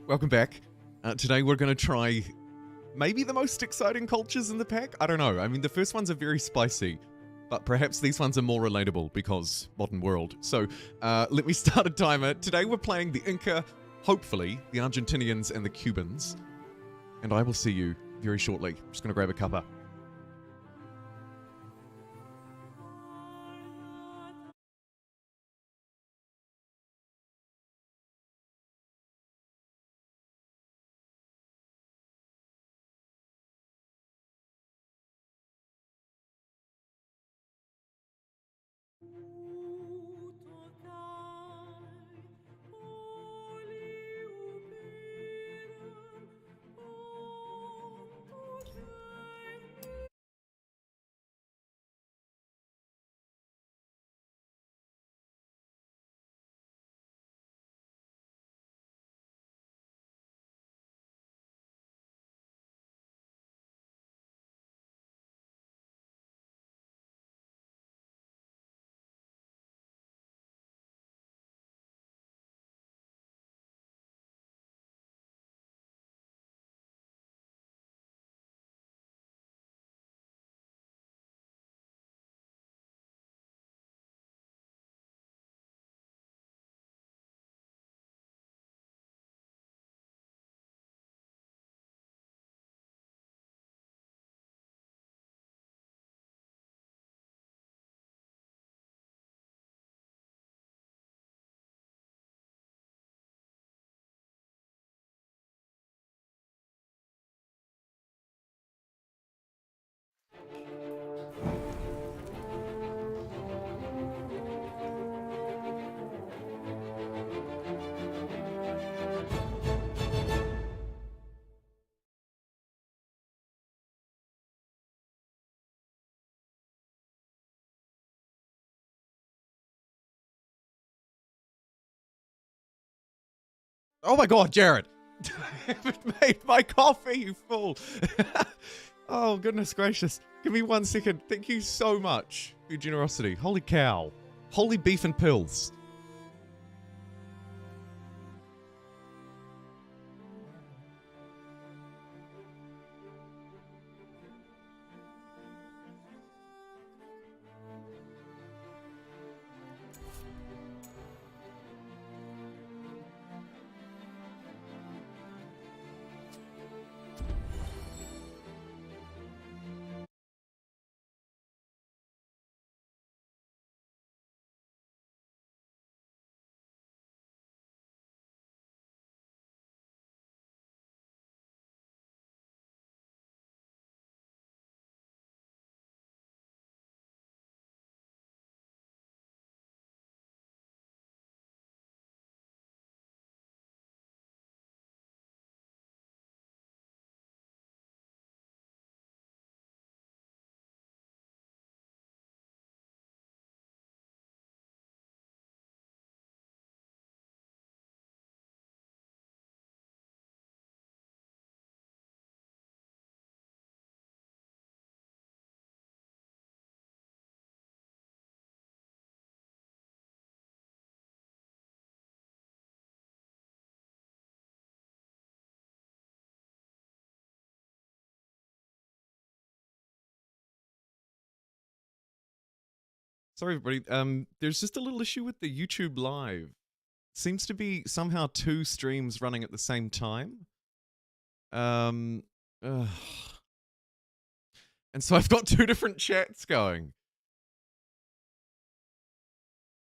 Welcome back. Today we're going to try maybe the most exciting cultures in the pack? I don't know. I mean, the first ones are very spicy, but perhaps these ones are more relatable because modern world. So let me start a timer. Today we're playing the Inca, hopefully the Argentinians and the Cubans. And I will see you very shortly. I'm just going to grab a cuppa. Oh my god, Jared! I haven't made my coffee, you fool! Oh, goodness gracious. Give me 1 second. Thank you so much for your generosity. Holy cow. Holy beef and pills. Sorry, everybody. There's just a little issue with the YouTube Live. Seems to be somehow 2 streams running at the same time. Um, ugh. And so I've got 2 different chats going.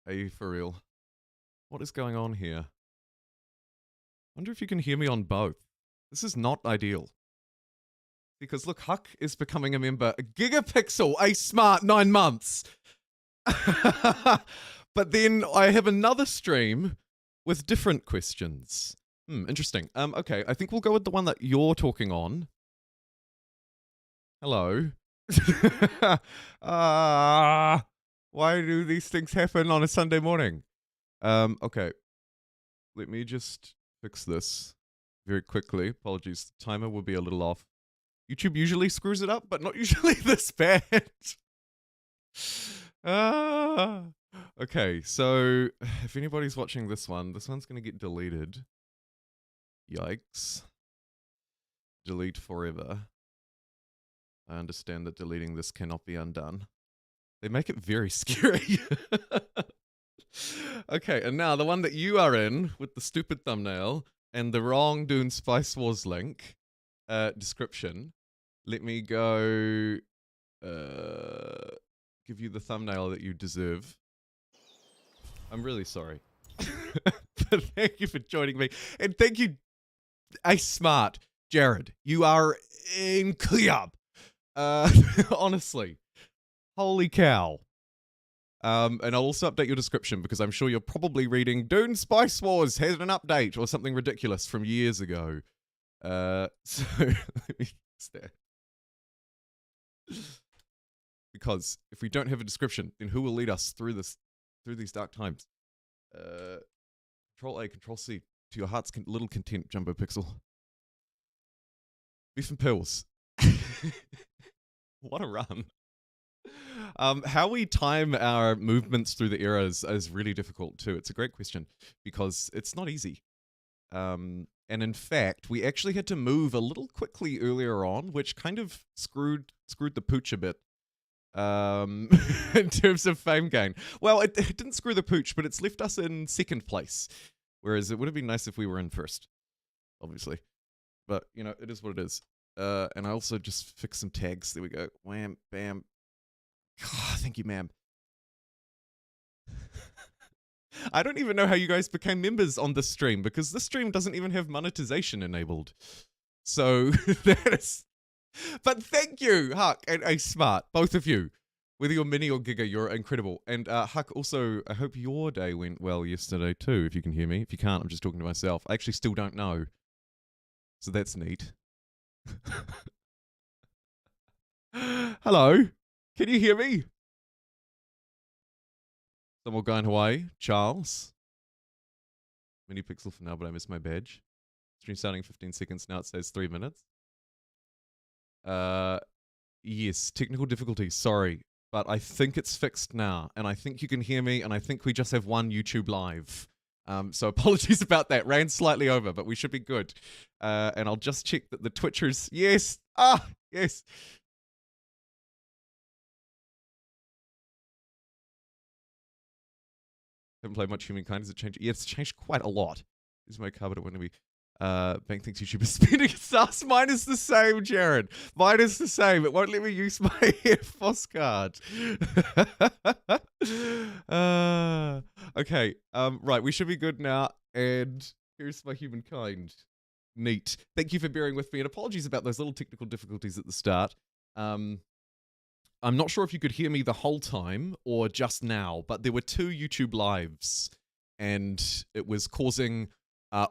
Are you for real? What is going on here? Wonder if you can hear me on both. This is not ideal. Because look, Huck is becoming a member. Gigapixel, a smart 9 months. But then I have another stream with different questions. Interesting. Okay, I think we'll go with the one that you're talking on. Hello. Why do these things happen on a Sunday morning? Okay. Let me just fix this very quickly. Apologies, the timer will be a little off. YouTube usually screws it up, but not usually this bad. Okay, so if anybody's watching this one's going to get deleted. Yikes. Delete forever. I understand that deleting this cannot be undone. They make it very scary. Okay, and now the one that you are in with the stupid thumbnail and the wrong Dune Spice Wars link description. Let me go give you the thumbnail that you deserve. I'm really sorry. But thank you for joining me. And thank you, Smart Jared. You are incredible. Honestly. Holy cow. And I'll also update your description because I'm sure you're probably reading Dune Spice Wars had an update or something ridiculous from years ago. So let me fix that. Because if we don't have a description, then who will lead us through these dark times? Control A, Control C to your heart's little content, JumboPixel. Beef and pills. What a run. How we time our movements through the eras is really difficult too. It's a great question because it's not easy. And in fact, we actually had to move a little quickly earlier on, which kind of screwed the pooch a bit. In terms of fame gain. Well, it didn't screw the pooch, but it's left us in second place. Whereas it would have been nice if we were in first, obviously. But, you know, it is what it is. And I also just fixed some tags. There we go. Wham, bam. Oh, thank you, ma'am. I don't even know how you guys became members on this stream, because this stream doesn't even have monetization enabled. So, that is... But thank you, Huck and Smart, both of you. Whether you're Mini or Giga, you're incredible. And Huck, also, I hope your day went well yesterday too, if you can hear me. If you can't, I'm just talking to myself. I actually still don't know. So that's neat. Hello? Can you hear me? Some more guy in Hawaii. Charles. Mini Pixel for now, but I missed my badge. Stream starting 15 seconds, now it says 3 minutes. Yes, technical difficulties, sorry. But I think it's fixed now, and I think you can hear me, and I think we just have one YouTube live. So apologies about that. Ran slightly over, but we should be good. And I'll just check that the Twitchers... Yes! Ah! Yes! Haven't played much Humankind. Has it changed? Yeah, it's changed quite a lot. This is my cupboard. When we... Bank thinks YouTube is spending its ass. Mine is the same, Jared. Mine is the same. It won't let me use my FOSS card. Okay. Right, we should be good now. And here's my Humankind. Neat. Thank you for bearing with me. And apologies about those little technical difficulties at the start. I'm not sure if you could hear me the whole time or just now, but there were 2 YouTube lives. And it was causing...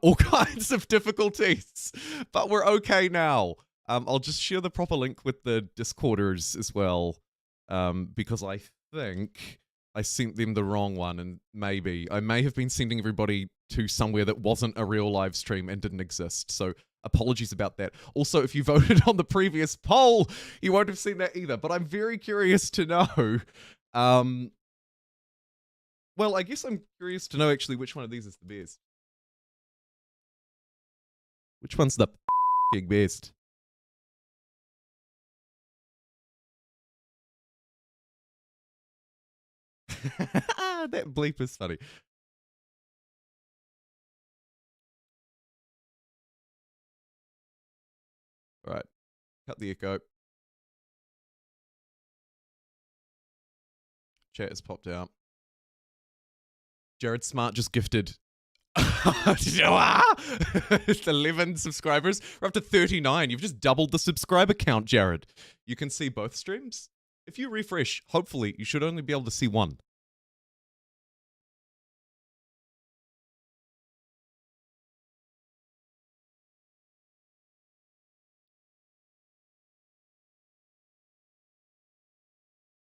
all kinds of difficulties, but we're okay now. I'll just share the proper link with the Discorders as well, because I think I sent them the wrong one, and I may have been sending everybody to somewhere that wasn't a real live stream and didn't exist, so apologies about that. Also, if you voted on the previous poll, you won't have seen that either, but I'm very curious to know. Well, I guess I'm curious to know actually which one of these is the best. Which one's the f***ing best? That bleep is funny. All right. Cut the echo. Chat has popped out. Jared Smart just gifted 11 subscribers. We're up to 39. You've just doubled the subscriber count, Jared. You can see both streams. If you refresh, hopefully you should only be able to see one.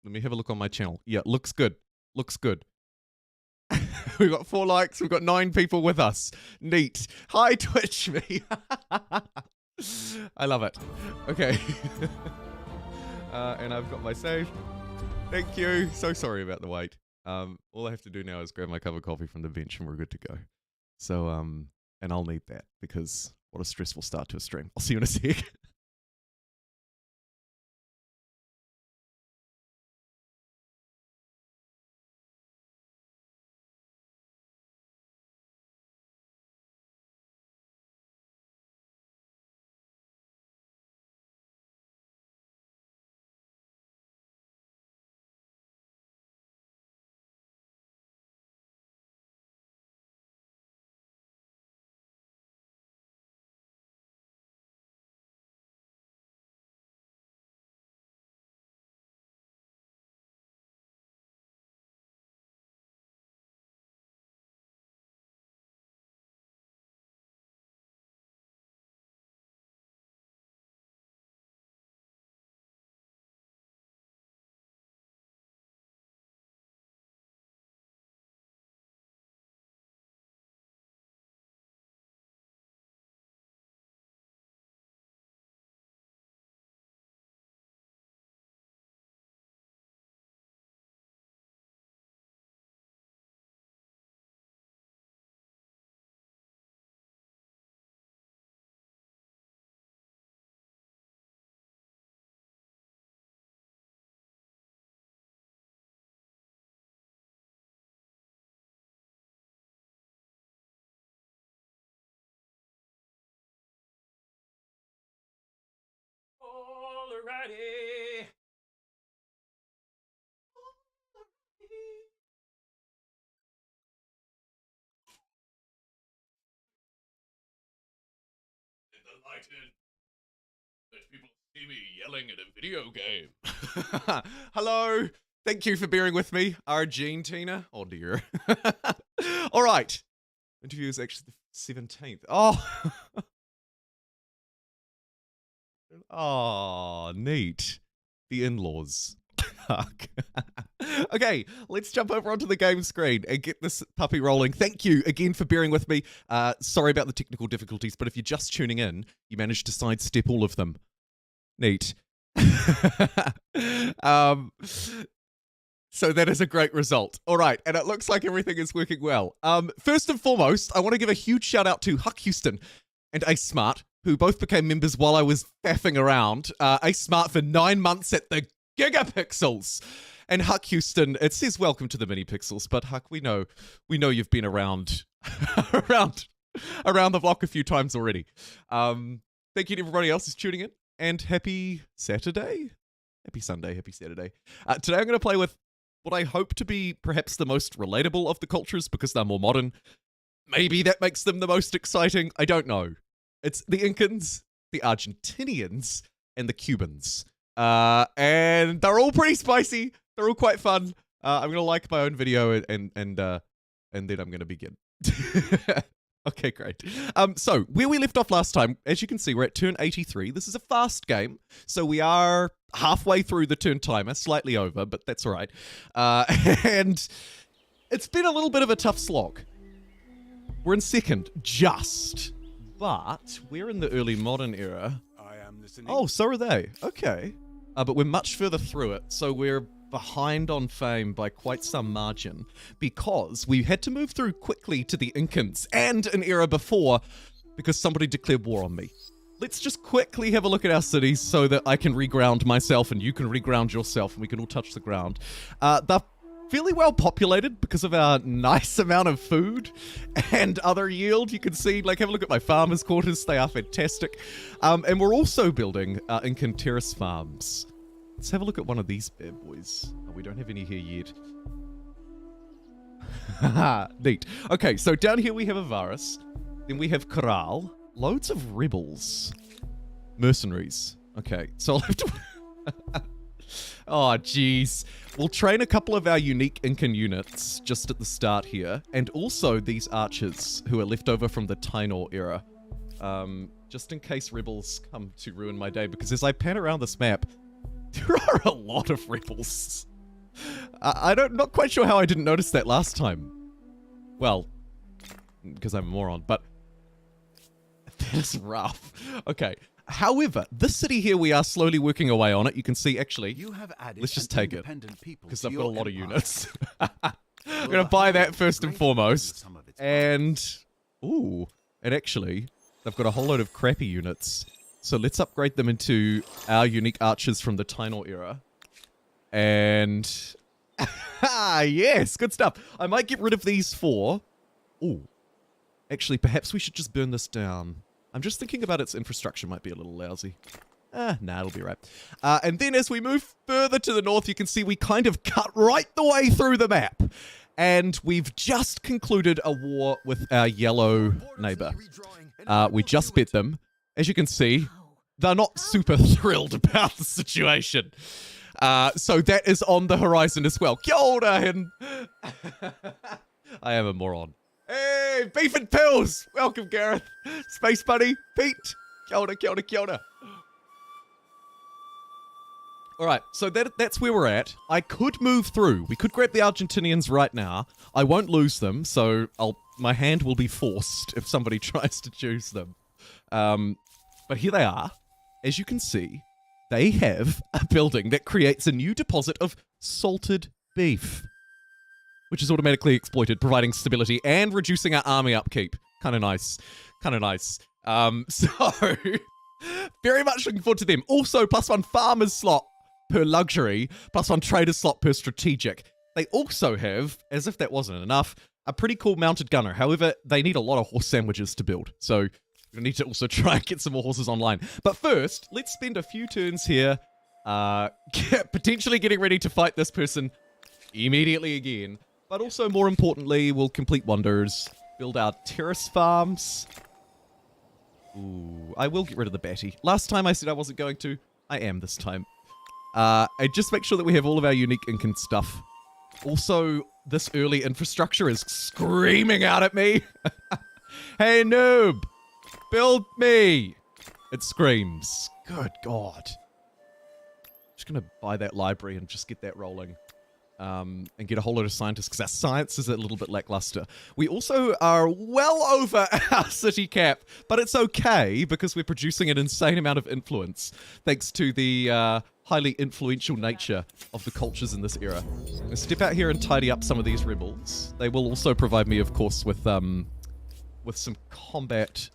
Let me have a look on my channel. Yeah, looks good. Looks good. We've got 4 likes. We've got 9 people with us. Neat. Hi, Twitch me. I love it. Okay. And I've got my save. Thank you. So sorry about the wait. All I have to do now is grab my cup of coffee from the bench and we're good to go. So, And I'll need that because what a stressful start to a stream. I'll see you in a sec. Alrighty. Delighted that people see me yelling at a video game. Hello. Thank you for bearing with me, Argentina. Oh dear. All right. Interview is actually the 17th. Oh. Oh, neat. The in-laws. Okay, let's jump over onto the game screen and get this puppy rolling. Thank you again for bearing with me. Sorry about the technical difficulties, but if you're just tuning in, you managed to sidestep all of them. Neat. So that is a great result. All right, and it looks like everything is working well. First and foremost, I want to give a huge shout out to Huck Houston and Ace Smart, who both became members while I was faffing around. Ace Smart for 9 months at the Gigapixels. And Huck Houston, it says welcome to the mini pixels, but Huck, we know you've been around around the block a few times already. Thank you to everybody else who's tuning in, and happy Saturday. Happy Sunday, happy Saturday. Today I'm going to play with what I hope to be perhaps the most relatable of the cultures because they're more modern. Maybe that makes them the most exciting. I don't know. It's the Incans, the Argentinians, and the Cubans. And they're all pretty spicy. They're all quite fun. I'm gonna like my own video and then I'm gonna begin. Okay, great. So where we left off last time, as you can see, we're at turn 83. This is a fast game, so we are halfway through the turn timer, slightly over, but that's all right. And it's been a little bit of a tough slog. We're in second, just. But we're in the early modern era. I am listening. Oh, so are they. Okay. But we're much further through it, so we're behind on fame by quite some margin because we had to move through quickly to the Incans and an era before because somebody declared war on me. Let's just quickly have a look at our cities so that I can reground myself and you can reground yourself and we can all touch the ground. They're fairly well populated because of our nice amount of food and other yield. You can see, like, have a look at my farmers' quarters. They are fantastic. And we're also building Incan terrace farms. Let's have a look at one of these bad boys. Oh, we don't have any here yet. Neat. Okay, so down here we have Avaris. Then we have Corral. Loads of rebels. Mercenaries. Okay, so I'll have to... Oh, jeez. We'll train a couple of our unique Incan units just at the start here. And also these archers who are left over from the Taíno era. Just in case rebels come to ruin my day. Because as I pan around this map, there are a lot of rebels. Not quite sure how I didn't notice that last time. Well, because I'm a moron, but that is rough. Okay. However, this city here, we are slowly working away on it. You can see, actually, You have added let's just take it, because I've got a lot of empire. units. I'm going to buy that first and foremost. And And actually, they've got a whole load of crappy units. So let's upgrade them into our unique archers from the Taíno era. And... yes, good stuff. I might get rid of these 4. Ooh. Actually, perhaps we should just burn this down. I'm just thinking about its infrastructure might be a little lousy. Nah, it'll be right. And then as we move further to the north, you can see we kind of cut right the way through the map. And we've just concluded a war with our yellow neighbor. We just beat them. As you can see, they're not super thrilled about the situation. So that is on the horizon as well. Kia ora, and I am a moron. Hey, Beef and Pills! Welcome, Gareth. Space Buddy, Pete. Kia ora, kia ora, kia ora. Alright, so that's where we're at. I could move through. We could grab the Argentinians right now. I won't lose them, so my hand will be forced if somebody tries to choose them. But here they are. As you can see, they have a building that creates a new deposit of salted beef, which is automatically exploited, providing stability and reducing our army upkeep. Kind of nice. Kind of nice. So, very much looking forward to them. Also, +1 farmer's slot per luxury, +1 trader slot per strategic. They also have, as if that wasn't enough, a pretty cool mounted gunner. However, they need a lot of horse sandwiches to build. So, we need to also try and get some more horses online. But first, let's spend a few turns here, potentially getting ready to fight this person immediately again. But also, more importantly, we'll complete wonders, build our terrace farms. Ooh, I will get rid of the batty. Last time I said I wasn't going to. I am this time. And just make sure that we have all of our unique Incan stuff. Also, this early infrastructure is screaming out at me. Hey, noob! Build me! It screams. Good God. Just gonna buy that library and just get that rolling. And get a whole lot of scientists, because our science is a little bit lackluster. We also are well over our city cap, but it's okay, because we're producing an insane amount of influence, thanks to the highly influential nature of the cultures in this era. I'm gonna step out here and tidy up some of these rebels. They will also provide me, of course, with some combat...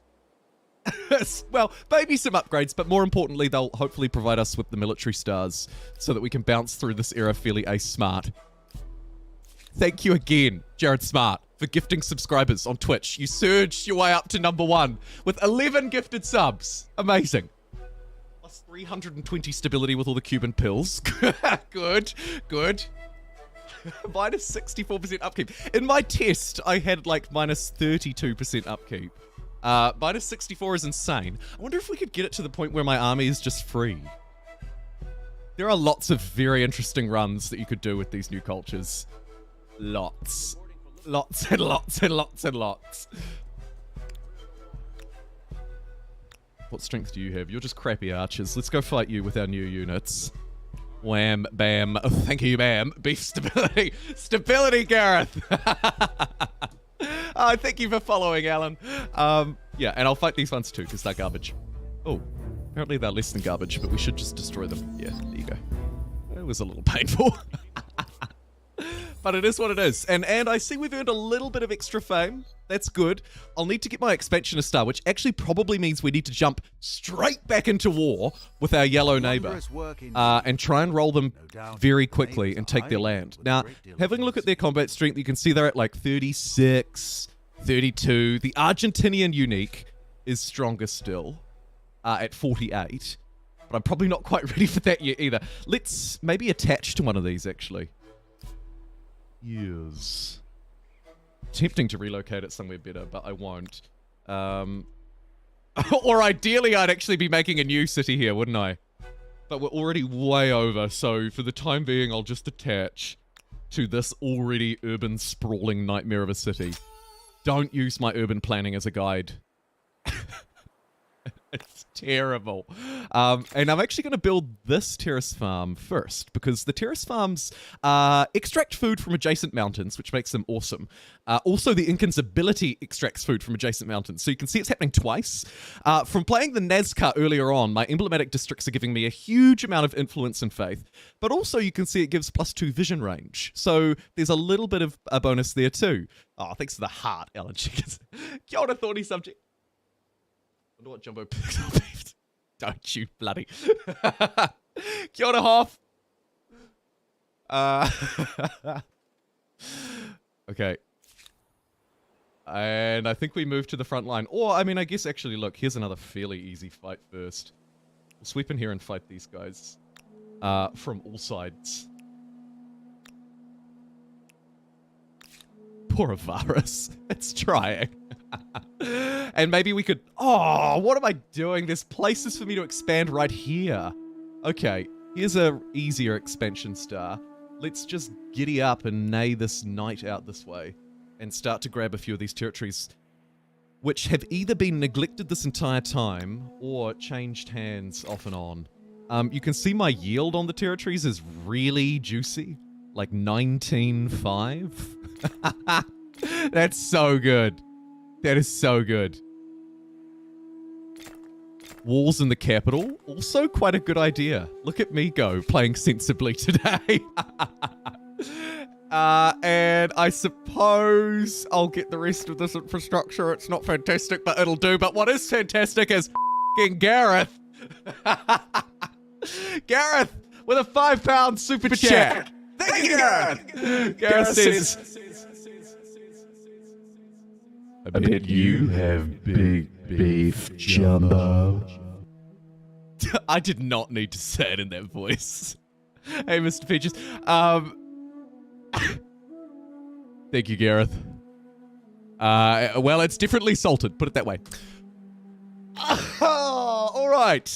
well, maybe some upgrades, but more importantly, they'll hopefully provide us with the military stars so that we can bounce through this era fairly ace-smart. Thank you again, Jared Smart, for gifting subscribers on Twitch. You surged your way up to #1 with 11 gifted subs. Amazing. Plus 320 stability with all the Cuban pills. Good, good. Minus 64% upkeep. In my test, I had like minus 32% upkeep. Minus 64 is insane. I wonder if we could get it to the point where my army is just free. There are lots of very interesting runs that you could do with these new cultures. Lots. Lots and lots and lots and lots. What strength do you have? You're just crappy archers. Let's go fight you with our new units. Wham, bam. Oh, thank you, ma'am. Beef stability. Stability, Gareth. Thank you for following, Alan. Yeah, and I'll fight these ones too, because they're garbage. Oh, apparently they're less than garbage, but we should just destroy them. Yeah, there you go. It was a little painful. But it is what it is. And I see we've earned a little bit of extra fame. That's good. I'll need to get my Expansionist star, which actually probably means we need to jump straight back into war with our yellow neighbor. And try and roll them very quickly and take their land. Now, having a look at their combat strength, you can see they're at like 36, 32. The Argentinian unique is stronger still at 48. But I'm probably not quite ready for that yet either. Let's maybe attach to one of these, actually. Yes. Tempting to relocate it somewhere better, but I won't. Or ideally, I'd actually be making a new city here, wouldn't I? But we're already way over, so for the time being, I'll just attach to this already urban, sprawling nightmare of a city. Don't use my urban planning as a guide. It's terrible. And I'm actually going to build this terrace farm first, because the terrace farms extract food from adjacent mountains, which makes them awesome. Also, the Incan's ability extracts food from adjacent mountains. So you can see it's happening twice. From playing the Nazca earlier on, my emblematic districts are giving me a huge amount of influence and faith. But also, you can see it gives +2 vision range. So there's a little bit of a bonus there too. Oh, thanks for the heart, Alan Chickens. Kia ora, thorny subject. wonder what JumboPixel. Don't you bloody. Kia ora, Hoff. Okay. And I think we move to the front line. Or, I mean, I guess actually, look, here's another fairly easy fight first. We'll sweep in here and fight these guys. From all sides. Poor Avaris. It's trying. And maybe we could... Oh, what am I doing? There's places for me to expand right here. Okay, here's a easier expansion star. Let's just giddy up and neigh this knight out this way. And start to grab a few of these territories. Which have either been neglected this entire time, or changed hands off and on. You can see my yield on the territories is really juicy. Like 19.5. That's so good. That is so good. Walls in the capital, also quite a good idea. Look at me go, playing sensibly today. And I suppose I'll get the rest of this infrastructure. It's not fantastic, but it'll do. But what is fantastic is f***ing Gareth. Gareth with a £5 super chat. Thank you, Gareth. Gareth says, I bet you have big beef, Jumbo. I did not need to say it in that voice. Hey, Mr. Peaches. Thank you, Gareth. Well, it's differently salted, put it that way. All right.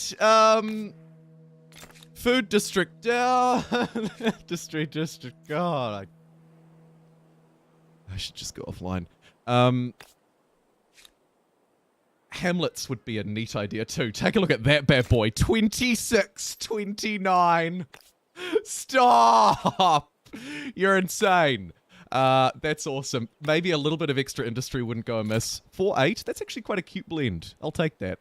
Food district down. district. God, I should just go offline. Hamlets would be a neat idea too. Take a look at that bad boy. 26.29. Stop. You're insane. That's awesome. Maybe a little bit of extra industry wouldn't go amiss. 4.8. That's actually quite a cute blend. I'll take that.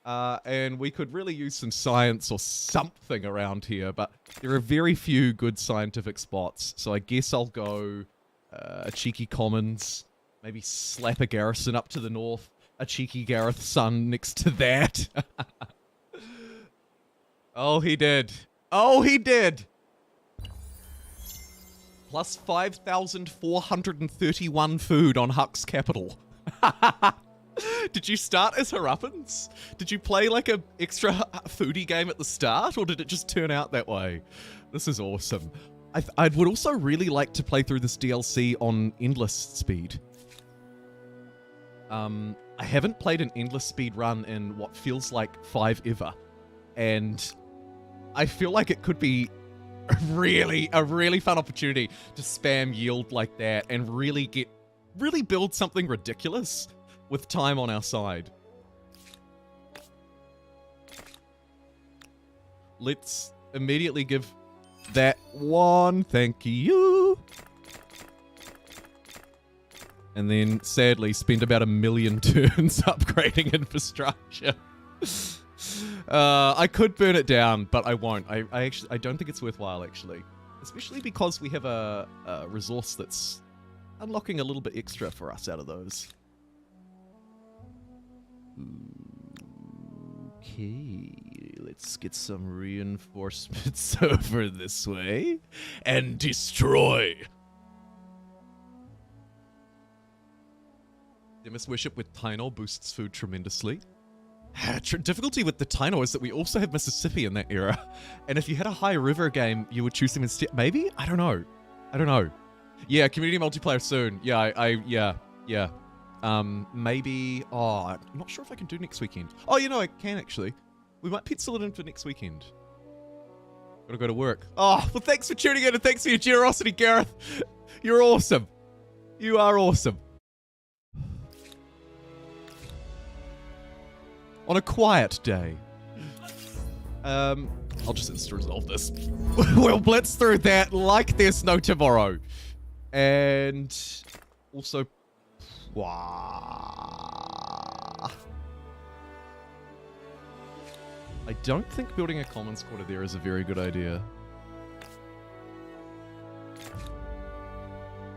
And we could really use some science or something around here, but there are very few good scientific spots. So I guess I'll go a cheeky commons, maybe slap a garrison up to the north, a cheeky Gareth Sun next to that. Oh, he did. Oh, he did. Plus 5,431 food on Huck's capital. Did you start as Harappans? Did you play like a extra foodie game at the start, or did it just turn out that way? This is awesome. I would also really like to play through this DLC on endless speed. I haven't played an endless speed run in what feels like 5 ever, and I feel like it could be a really fun opportunity to spam yield like that and really build something ridiculous with time on our side. Let's immediately give that one thank you. And then, sadly, spend about 1 million turns upgrading infrastructure. I could burn it down, but I won't. I don't think it's worthwhile, actually. Especially because we have a resource that's unlocking a little bit extra for us out of those. Okay, let's get some reinforcements over this way and destroy. Demis worship with Taíno boosts food tremendously. Difficulty with the Taíno is that we also have Mississippi in that era, and if you had a high river game, you would choose them instead. Maybe? I don't know. Yeah, community multiplayer soon. Yeah, maybe... Oh, I'm not sure if I can do next weekend. Oh, you know, I can actually. We might pencil it in for next weekend. Gotta go to work. Oh, well, thanks for tuning in and thanks for your generosity, Gareth. You're awesome. You are awesome. On a quiet day. I'll just insta-resolve this. We'll blitz through that like there's no tomorrow. And also... I don't think building a commons quarter there is a very good idea.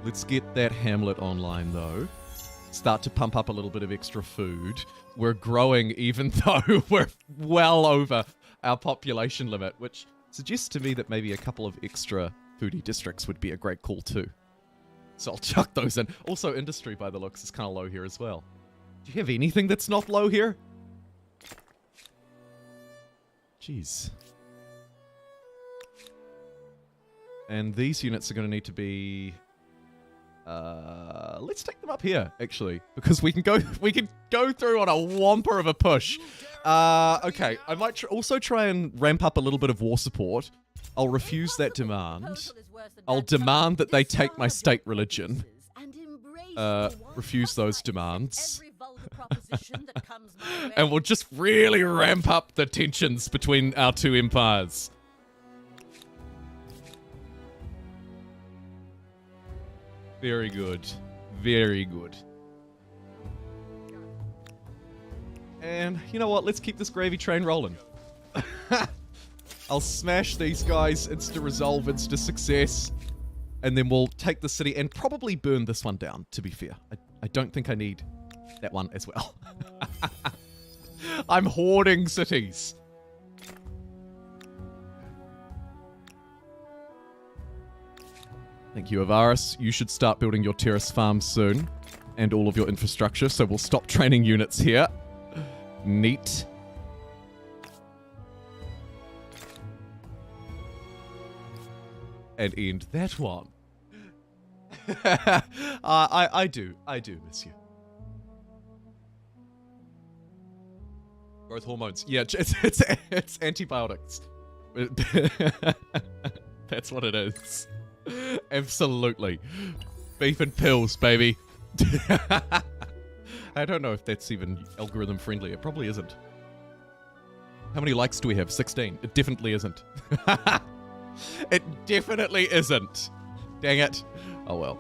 Let's get that hamlet online, though. start to pump up a little bit of extra food. We're growing even though we're well over our population limit, which suggests to me that maybe a couple of extra foodie districts would be a great call too. So I'll chuck those in. Also, industry by the looks is kind of low here as well. Do you have anything that's not low here? Jeez. And these units are going to need to be... let's take them up here, actually, because we can go through on a whomper of a push. Okay, I might also try and ramp up a little bit of war support. I'll refuse that demand. I'll demand that they take my state religion. Refuse those demands. And we'll just really ramp up the tensions between our two empires. Very good. Very good. And you know what? Let's keep this gravy train rolling. I'll smash these guys, insta-resolve, insta-success. And then we'll take the city and probably burn this one down, to be fair. I don't think I need that one as well. I'm hoarding cities. Thank you, Avaris. You should start building your terrace farms soon. And all of your infrastructure, so we'll stop training units here. Neat. And end that one. I do miss you. Growth hormones. Yeah, it's antibiotics. That's what it is. Absolutely. Beef and pills, baby. I don't know if that's even algorithm friendly. It probably isn't. How many likes do we have? 16. It definitely isn't. It definitely isn't. Dang it. Oh well.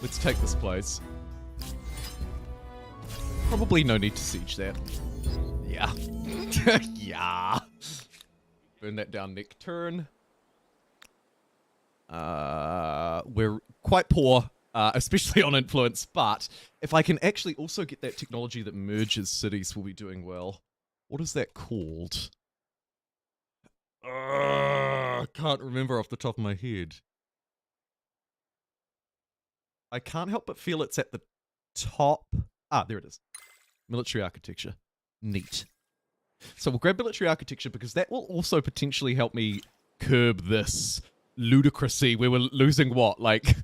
Let's take this place. Probably no need to siege that. Yeah. Yeah. Burn that down next turn. We're quite poor, especially on influence, but if I can actually also get that technology that merges cities, we'll be doing well. What is that called? I can't remember off the top of my head. I can't help but feel it's at the top. Ah, there it is. Military architecture. Neat. So we'll grab military architecture because that will also potentially help me curb this ludicrousy where we're losing what, like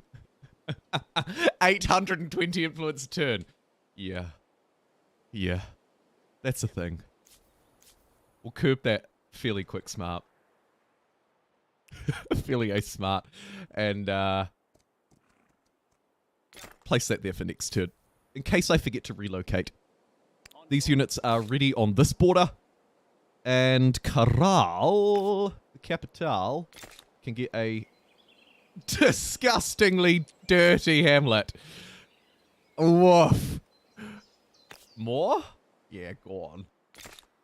820 influence a turn. Yeah. Yeah. That's a thing. We'll curb that fairly quick smart. Fairly smart. And place that there for next turn. In case I forget to relocate. These units are ready on this border. And Caral, the capital, can get a disgustingly dirty hamlet. Woof. More? Yeah, go on.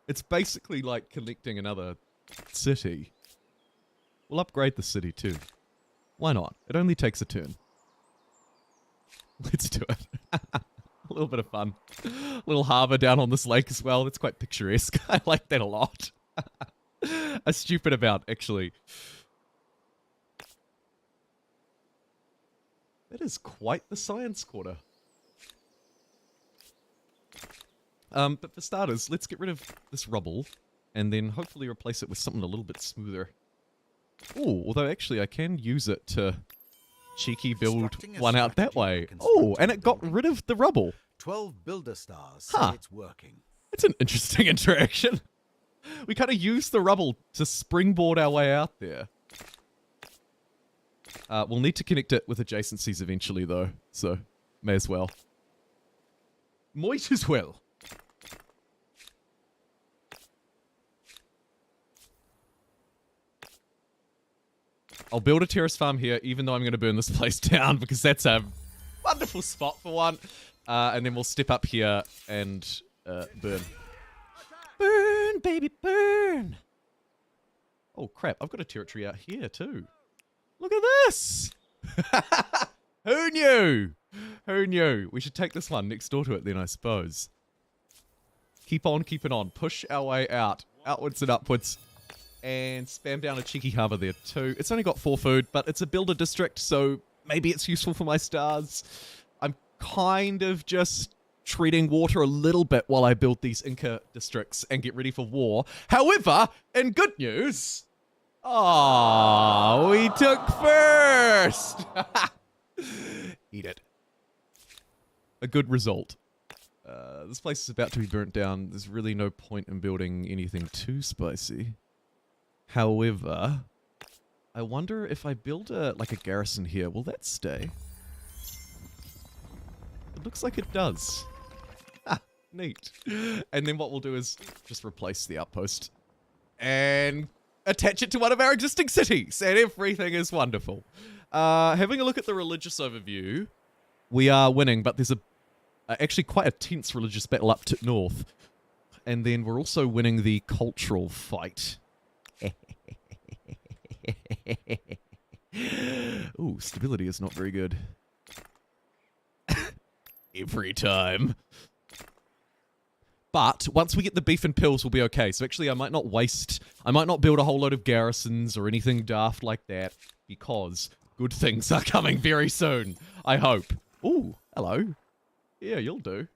It's basically like collecting another city. We'll upgrade the city too. Why not? It only takes a turn. Let's do it. A little bit of fun. A little harbour down on this lake as well. That's quite picturesque. I like that a lot. A stupid amount, actually. That is quite the science quarter. But for starters, let's get rid of this rubble and then hopefully replace it with something a little bit smoother. Oh, although actually I can use it to cheeky build one out that way. Oh, and it got rid of the rubble. 12 builder stars Huh. say it's working. It's an interesting interaction. We kind of use the rubble to springboard our way out there. We'll need to connect it with adjacencies eventually, though, so may as well. Might as well. I'll build a terrace farm here, even though I'm going to burn this place down, because that's a wonderful spot for one. And then we'll step up here and burn. Burn, baby, burn! Oh, crap. I've got a territory out here, too. Look at this! Who knew? Who knew? We should take this one next door to it then, I suppose. Keep on keeping on. Push our way out. Outwards and upwards. And spam down a cheeky harbour there too. It's only got 4 food, but it's a builder district, so maybe it's useful for my stars. I'm kind of just treating water a little bit while I build these Inca districts and get ready for war. However, in good news... Oh, we took first! Eat it. A good result. This place is about to be burnt down. There's really no point in building anything too spicy. However, I wonder if I build a garrison here, will that stay? It looks like it does. Ah, neat. And then what we'll do is just replace the outpost and attach it to one of our existing cities, and everything is wonderful. Having a look at the religious overview, we are winning, but there's actually quite a tense religious battle up to north. And then we're also winning the cultural fight. Ooh, stability is not very good. Every time. But once we get the beef and pills, we'll be okay. So actually, I might not build a whole load of garrisons or anything daft like that, because good things are coming very soon, I hope. Ooh, hello. Yeah, you'll do. A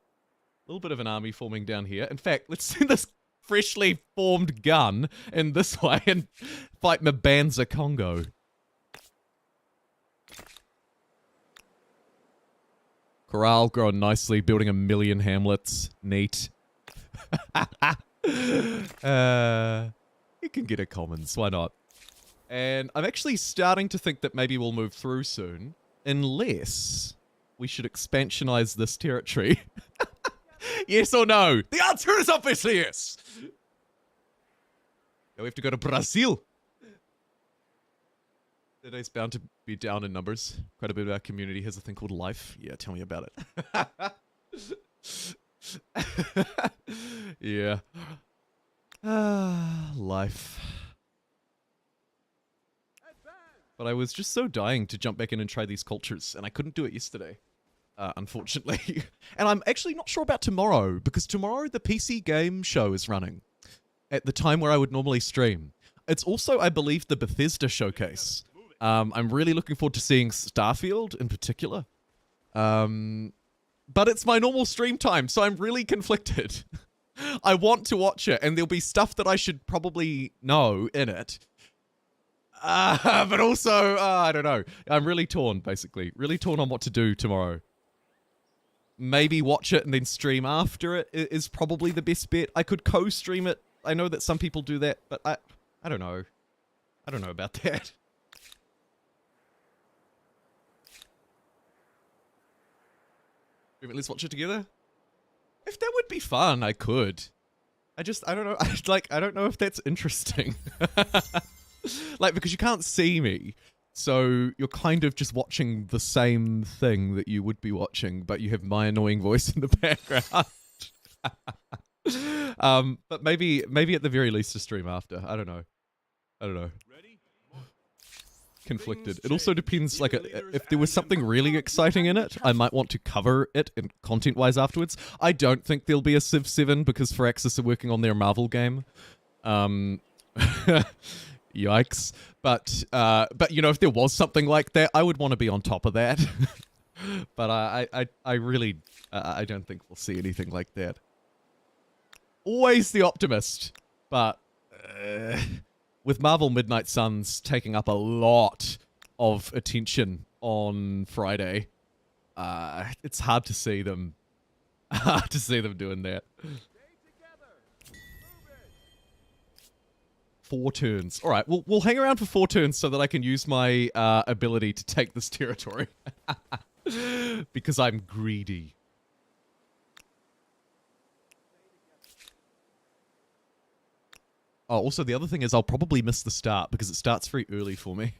little bit of an army forming down here. In fact, let's send this freshly formed gun in this way and fight Mbanza Congo. Corral growing nicely, building 1 million hamlets. Neat. You can get a commons, why not? And I'm actually starting to think that maybe we'll move through soon, unless we should expansionize this territory. Yes or no? The answer is obviously yes! Now we have to go to Brazil. Today's bound to be down in numbers. Quite a bit of our community has a thing called life. Yeah, tell me about it. Yeah. Life. But I was just so dying to jump back in and try these cultures, and I couldn't do it yesterday. Unfortunately. And I'm actually not sure about tomorrow, because tomorrow the PC game show is running at the time where I would normally stream. It's also, I believe, the Bethesda showcase. I'm really looking forward to seeing Starfield in particular. But it's my normal stream time, so I'm really conflicted. I want to watch it, and there'll be stuff that I should probably know in it. But also, I don't know. I'm really torn, basically. Really torn on what to do tomorrow. Maybe watch it and then stream after it is probably the best bet. I could co-stream it. I know that some people do that, but I don't know. I don't know about that. Let's watch it together. If that would be fun, I could. I don't know. I don't know if that's interesting. Like, because you can't see me, so you're kind of just watching the same thing that you would be watching, but you have my annoying voice in the background. But maybe at the very least a stream after. I don't know. Conflicted. It also depends, like, if there was something really exciting in it, I might want to cover it in content-wise afterwards. I don't think there'll be a Civ 7 because Firaxis are working on their Marvel game. Yikes. But you know, if there was something like that, I would want to be on top of that. But I really I don't think we'll see anything like that. Always the optimist, but with Marvel Midnight Suns taking up a lot of attention on Friday, it's hard to see them doing that. 4 turns. All right, we'll hang around for 4 turns so that I can use my ability to take this territory. Because I'm greedy. Oh, also the other thing is I'll probably miss the start because it starts very early for me.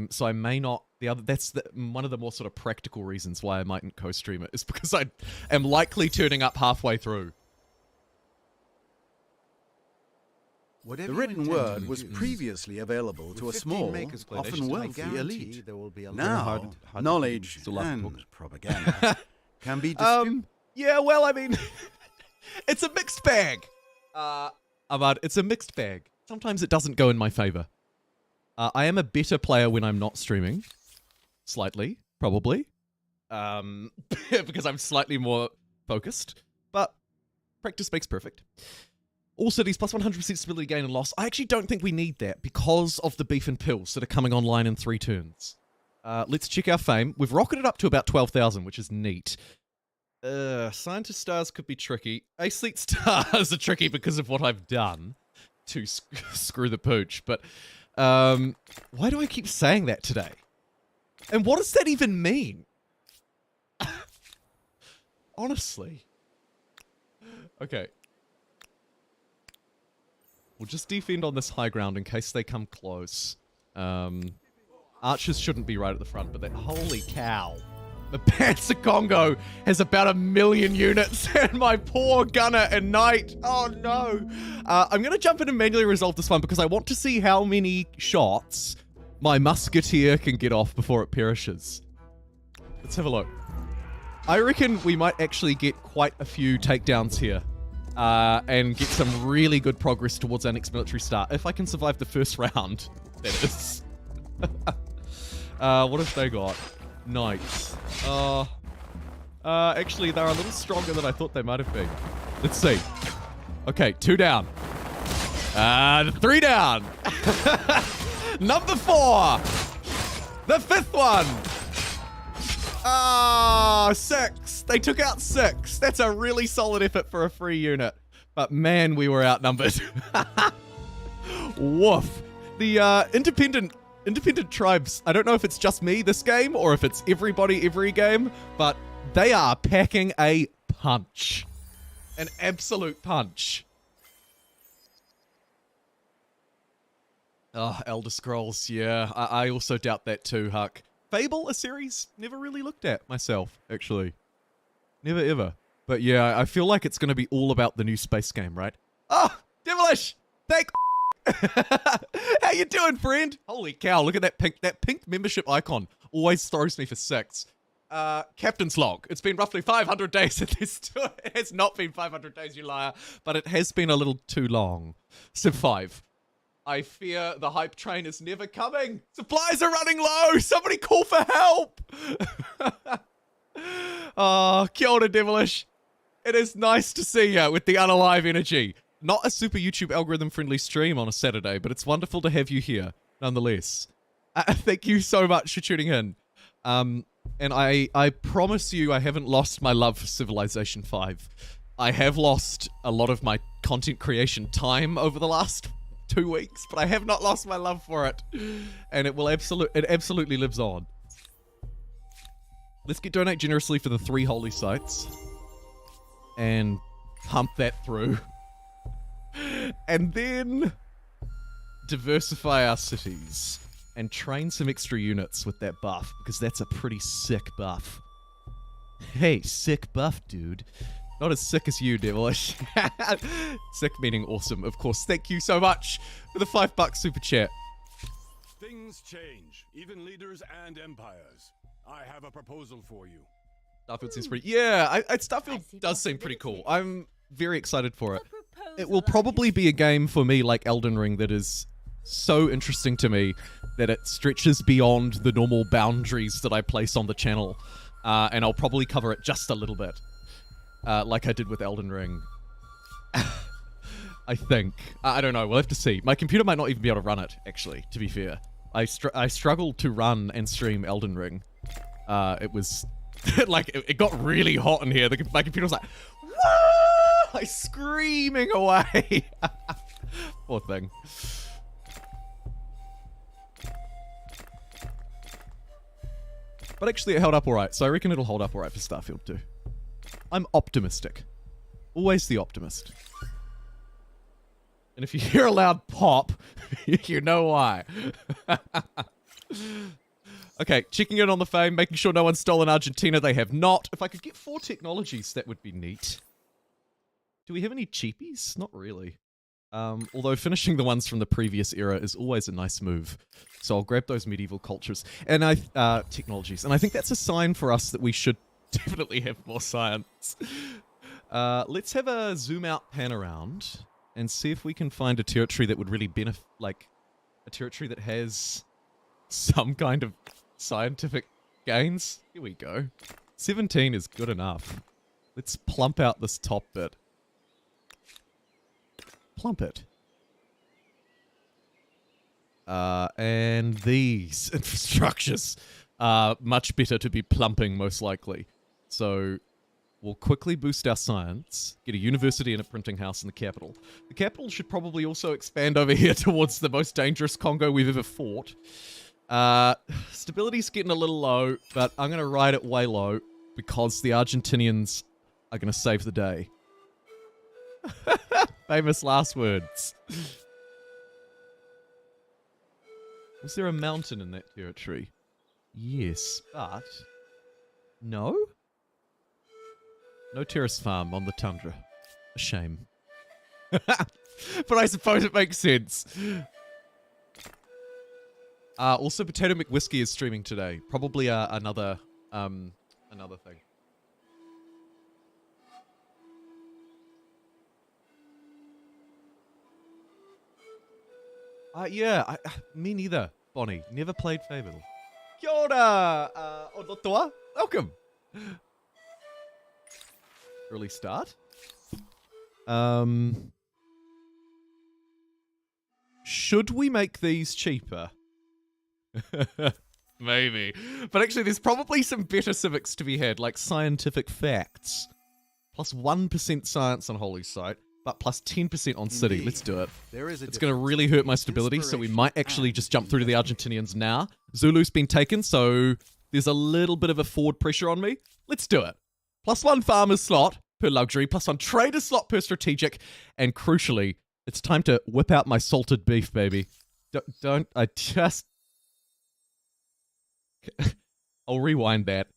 So I may not. That's one of the more sort of practical reasons why I mightn't co-stream it is because I am likely turning up halfway through. Whatever The you written intend to word was do, previously available to a with 15 small, makers per often nation, I wealthy guarantee elite. there will be a lot Now, hard to knowledge still have the book. and propaganda can be distributed. Yeah, well, I mean, it's a mixed bag. Ahmad, it's a mixed bag. Sometimes it doesn't go in my favor. I am a better player when I'm not streaming. Slightly, probably. Because I'm slightly more focused. But practice makes perfect. All cities plus 100% stability gain and loss. I actually don't think we need that because of the beef and pills that are coming online in 3 turns. Let's check our fame. We've rocketed up to about 12,000, which is neat. Scientist stars could be tricky. Aesthete stars are tricky because of what I've done to screw the pooch. But why do I keep saying that today? And what does that even mean? Honestly. Okay. We'll just defend on this high ground in case they come close. Archers shouldn't be right at the front, but that... Holy cow. The Panzer Congo has about 1 million units, and my poor gunner and knight. Oh no. I'm going to jump in and manually resolve this one because I want to see how many shots my musketeer can get off before it perishes. Let's have a look. I reckon we might actually get quite a few takedowns here. And get some really good progress towards our next military start. If I can survive the first round, that is. What have they got? Knights. Actually, they're a little stronger than I thought they might have been. Let's see. Okay, 2 down. 3 down. Number 4. The 5th one. 6. They took out 6. That's a really solid effort for a free unit. But man, we were outnumbered. Woof. The independent tribes, I don't know if it's just me this game or if it's everybody every game, but they are packing a punch. An absolute punch. Oh, Elder Scrolls, yeah. I also doubt that too, Huck. Fable, a series never really looked at myself, actually. Never ever. But yeah, I feel like it's going to be all about the new space game, right? Oh, Devilish! Thank How you doing, friend? Holy cow, look at that pink membership icon. Always throws me for 6. Captain's log. It's been roughly 500 days at this time. It has not been 500 days, you liar. But it has been a little too long. Civ 5. I fear the hype train is never coming. Supplies are running low. Somebody call for help. Oh, kia ora, Devilish. It is nice to see you with the unalive energy. Not a super YouTube algorithm friendly stream on a Saturday, but it's wonderful to have you here nonetheless. Thank you so much for tuning in. And I promise you I haven't lost my love for Civilization 5. I have lost a lot of my content creation time over the last 2 weeks, but I have not lost my love for it. And it absolutely lives on. Let's donate generously for the 3 holy sites. And pump that through. And then diversify our cities. And train some extra units with that buff, because that's a pretty sick buff. Hey, sick buff, dude. Not as sick as you, Devilish. Sick meaning awesome, of course. Thank you so much for the $5 super chat. Things change, even leaders and empires. I have a proposal for you. Starfield seems pretty... Yeah, Starfield does seem pretty cool. I'm very excited for it. It will probably be a game for me like Elden Ring that is so interesting to me that it stretches beyond the normal boundaries that I place on the channel. And I'll probably cover it just a little bit. Like I did with Elden Ring. I think. I don't know. We'll have to see. My computer might not even be able to run it, actually, to be fair. I struggled to run and stream Elden Ring. It was... like, it got really hot in here. My computer was like... Whoa! Like, screaming away. Poor thing. But actually, it held up alright, so I reckon it'll hold up alright for Starfield too. I'm optimistic. Always the optimist. And if you hear a loud pop, you know why. Okay, checking in on the fame, making sure no one's stolen Argentina. They have not. If I could get 4 technologies, that would be neat. Do we have any cheapies? Not really. Although finishing the ones from the previous era is always a nice move. So I'll grab those medieval cultures and technologies. And I think that's a sign for us that we should definitely have more science. Let's have a zoom out pan around and see if we can find a territory that would really benefit, like a territory that has some kind of scientific gains. Here we go. 17 is good enough. Let's plump out this top bit. Plump it. And these infrastructures are much better to be plumping, most likely. So we'll quickly boost our science, get a university and a printing house in the capital. The capital should probably also expand over here towards the most dangerous Congo we've ever fought. Stability's getting a little low, but I'm going to ride it way low because the Argentinians are going to save the day. Famous last words. Was there a mountain in that territory? Yes, but... No? No terrace farm on the tundra. A shame. But I suppose it makes sense. Also, Potato McWhiskey is streaming today. Probably another thing. Yeah, me neither, Bonnie. Never played Fable. Kia ora, Odotoa. Welcome. Early start. Should we make these cheaper? Maybe. But actually, there's probably some better civics to be had, like scientific facts. Plus 1% science on Holy Site, but plus 10% on City. Let's do it. It's going to really hurt my stability, so we might actually just jump through to the Argentinians now. Zulu's been taken, so there's a little bit of a forward pressure on me. Let's do it. Plus 1 farmer's slot per luxury, plus 1 trader slot per strategic, and crucially, it's time to whip out my salted beef, baby. I'll rewind that.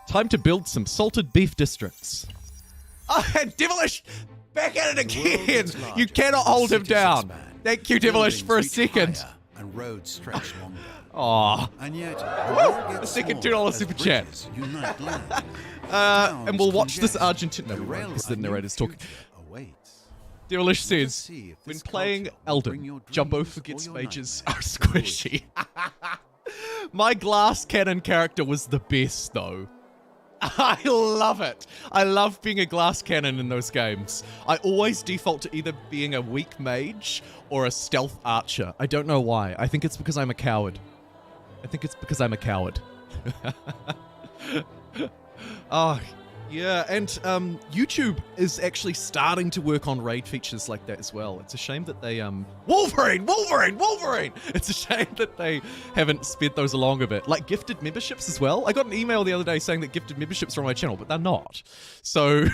Time to build some salted beef districts. Oh, and Devilish! Back at it again! You cannot hold him down! Thank you, Devilish, for a second. And roads stretch longer. Aww. And yet, a second $2 super chat. And we'll watch this Argentina. No, we won't, because the narrator's talking. Devilish says, when playing Elden, Jumbo forgets mages are squishy. My glass cannon character was the best, though. I love it. I love being a glass cannon in those games. I always default to either being a weak mage or a stealth archer. I don't know why. I think it's because I'm a coward. Oh, yeah, and YouTube is actually starting to work on raid features like that as well. It's a shame that they, Wolverine! It's a shame that they haven't sped those along a bit. Like gifted memberships as well. I got an email the other day saying that gifted memberships are on my channel, but they're not. So,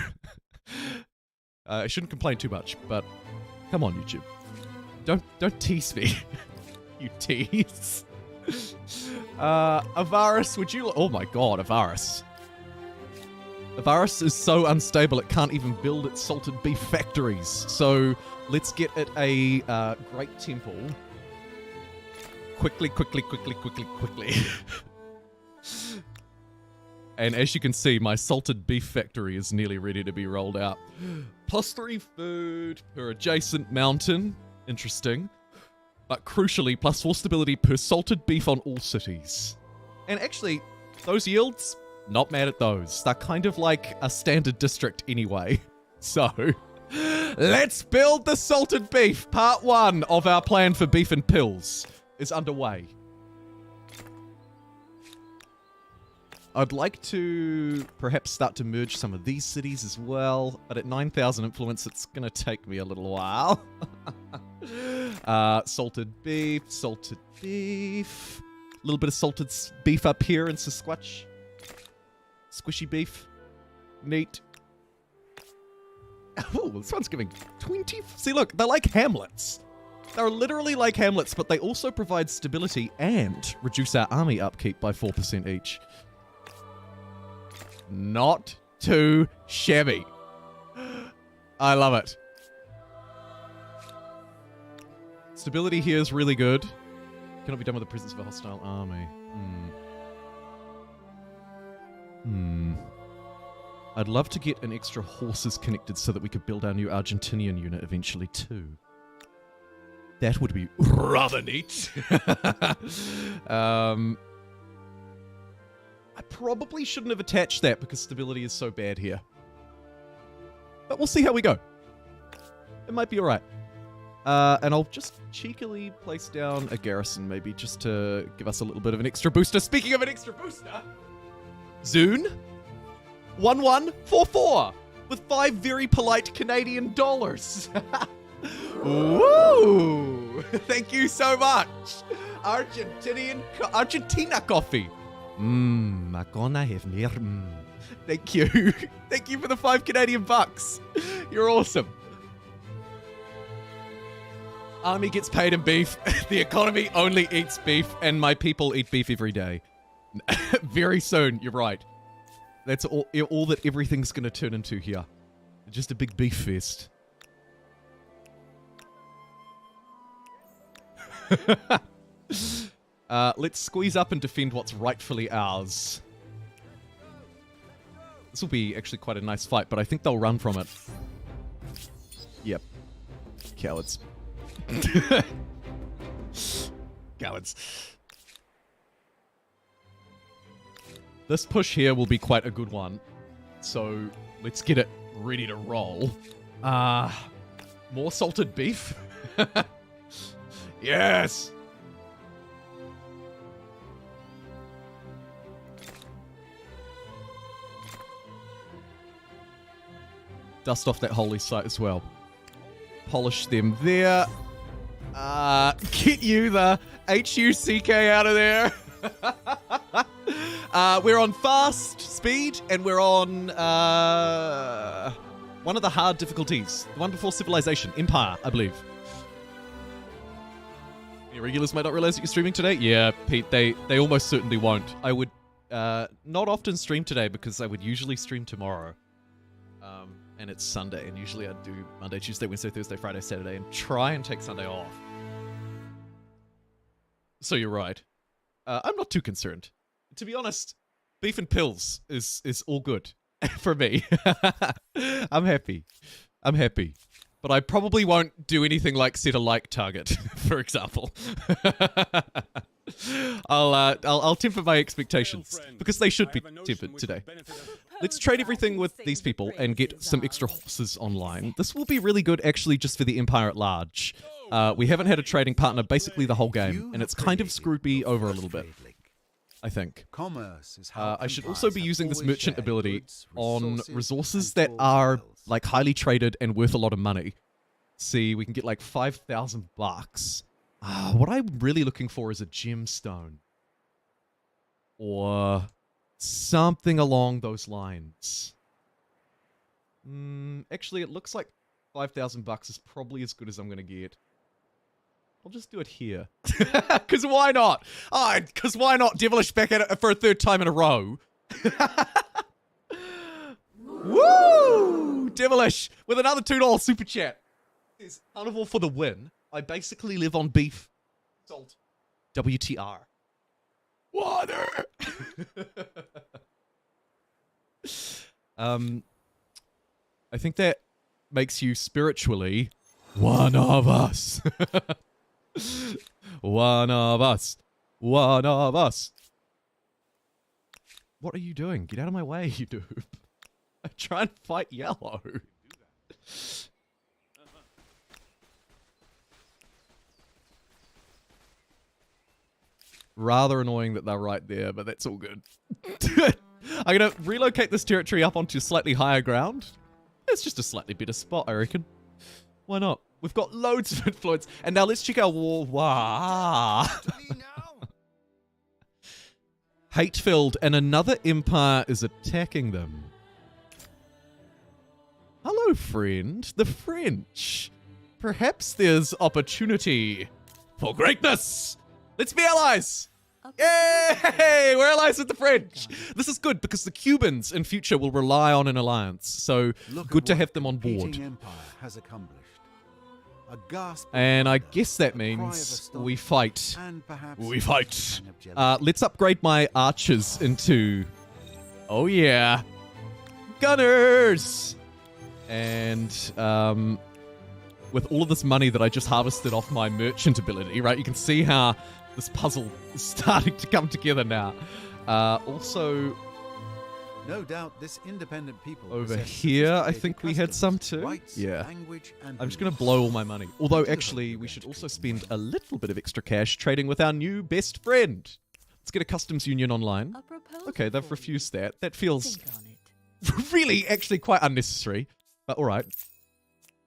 I shouldn't complain too much, but come on, YouTube. Don't tease me. You tease. Avaris, would you... Oh my god, Avaris. Avaris is so unstable it can't even build its salted beef factories. So let's get it a great temple. Quickly. And as you can see, my salted beef factory is nearly ready to be rolled out. Plus 3 food per adjacent mountain. Interesting. But crucially, plus 4 stability per salted beef on all cities. And actually, those yields... Not mad at those. They're kind of like a standard district anyway. So, let's build the salted beef. Part 1 of our plan for beef and pills is underway. I'd like to perhaps start to merge some of these cities as well, but at 9,000 influence, it's going to take me a little while. Salted beef. A little bit of salted beef up here in Sasquatch. Squishy beef. Neat. Oh, this one's giving 20... See, look, they're like hamlets. They're literally like hamlets, but they also provide stability and reduce our army upkeep by 4% each. Not too shabby. I love it. Stability here is really good. Cannot be done with the presence of a hostile army. I'd love to get an extra horses connected so that we could build our new Argentinian unit eventually too. That would be rather neat. I probably shouldn't have attached that because stability is so bad here. But we'll see how we go. It might be alright. And I'll just cheekily place down a garrison maybe just to give us a little bit of an extra booster. Speaking of an extra booster, Zune 1144 with 5 very polite Canadian dollars. Woo! Thank you so much. Argentina coffee. Macona have near. Thank you. Thank you for the 5 Canadian bucks. You're awesome. Army gets paid in beef. The economy only eats beef, and my people eat beef every day. Very soon, you're right. That's all that everything's going to turn into here. Just a big beef fest. Let's squeeze up and defend what's rightfully ours. This will be actually quite a nice fight, but I think they'll run from it. Yep. Cowards. Cowards. This push here will be quite a good one. So let's get it ready to roll. More salted beef? Yes! Dust off that holy site as well. Polish them there. Get you the HUCK out of there. We're on fast speed, and we're on one of the hard difficulties. The one before civilization. Empire, I believe. Any regulars might not realize that you're streaming today. Yeah, Pete, they almost certainly won't. I would not often stream today because I would usually stream tomorrow. And it's Sunday, and usually I'd do Monday, Tuesday, Wednesday, Thursday, Friday, Saturday, and try and take Sunday off. So you're right. I'm not too concerned. To be honest, beef and pills is all good for me. I'm happy. I'm happy. But I probably won't do anything like set a like target, for example. I'll temper my expectations because they should be tempered today. Let's trade everything with these people and get some extra horses online. This will be really good actually just for the Empire at large. We haven't had a trading partner basically the whole game, and it's kind of screwed me over a little bit, I think. I should also be using this merchant ability on resources that are like highly traded and worth a lot of money. See, we can get like 5,000 bucks. What I'm really looking for is a gemstone. Or something along those lines. Actually, it looks like 5,000 bucks is probably as good as I'm going to get. I'll just do it here. Because why not? Because why not devilish back at it for a 3rd time in a row? Woo! Devilish with another $2 super chat. It's Carnival for the win. I basically live on beef, salt, WTR. Water! I think that makes you spiritually one of us. One of us. One of us. What are you doing? Get out of my way, you dude. I try and fight yellow. Rather annoying that they're right there, but that's all good. I'm going to relocate this territory up onto slightly higher ground. It's just a slightly better spot, I reckon. Why not? We've got loads of influence. And now let's check our war. Wow. Hate-filled, and another empire is attacking them. Hello, friend. The French. Perhaps there's opportunity for greatness. Let's be allies! Yay! We're allies with the French! This is good because the Cubans in future will rely on an alliance, so good to have them on board. Empire has accomplished. A gasp. And I guess that means we fight. And perhaps We fight. of jealousy. Let's upgrade my archers into... Oh yeah. Gunners! And with all of this money that I just harvested off my merchant ability, right? You can see how this puzzle is starting to come together now. Also, No doubt this independent people over possess here, I sophisticated think we had some customs, too. rights, Yeah. language, and I'm just going to beliefs. blow all my money. Although, I do actually, hope we that should is also the spend a little bit of extra cash trading with our new best friend. Let's get a customs union online. A proposal Okay, they've for refused you. that. That feels Think on it. really, actually quite unnecessary. But all right.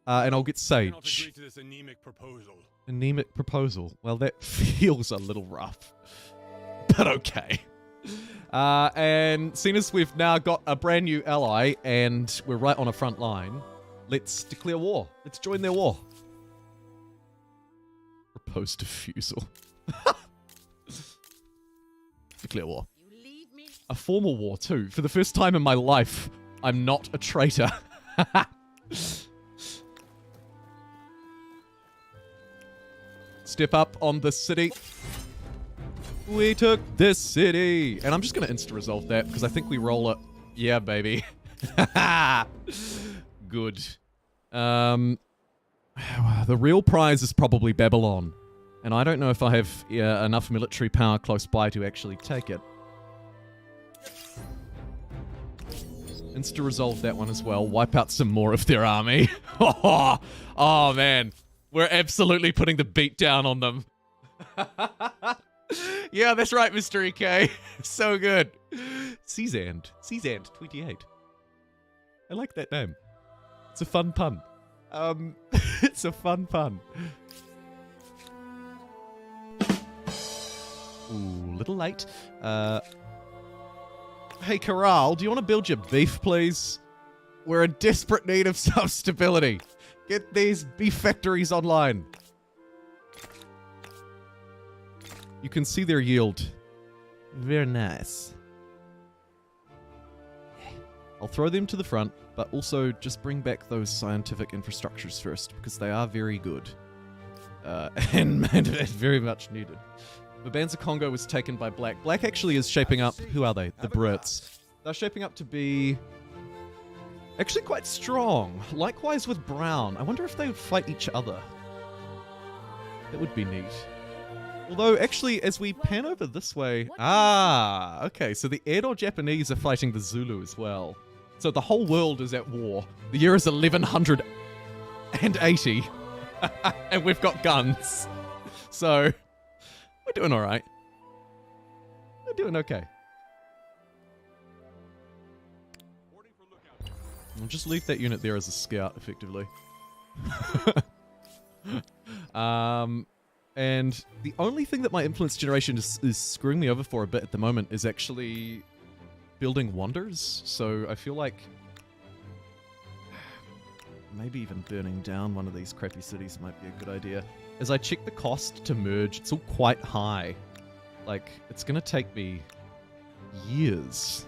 And I'll get I cannot Sage. agree to this anemic proposal. Anemic proposal. Well, that feels a little rough. But okay. And seeing as we've now got a brand new ally and we're right on a front line, let's declare war. Let's join their war. Propose defusal. Declare war. You lead me. A formal war, too. For the first time in my life, I'm not a traitor. Step up on the city. We took this city. And I'm just going to insta-resolve that because I think we roll it. Yeah, baby. Good. The real prize is probably Babylon. And I don't know if I have enough military power close by to actually take it. Insta-resolve that one as well. Wipe out some more of their army. Oh, man. We're absolutely putting the beat down on them. Yeah, that's right, Mr. EK. So good. Seasand. Seasand 28. I like that name. It's a fun pun. It's a fun pun. Ooh, little late. Hey, Corral, do you want to build your beef, please? We're in desperate need of some stability. Get these beef factories online. You can see their yield. Very nice. I'll throw them to the front, but also just bring back those scientific infrastructures first, because they are very good. And very much needed. Babanza Congo was taken by Black. Black actually is shaping up... Who are they? The Brits. They're shaping up to be... actually quite strong. Likewise with Brown. I wonder if they would fight each other. That would be neat. Although, actually, as we pan over this way... Ah, okay. So the Edo Japanese are fighting the Zulu as well. So the whole world is at war. The year is 1180. And we've got guns. So... we're doing all right. We're doing okay. I'll just leave that unit there as a scout, effectively. And the only thing that my influence generation is screwing me over for a bit at the moment is actually building wonders. So I feel like maybe even burning down one of these crappy cities might be a good idea. As I check the cost to merge, it's all quite high. Like, it's gonna take me years.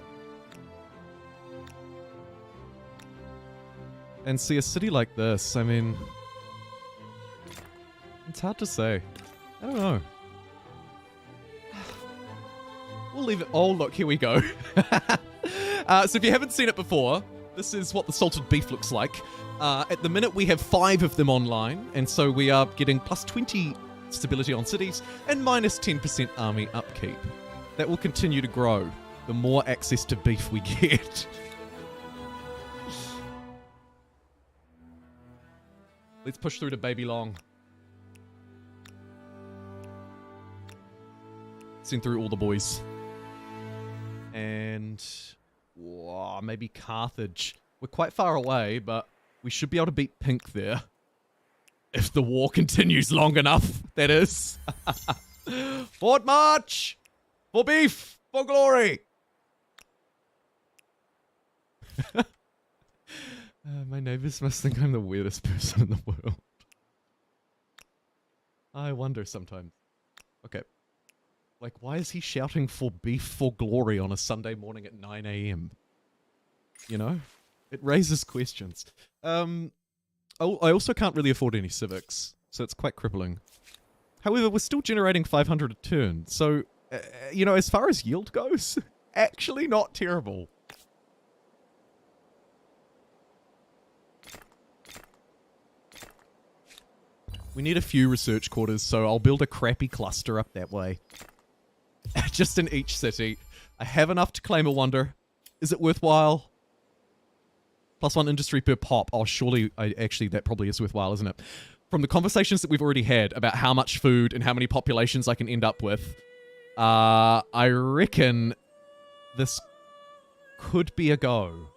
And see, a city like this, I mean... it's hard to say. I don't know. We'll leave it... oh, look, here we go. So if you haven't seen it before, this is what the salted beef looks like. At the minute, we have 5 of them online, and so we are getting plus 20 stability on cities and minus 10% army upkeep. That will continue to grow the more access to beef we get. Let's push through to Baby Long. Send through all the boys. And... whoa, maybe Carthage. We're quite far away, but... we should be able to beat Pink there. If the war continues long enough, that is. Forward march! For beef! For glory! My neighbors must think I'm the weirdest person in the world. I wonder sometimes. Okay. Like, why is he shouting for beef for glory on a Sunday morning at 9 AM? You know? It raises questions. Oh, I also can't really afford any civics, so it's quite crippling. However, we're still generating 500 a turn, so, you know, as far as yield goes, actually not terrible. We need a few research quarters, so I'll build a crappy cluster up that way. Just in each city. I have enough to claim a wonder. Is it worthwhile? +1 industry per pop. Oh, surely, actually, that probably is worthwhile, isn't it? From the conversations that we've already had about how much food and how many populations I can end up with, I reckon this could be a go.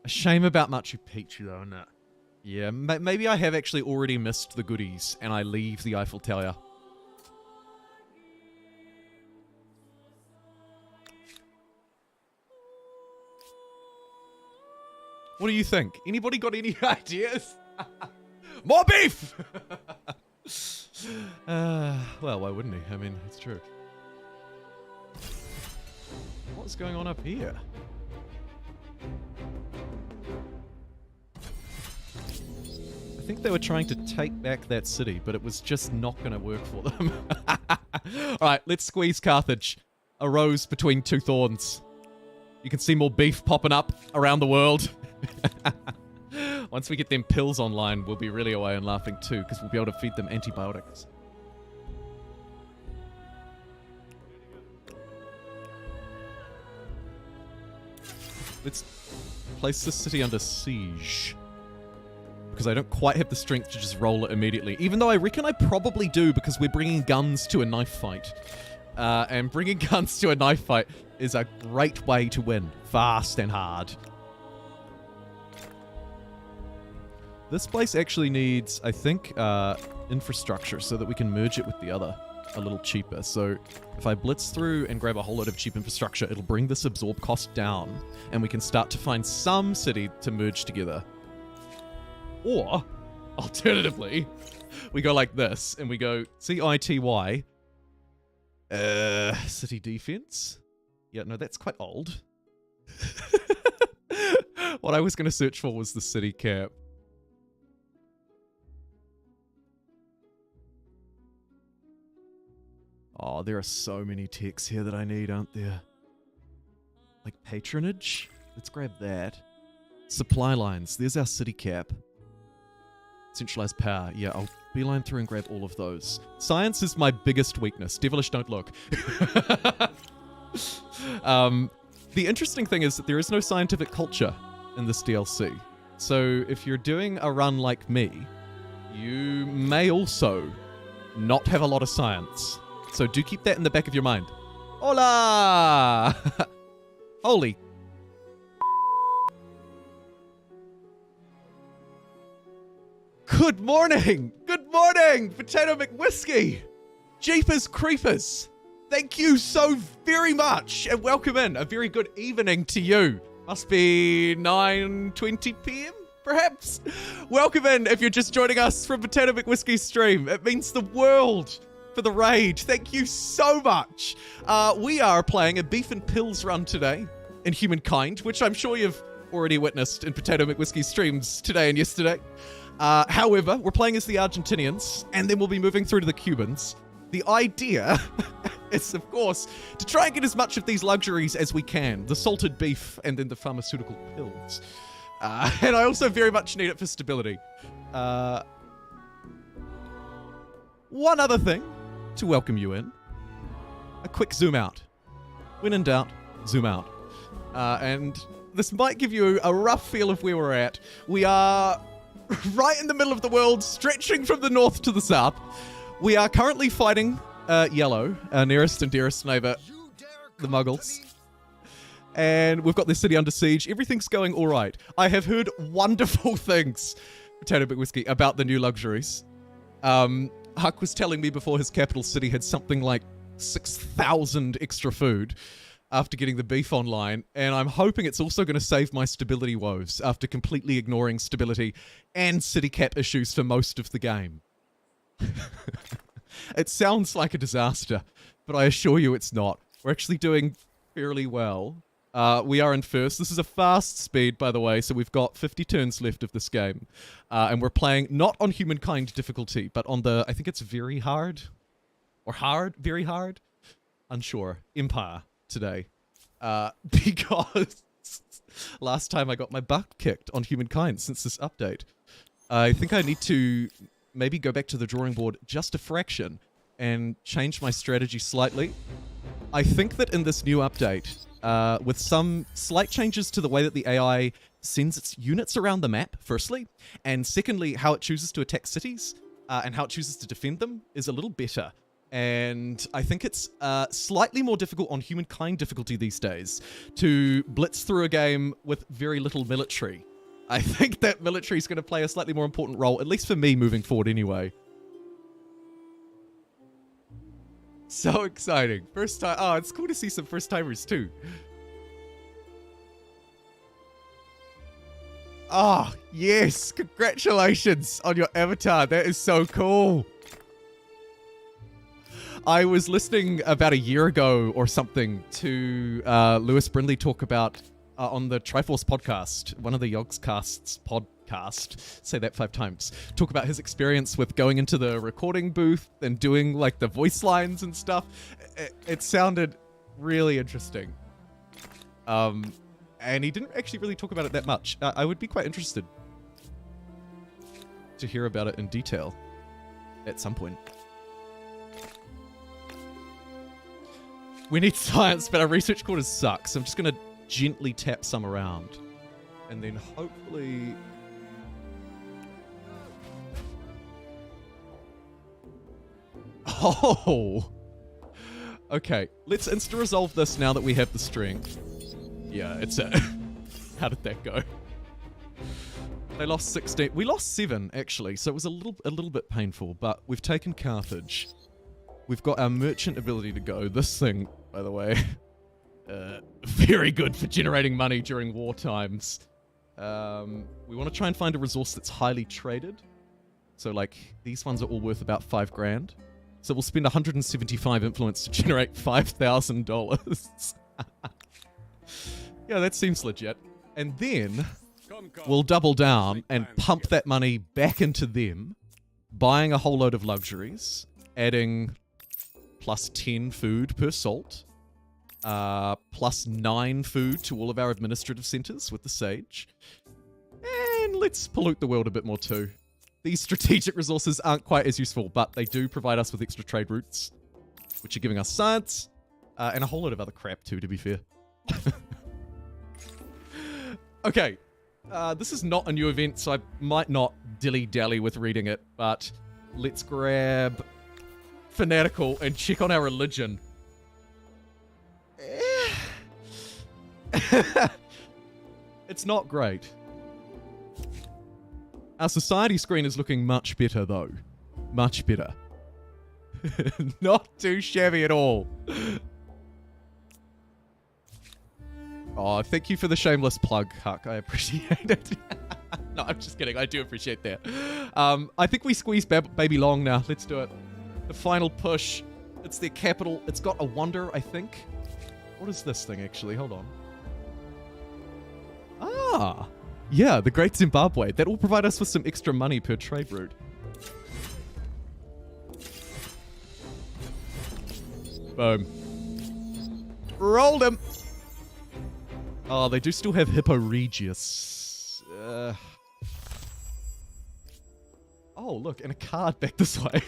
A shame about Machu Picchu, though, isn't it? Yeah, maybe I have actually already missed the goodies and I leave the Eiffel Tower. What do you think? Anybody got any ideas? More beef! Well, why wouldn't he? I mean, it's true. What's going on up here? I think they were trying to take back that city, but it was just not going to work for them. Alright, let's squeeze Carthage. A rose between two thorns. You can see more beef popping up around the world. Once we get them pills online, we'll be really away and laughing too, because we'll be able to feed them antibiotics. Let's place this city under siege. Because I don't quite have the strength to just roll it immediately. Even though I reckon I probably do, because we're bringing guns to a knife fight. And bringing guns to a knife fight is a great way to win. Fast and hard. This place actually needs, I think, infrastructure so that we can merge it with the other a little cheaper. So if I blitz through and grab a whole lot of cheap infrastructure, it'll bring this absorb cost down, and we can start to find some city to merge together. Or, alternatively, we go like this, and we go CITY, city defense? Yeah, no, that's quite old. What I was going to search for was the city cap. Oh, there are so many techs here that I need, aren't there? Like patronage? Let's grab that. Supply lines. There's our city cap. Centralized power. Yeah, I'll beeline through and grab all of those. Science is my biggest weakness. Devilish, don't look. The interesting thing is that there is no scientific culture in this DLC. So if you're doing a run like me, you may also not have a lot of science. So do keep that in the back of your mind. Hola! Holy. Good morning! Good morning, Potato McWhiskey! Jeepers Creepers! Thank you so very much, and welcome in. A very good evening to you. Must be 9:20 p.m, perhaps? Welcome in if you're just joining us from Potato McWhiskey's stream. It means the world for the raid. Thank you so much. We are playing a beef and pills run today in Humankind, which I'm sure you've already witnessed in Potato McWhiskey's streams today and yesterday. However, we're playing as the Argentinians, and then we'll be moving through to the Cubans. The idea is, of course, to try and get as much of these luxuries as we can. The salted beef and then the pharmaceutical pills. And I also very much need it for stability. One other thing to welcome you in. A quick zoom out. When in doubt, zoom out. And this might give you a rough feel of where we're at. We are right in the middle of the world, stretching from the north to the south. We are currently fighting Yellow, our nearest and dearest neighbor, the Muggles. And we've got this city under siege. Everything's going all right. I have heard wonderful things, Potato McWhiskey, about the new luxuries. Huck was telling me before his capital city had something like 6,000 extra food after getting the beef online, and I'm hoping it's also going to save my stability woes after completely ignoring stability and city cap issues for most of the game. It sounds like a disaster, but I assure you it's not. We're actually doing fairly well. We are in first. This is a fast speed, by the way, so we've got 50 turns left of this game. And we're playing not on Humankind difficulty, but on the, I think it's very hard. Or hard? Very hard? Unsure. Empire today. Because last time I got my butt kicked on Humankind since this update. I think I need to maybe go back to the drawing board just a fraction and change my strategy slightly. I think that in this new update, with some slight changes to the way that the AI sends its units around the map, firstly, and secondly, how it chooses to attack cities and how it chooses to defend them is a little better. And I think it's slightly more difficult on Humankind difficulty these days to blitz through a game with very little military. I think that military is going to play a slightly more important role, at least for me moving forward anyway. So exciting. First time. Oh, it's cool to see some first timers too. Oh, yes. Congratulations on your avatar. That is so cool. I was listening about a year ago or something to Lewis Brindley talk about on the Triforce podcast, one of the Yogscasts podcast, say that 5 times, talk about his experience with going into the recording booth and doing like the voice lines and stuff. It sounded really interesting. And he didn't actually really talk about it that much. I would be quite interested to hear about it in detail at some point. We need science, but our research quarters suck, so I'm just going to gently tap some around. And then hopefully... Oh! Okay, let's insta-resolve this now that we have the strength. Yeah, it's a... How did that go? They lost 16... We lost 7, actually, so it was a little bit painful, but we've taken Carthage. We've got our merchant ability to go. This thing, by the way, very good for generating money during war times. We want to try and find a resource that's highly traded. So, like, these ones are all worth about 5 grand. So we'll spend 175 influence to generate $5,000. Yeah, that seems legit. And then we'll double down and pump that money back into them, buying a whole load of luxuries, adding plus 10 food per salt, plus 9 food to all of our administrative centers with the sage. And let's pollute the world a bit more too. These strategic resources aren't quite as useful, but they do provide us with extra trade routes, which are giving us science, and a whole lot of other crap too, to be fair. Okay, this is not a new event, so I might not dilly-dally with reading it, but let's grab Fanatical and check on our religion. It's not great. Our society screen is looking much better, though. Much better. Not too shabby at all. Oh, thank you for the shameless plug, Huck. I appreciate it. No, I'm just kidding. I do appreciate that. I think we squeeze Baby Long now. Let's do it. The final push. It's their capital. It's got a wonder, I think. What is this thing, actually? Hold on. Ah! Yeah, the Great Zimbabwe. That will provide us with some extra money per trade route. Boom. Rolled him! Oh, they do still have Hippo Regius. Oh, look, and a card back this way.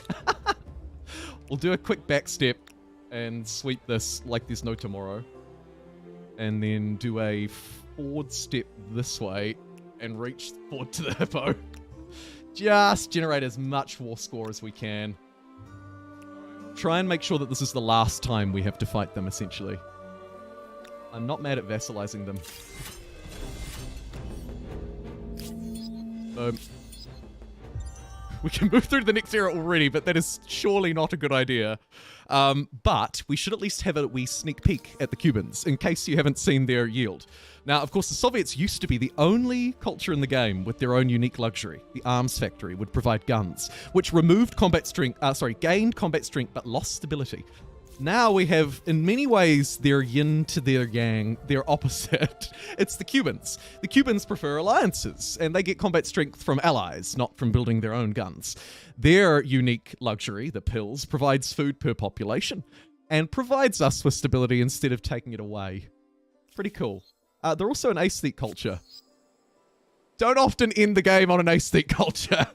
We'll do a quick back step and sweep this like there's no tomorrow. And then do a forward step this way and reach forward to the Hippo. Just generate as much war score as we can. Try and make sure that this is the last time we have to fight them, essentially. I'm not mad at vassalizing them. We can move through to the next era already, but that is surely not a good idea. But we should at least have a wee sneak peek at the Cubans, in case you haven't seen their yield. Now, of course, the Soviets used to be the only culture in the game with their own unique luxury. The arms factory would provide guns, which removed combat strength, gained combat strength, but lost stability. Now we have, in many ways, their yin to their yang, their opposite. It's the Cubans. The Cubans prefer alliances, and they get combat strength from allies, not from building their own guns. Their unique luxury, the pills, provides food per population, and provides us with stability instead of taking it away. Pretty cool. They're also an aesthete culture. Don't often end the game on an aesthete culture.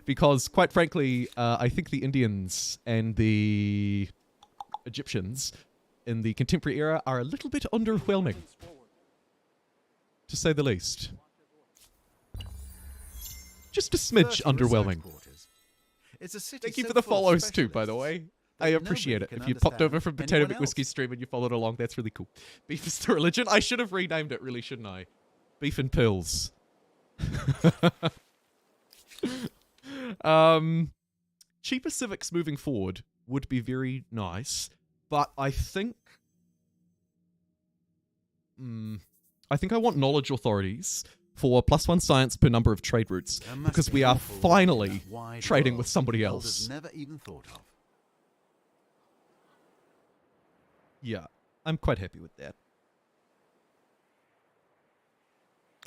Because, quite frankly, I think the Indians and the Egyptians in the contemporary era are a little bit underwhelming, to say the least. Just a smidge underwhelming. It's a city Thank you so for the full of follows too, by the specialists way. I appreciate it. nobody can If you popped over understand from Potato anyone McWhiskey else. stream and you followed along, that's really cool. Beef is the religion. I should have renamed it, really, shouldn't I? Beef and pills. Cheaper civics moving forward would be very nice, but I think I want knowledge authorities for +1 science per number of trade routes, There must because be we an are awful lot in finally that wide trading world with somebody the elders else. never even thought of. Yeah, I'm quite happy with that.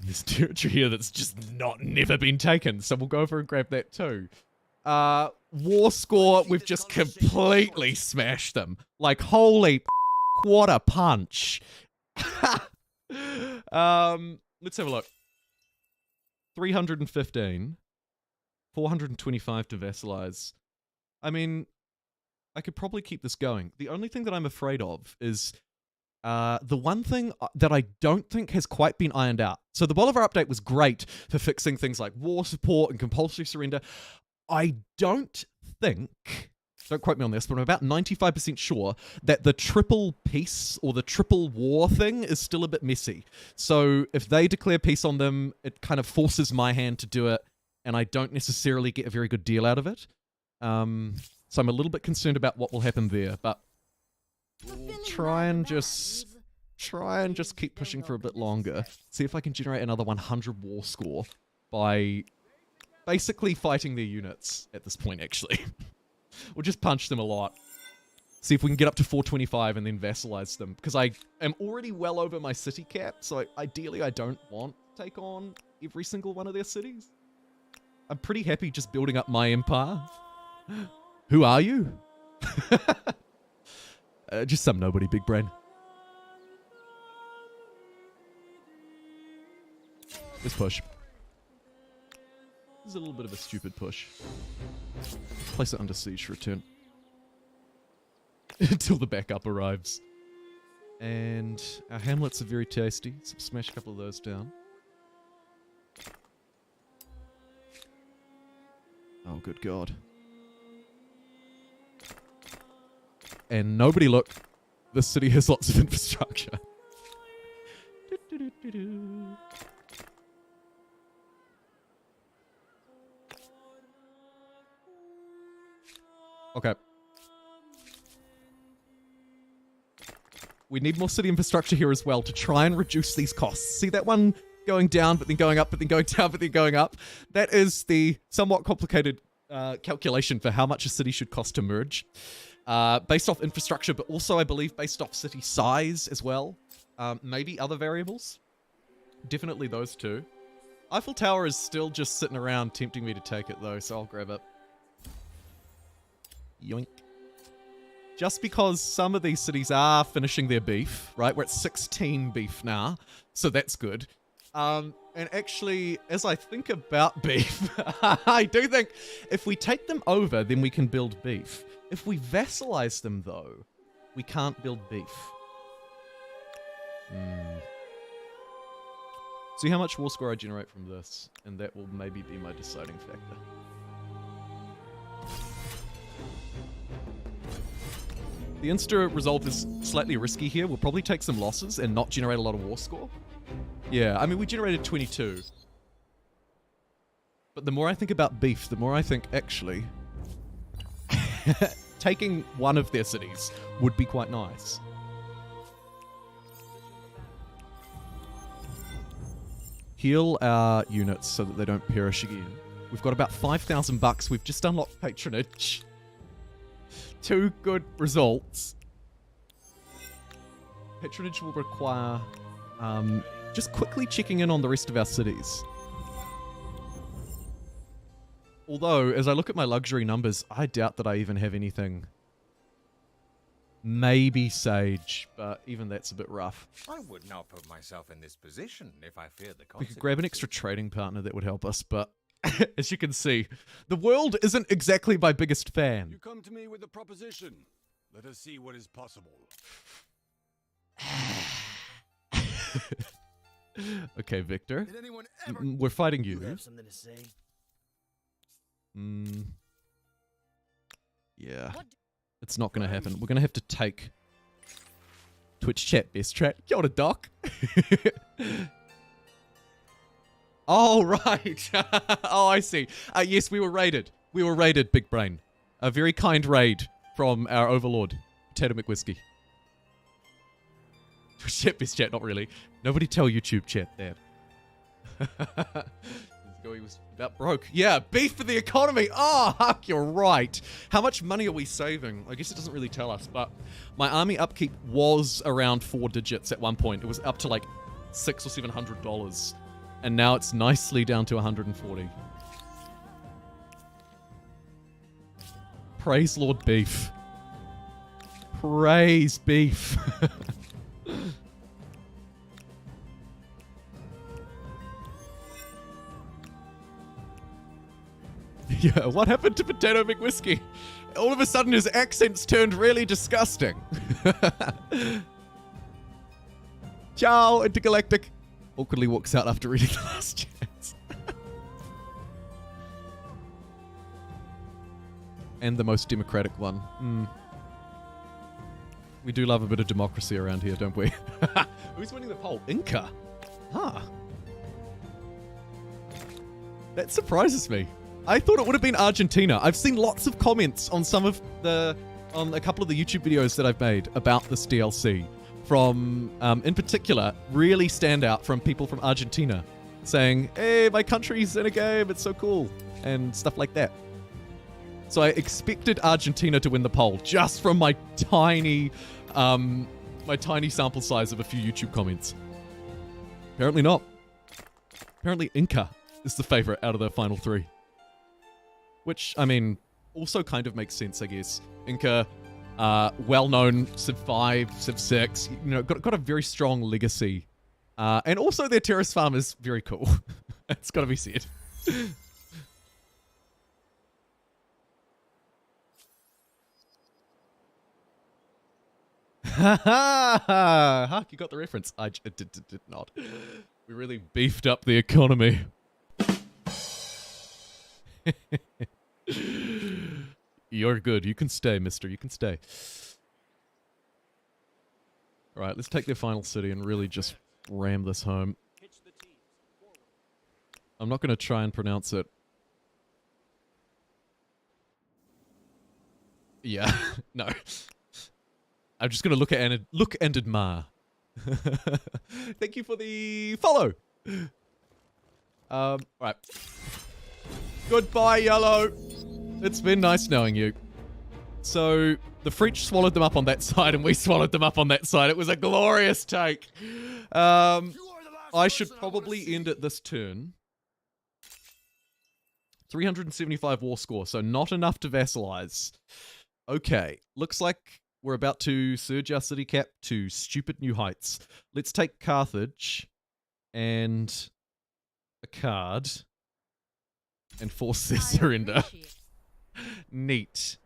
There's territory here that's just never been taken, so we'll go over and grab that too. War score, we've just completely smashed them. Like, holy what a punch. Let's have a look. 315. 425 to vassalize. I mean, I could probably keep this going. The only thing that I'm afraid of is the one thing that I don't think has quite been ironed out. So the Bolivar update was great for fixing things like war support and compulsory surrender. I don't think, don't quote me on this, but I'm about 95% sure that the triple peace or the triple war thing is still a bit messy. So if they declare peace on them, it kind of forces my hand to do it, and I don't necessarily get a very good deal out of it. So I'm a little bit concerned about what will happen there, but we'll try and just keep pushing for a bit longer. See if I can generate another 100 war score by basically fighting their units at this point, actually. We'll just punch them a lot. See if we can get up to 425 and then vassalize them, because I am already well over my city cap, so ideally I don't want to take on every single one of their cities. I'm pretty happy just building up my empire. Who are you? Just some nobody, big brain. Let's push. This is a little bit of a stupid push. Place it under siege for a turn. Until the backup arrives. And our hamlets are very tasty, so smash a couple of those down. Oh, good God. And nobody look. This city has lots of infrastructure. Okay. We need more city infrastructure here as well to try and reduce these costs. See that one going down, but then going up, but then going down, but then going up? That is the somewhat complicated calculation for how much a city should cost to merge. Based off infrastructure, but also, I believe, based off city size as well. Maybe other variables. Definitely those two. Eiffel Tower is still just sitting around tempting me to take it, though, so I'll grab it. Yoink. Just because some of these cities are finishing their beef, right? We're at 16 beef now, so that's good. And actually, as I think about beef, I do think if we take them over, then we can build beef. If we vassalize them, though, we can't build beef. See how much war score I generate from this, and that will maybe be my deciding factor. The insta-resolve is slightly risky here. We'll probably take some losses and not generate a lot of war score. Yeah, I mean, we generated 22. But the more I think about beef, the more I think, actually, taking one of their cities would be quite nice. Heal our units so that they don't perish again. We've got about 5,000 bucks. We've just unlocked patronage. 2 good results. Patronage will require just quickly checking in on the rest of our cities. Although, as I look at my luxury numbers, I doubt that I even have anything. Maybe Sage, but even that's a bit rough. I would not put myself in this position if I feared the We consequences. could grab an extra trading partner that would help us, but as you can see, the world isn't exactly my biggest fan. You come to me with a proposition. Let us see what is possible. Okay, Victor. Did anyone ever We're fighting you you. have something to say? Yeah. What? It's not going to happen. We're going to have to take Twitch chat, best chat. Kia ora, Doc. Oh, right. Oh, I see. Yes, we were raided. We were raided, Big Brain. A very kind raid from our overlord, Potato McWhiskey. Twitch chat, best chat. Not really. Nobody tell YouTube chat that. He was about broke. Yeah, beef for the economy. Oh, Huck, you're right. How much money are we saving? I guess it doesn't really tell us, but my army upkeep was around 4 digits at one point. It was up to like $600 or $700, and now it's nicely down to 140. Praise Lord Beef. Praise Beef. Yeah, what happened to Potato McWhiskey? All of a sudden his accents turned really disgusting. Ciao, Intergalactic. Awkwardly walks out after reading the last chance. And the most democratic one. We do love a bit of democracy around here, don't we? Who's winning the poll? Inca. Huh. That surprises me. I thought it would have been Argentina. I've seen lots of comments on some of the, on a couple of the YouTube videos that I've made about this DLC from, in particular, really stand out from people from Argentina saying, hey, my country's in a game, it's so cool, and stuff like that. So I expected Argentina to win the poll just from my tiny sample size of a few YouTube comments. Apparently not. Apparently Inca is the favorite out of the final 3. Which, I mean, also kind of makes sense, I guess. Inca, well-known, Civ 5, Civ 6, you know, got a very strong legacy. And also their terrace farm is very cool. It's got to be said. Huck, you got the reference. I did not. We really beefed up the economy. You're good. You can stay, mister. You can stay. Alright, let's take their final city and really just ram this home. I'm not going to try and pronounce it. Yeah, no. I'm just going to look and admire. Thank you for the follow. Alright. Goodbye, Yellow. It's been nice knowing you. So, the French swallowed them up on that side and we swallowed them up on that side. It was a glorious take. I should probably end at this turn. 375 war score, so not enough to vassalize. Okay, looks like we're about to surge our city cap to stupid new heights. Let's take Carthage and a card and force their surrender. Neat.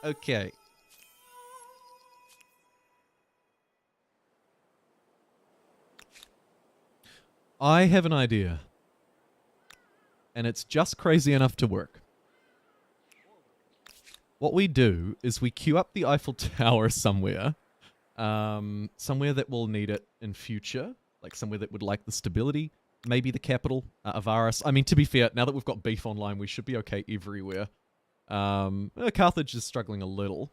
Okay. I have an idea. And it's just crazy enough to work. What we do is we queue up the Eiffel Tower somewhere. Somewhere that will need it in future. Like somewhere that would like the stability. Maybe the capital, Avaris. I mean, to be fair, now that we've got beef online, we should be okay everywhere. Carthage is struggling a little.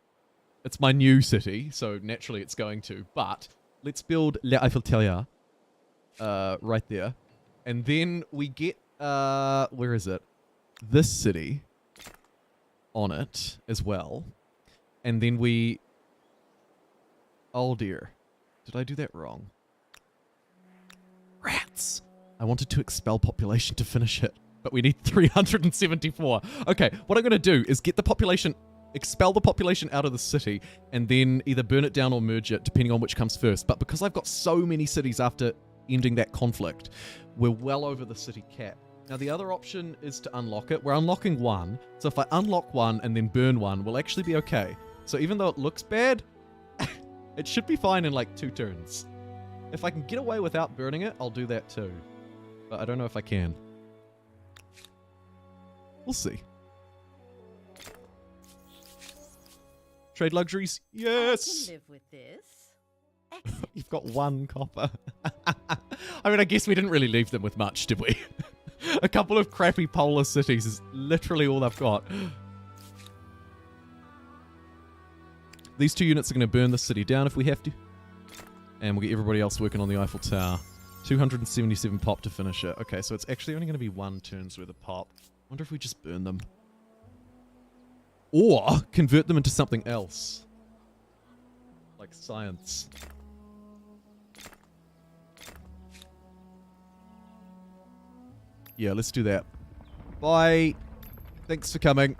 It's my new city, so naturally it's going to. But let's build La Eiffel Tower right there. And then we get, where is it? This city on it as well. And then we... Oh dear. Did I do that wrong? Rats! I wanted to expel population to finish it, but we need 374. Okay, what I'm going to do is get the population... Expel the population out of the city, and then either burn it down or merge it, depending on which comes first. But because I've got so many cities after ending that conflict, we're well over the city cap. Now, the other option is to unlock it. We're unlocking one, so if I unlock one and then burn one, we'll actually be okay. So even though it looks bad, it should be fine in like 2 turns. If I can get away without burning it, I'll do that too. But I don't know if I can. We'll see. Trade luxuries? Yes! I can live with this. You've got 1 copper. I mean, I guess we didn't really leave them with much, did we? A couple of crappy polar cities is literally all I've got. These 2 units are going to burn the city down if we have to. And we'll get everybody else working on the Eiffel Tower. 277 pop to finish it. Okay, so it's actually only going to be 1 turn's worth of pop. Wonder if we just burn them. Or convert them into something else. Like science. Yeah, let's do that. Bye. Thanks for coming.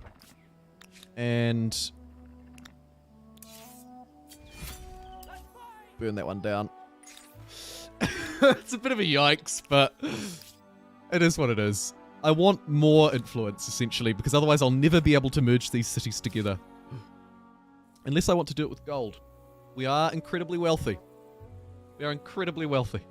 And... burn that one down. It's a bit of a yikes, but it is what it is. I want more influence, essentially, because otherwise I'll never be able to merge these cities together. Unless I want to do it with gold. We are incredibly wealthy. We are incredibly wealthy.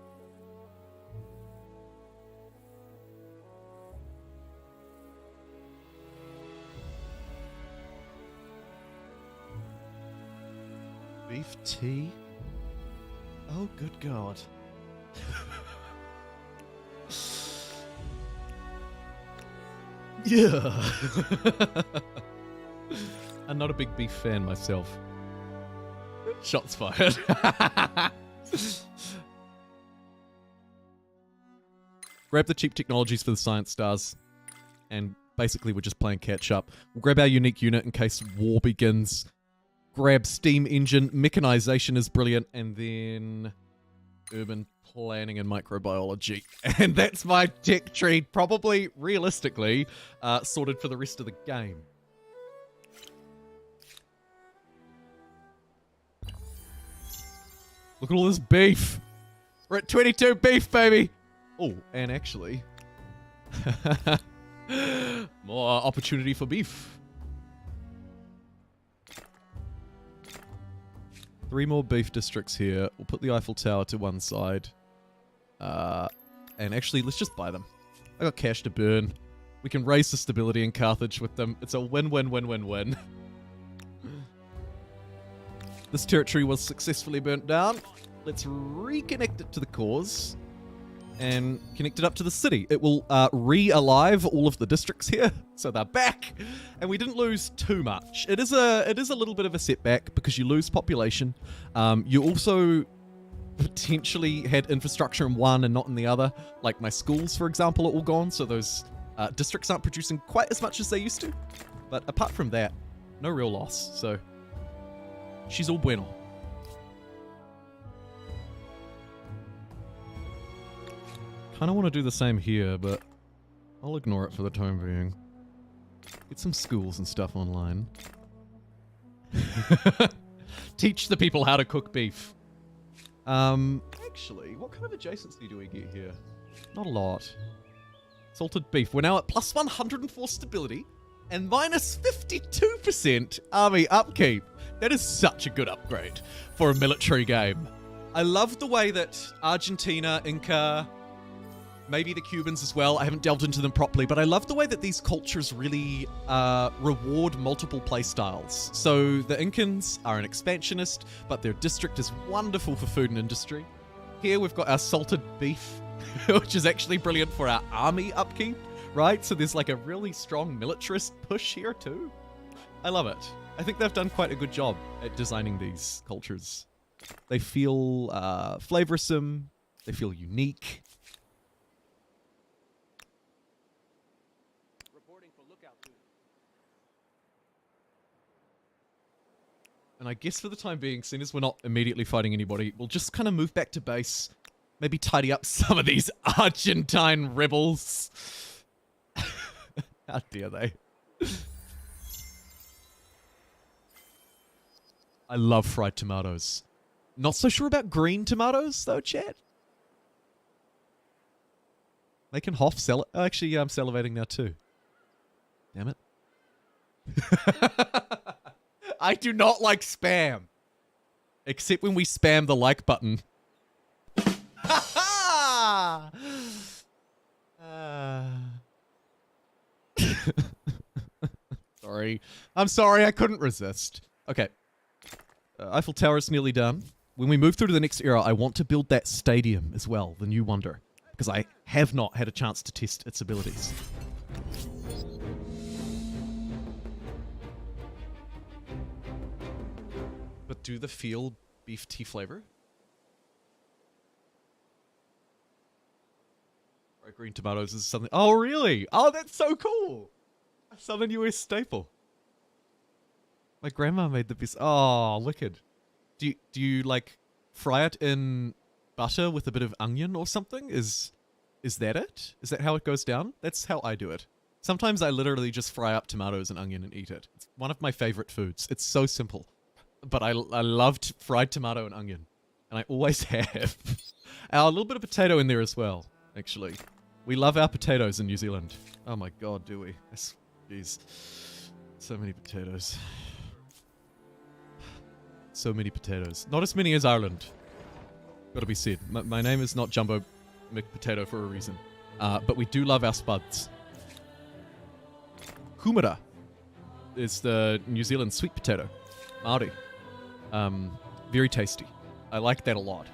Beef tea? Oh, good God. Yeah. I'm not a big beef fan myself. Shots fired. Grab the cheap technologies for the science stars. And basically we're just playing catch up. We'll grab our unique unit in case war begins. Grab steam engine. Mechanization is brilliant. And then urban planning and microbiology. And that's my tech tree, probably, realistically, sorted for the rest of the game. Look at all this beef. We're at 22 beef, baby. Oh, and actually, more opportunity for beef. 3 more beef districts here. We'll put the Eiffel Tower to one side. And actually, let's just buy them. I got cash to burn. We can raise the stability in Carthage with them. It's a win-win-win-win-win. This territory was successfully burnt down. Let's reconnect it to the cause. And connect it up to the city. It will re-alive all of the districts here. So they're back. And we didn't lose too much. It is a little bit of a setback because you lose population. You also potentially had infrastructure in one and not in the other. Like my schools, for example, are all gone. So those districts aren't producing quite as much as they used to. But apart from that, no real loss. So she's all bueno. Kind of want to do the same here, but I'll ignore it for the time being. Get some schools and stuff online. Teach the people how to cook beef. Actually, what kind of adjacency do we get here? Not a lot. Salted beef. We're now at plus 104 stability and minus 52% army upkeep. That is such a good upgrade for a military game. I love the way that Argentina, Inca, maybe the Cubans as well. I haven't delved into them properly, but I love the way that these cultures really reward multiple playstyles. So the Incans are an expansionist, but their district is wonderful for food and industry. Here we've got our salted beef, which is actually brilliant for our army upkeep, right? So there's like a really strong militarist push here too. I love it. I think they've done quite a good job at designing these cultures. They feel flavorsome. They feel unique. And I guess for the time being, seeing as we're not immediately fighting anybody, we'll just kind of move back to base. Maybe tidy up some of these Argentine rebels. How dare they? I love fried tomatoes. Not so sure about green tomatoes, though, chat. They can Hoff sell it. Oh, actually, I'm salivating now, too. Damn it. I do not like spam. Except when we spam the like button. Sorry. I'm sorry, I couldn't resist. Okay. Eiffel Tower is nearly done. When we move through to the next era, I want to build that stadium as well, the new wonder. Because I have not had a chance to test its abilities. But do the field beef tea flavor? Fried green tomatoes is something. Oh, really? Oh, that's so cool. A Southern US staple. My grandma made the best. Oh, wicked. Do you like fry it in butter with a bit of onion or something? Is that it? Is that how it goes down? That's how I do it. Sometimes I literally just fry up tomatoes and onion and eat it. It's one of my favorite foods. It's so simple. But I loved fried tomato and onion. And I always have. A little bit of potato in there as well, actually. We love our potatoes in New Zealand. Oh my god, do we? Jeez. So many potatoes. So many potatoes. Not as many as Ireland. Gotta be said. My name is not Jumbo McPotato for a reason. But we do love our spuds. Kumara is the New Zealand sweet potato. Maori. Very tasty. I like that a lot.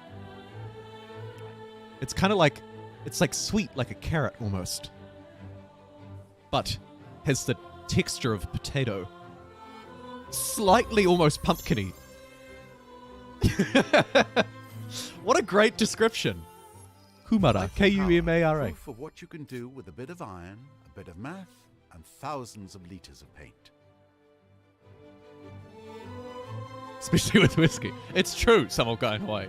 It's kind of like, it's like sweet, like a carrot almost. But has the texture of a potato. Slightly almost pumpkin-y. What a great description. Kumara, K-U-M-A-R-A. Proof of what you can do with a bit of iron, a bit of math, and thousands of liters of paint. Especially with whiskey. It's true, some old guy in Hawaii.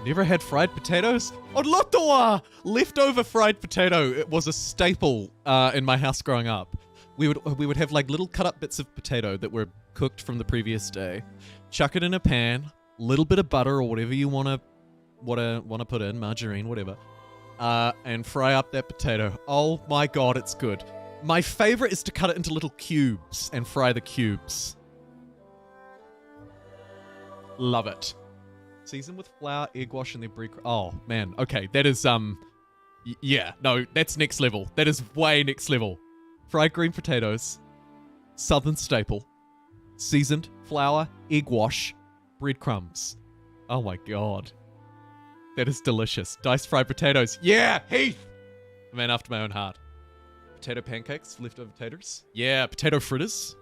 Never had fried potatoes? Oh, lotoa! Leftover fried potato. It was a staple in my house growing up. We would have like little cut up bits of potato that were cooked from the previous day. Chuck it in a pan, little bit of butter or whatever you wanna put in, margarine, whatever. And fry up that potato. Oh my god, it's good. My favorite is to cut it into little cubes and fry the cubes. Love it. Season with flour, egg wash, and then bread. Oh man, okay, that is yeah, no, that's next level. That is way next level. Fried green potatoes, southern staple, seasoned, flour, egg wash, breadcrumbs. Oh my god. That is delicious. Diced fried potatoes. Yeah, Heath! A man after my own heart. Potato pancakes, leftover taters. Yeah, potato fritters.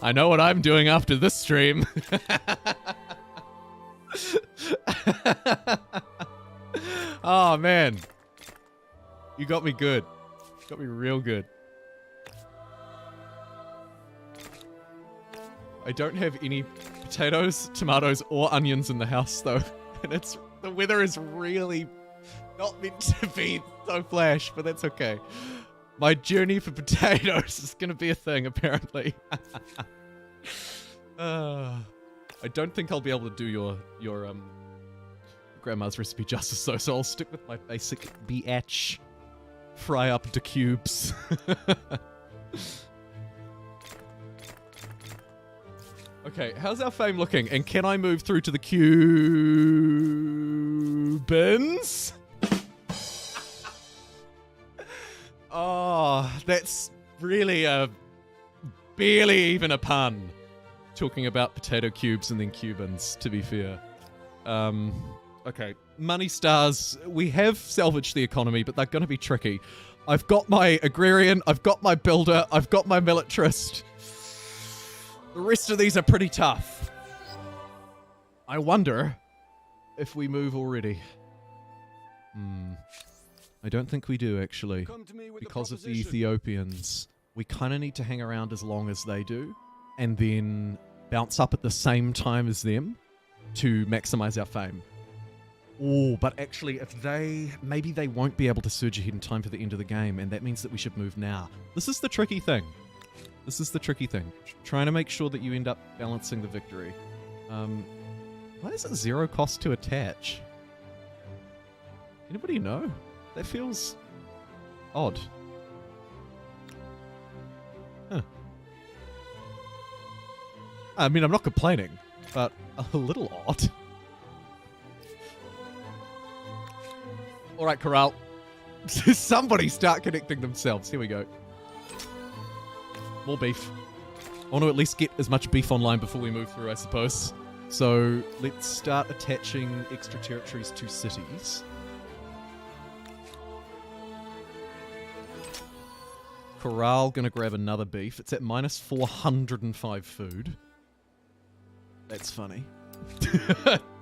I know what I'm doing after this stream. Oh, man. You got me good. Got me real good. I don't have any potatoes, tomatoes, or onions in the house, though. And the weather is really not meant to be so flash, but that's okay. My journey for potatoes is going to be a thing, apparently. I don't think I'll be able to do your grandma's recipe justice, though, so I'll stick with my basic BH. Fry up the cubes. Okay, how's our fame looking? And can I move through to the Cubans? Oh, that's really barely even a pun. Talking about potato cubes and then Cubans, to be fair. Okay, money stars. We have salvaged the economy, but they're going to be tricky. I've got my Agrarian, I've got my Builder, I've got my Militarist. The rest of these are pretty tough. I wonder if we move already. I don't think we do, actually. Come to me with Because a of the proposition. Ethiopians, we kind of need to hang around as long as they do, and then bounce up at the same time as them to maximize our fame. Oh, but actually, if maybe they won't be able to surge ahead in time for the end of the game, and that means that we should move now. This is the tricky thing. This is the tricky thing. Trying to make sure that you end up balancing the victory. Why is it 0 cost to attach? Anybody know? That feels odd. Huh. I mean, I'm not complaining, but a little odd. All right, Corral. Somebody start connecting themselves. Here we go. More beef. I want to at least get as much beef online before we move through, I suppose. So let's start attaching extra territories to cities. Corral gonna grab another beef. It's at minus 405 food. That's funny.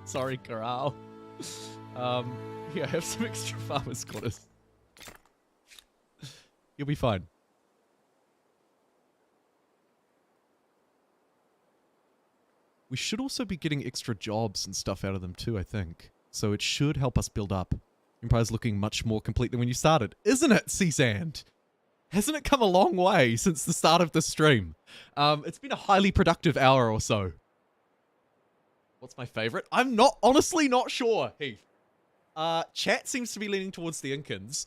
Sorry, Corral. Yeah, have some extra farmers' quarters. You'll be fine. We should also be getting extra jobs and stuff out of them too, I think. So it should help us build up. Empire's looking much more complete than when you started. Isn't it, Seasand? Hasn't it come a long way since the start of the stream? It's been a highly productive hour or so. What's my favorite? I'm honestly not sure, Heath. Chat seems to be leaning towards the Incans.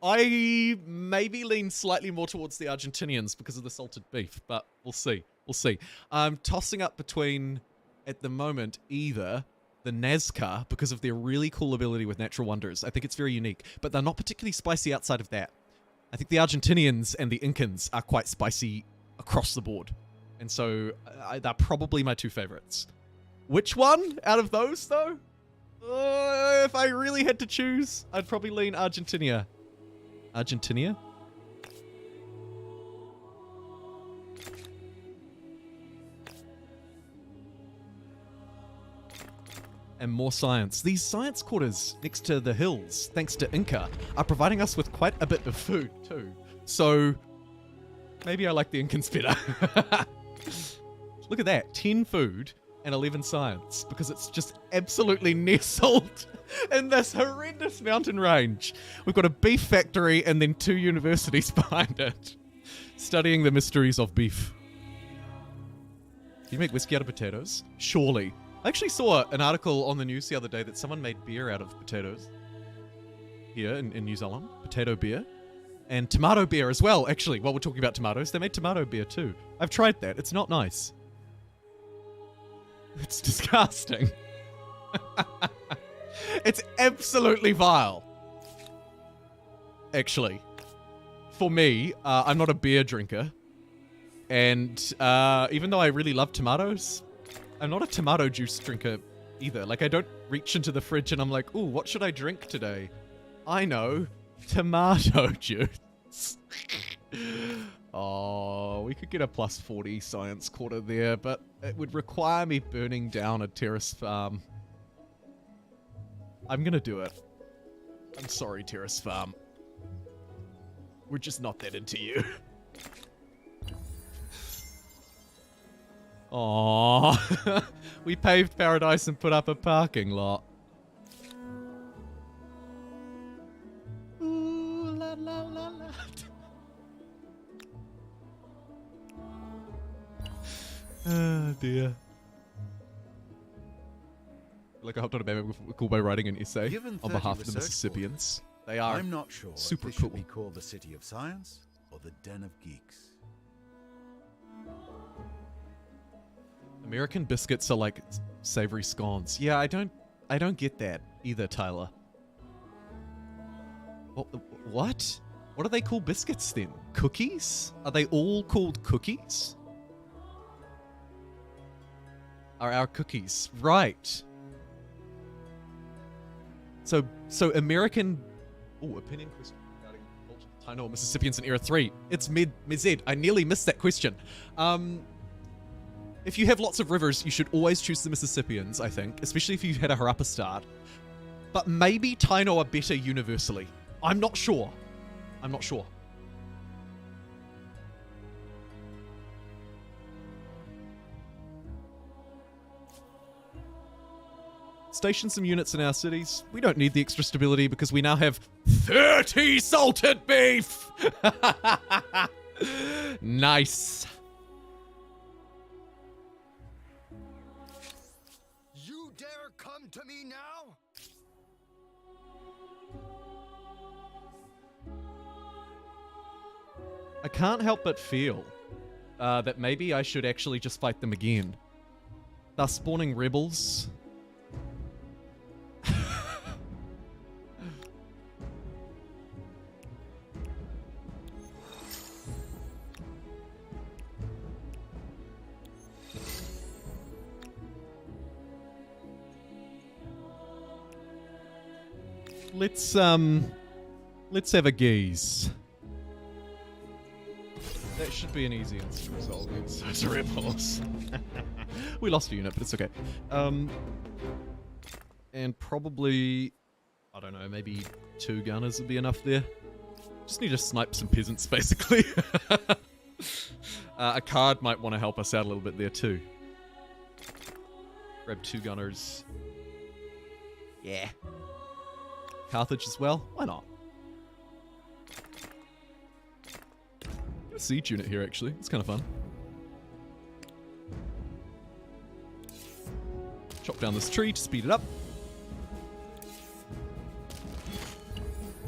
I maybe lean slightly more towards the Argentinians because of the salted beef, but we'll see. We'll see. I'm tossing up between, at the moment, either the Nazca, because of their really cool ability with natural wonders. I think it's very unique, but they're not particularly spicy outside of that. I think the Argentinians and the Incans are quite spicy across the board. And so they're probably my two favorites. Which one out of those, though? If I really had to choose, I'd probably lean Argentina. Argentina? And more science. These science quarters next to the hills, thanks to Inca, are providing us with quite a bit of food too. So maybe I like the Incans better. Look at that, 10 food and 11 science, because it's just absolutely nestled in this horrendous mountain range. We've got a beef factory and then 2 universities behind it, studying the mysteries of beef. Can you make whiskey out of potatoes? Surely. I actually saw an article on the news the other day that someone made beer out of potatoes here in New Zealand. Potato beer. And tomato beer as well, actually. While we're talking about tomatoes, they made tomato beer too. I've tried that. It's not nice. It's disgusting. It's absolutely vile. Actually. For me, I'm not a beer drinker. And even though I really love tomatoes, I'm not a tomato juice drinker either. Like, I don't reach into the fridge and I'm like, ooh, what should I drink today? I know. Tomato juice. Oh, we could get a plus 40 science quarter there, but it would require me burning down a terrace farm. I'm gonna do it. I'm sorry, terrace farm. We're just not that into you. Aww. We paved paradise and put up a parking lot. Ooh, la la la la. Oh dear. Like I hopped on a bandwagon with cool by writing an essay Given on 30 behalf of the research Mississippians. They are I'm not sure super if this cool. should be called the City of Science or the Den of Geeks. American biscuits are like savory scones. Yeah, I don't get that either, Tyler. What? What are they called biscuits then? Cookies? Are they all called cookies? Are our cookies right? So American. Oh, opinion question regarding Taíno or Mississippians in Era 3. It's Mid-Z. I nearly missed that question. If you have lots of rivers, you should always choose the Mississippians, I think, especially if you had a Harappa start. But maybe Taíno are better universally. I'm not sure. I'm not sure. Station some units in our cities. We don't need the extra stability because we now have 30 salted beef! Nice. You dare come to me now? I can't help but feel that maybe I should actually just fight them again. They're spawning rebels. Let's have a gaze. That should be an easy answer to resolve against those rebels. We lost a unit, but it's okay. And probably, I don't know, maybe 2 gunners would be enough there. Just need to snipe some peasants, basically. A card might want to help us out a little bit there too. Grab 2 gunners. Yeah. Carthage as well? Why not? A siege unit here, actually. It's kind of fun. Chop down this tree to speed it up.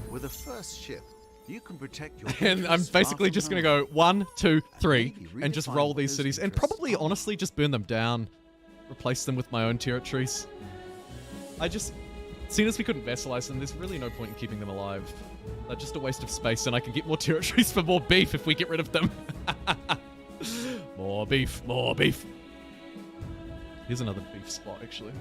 With a first ship, you can protect your And I'm basically just going to go 1, 2, 3 and just roll these cities and probably honestly just burn them down. Replace them with my own territories. Seeing as we couldn't vassalize them, there's really no point in keeping them alive. They're just a waste of space, and I can get more territories for more beef if we get rid of them. More beef, more beef. Here's another beef spot, actually.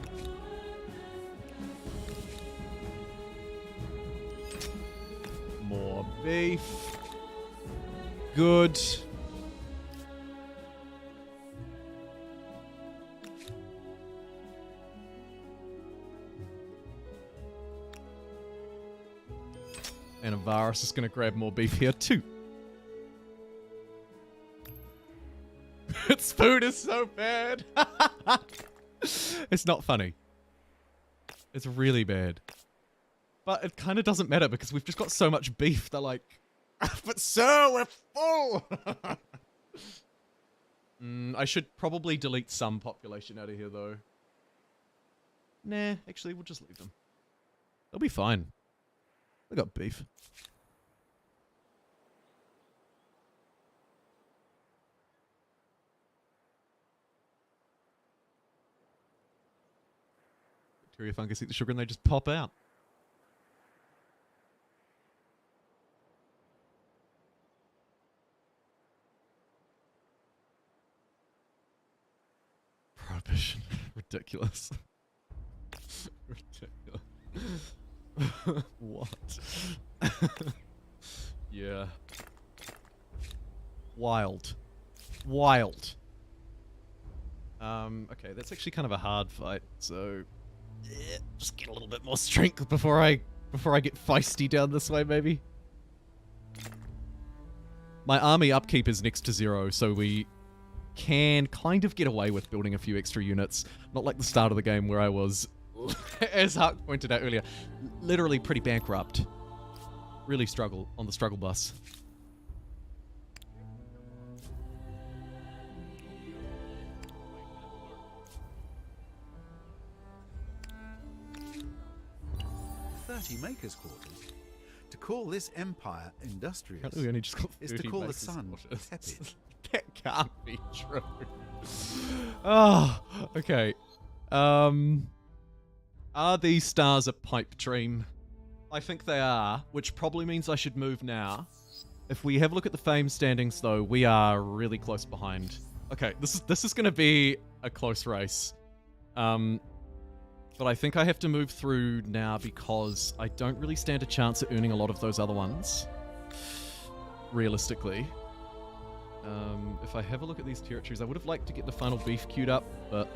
More beef. Good. And Avaris is going to grab more beef here too. Its food is so bad. It's not funny. It's really bad. But it kind of doesn't matter because we've just got so much beef. They're like, but sir, we're full. I should probably delete some population out of here though. Nah, actually, we'll just leave them. They'll be fine. I got beef. Bacteria, fungus eat the sugar and they just pop out. Prohibition. Ridiculous. Ridiculous. What? Yeah. Wild. Wild. Okay, that's actually kind of a hard fight, so yeah, just get a little bit more strength before I get feisty down this way, maybe. My army upkeep is next to 0, so we can kind of get away with building a few extra units. Not like the start of the game where I was, as Huck pointed out earlier, literally pretty bankrupt. Really struggle on the struggle bus. Makers' quarters. To call this empire industrious Apparently we only just got is to 30 call the makers' sun quarters. tepid. That can't be true. Oh, okay. Are these stars a pipe dream? I think they are, which probably means I should move now. If we have a look at the fame standings, though, we are really close behind. Okay, this is going to be a close race. But I think I have to move through now because I don't really stand a chance at earning a lot of those other ones. Realistically. If I have a look at these territories, I would have liked to get the final beef queued up, but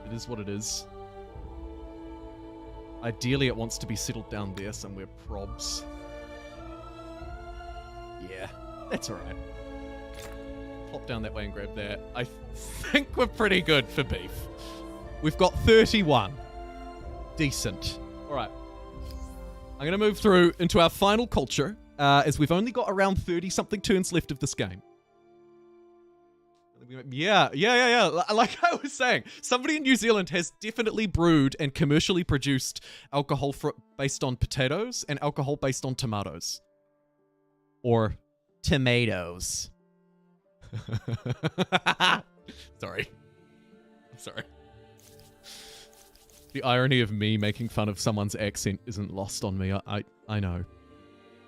it is what it is. Ideally, it wants to be settled down there somewhere, probs. Yeah, that's alright. Pop down that way and grab that. I think we're pretty good for beef. We've got 31. Decent. Alright. I'm going to move through into our final culture, as we've only got around 30-something turns left of this game. Yeah. Like I was saying, somebody in New Zealand has definitely brewed and commercially produced alcohol based on potatoes and alcohol based on tomatoes. Or tomatoes. Sorry. I'm sorry. The irony of me making fun of someone's accent isn't lost on me. I know.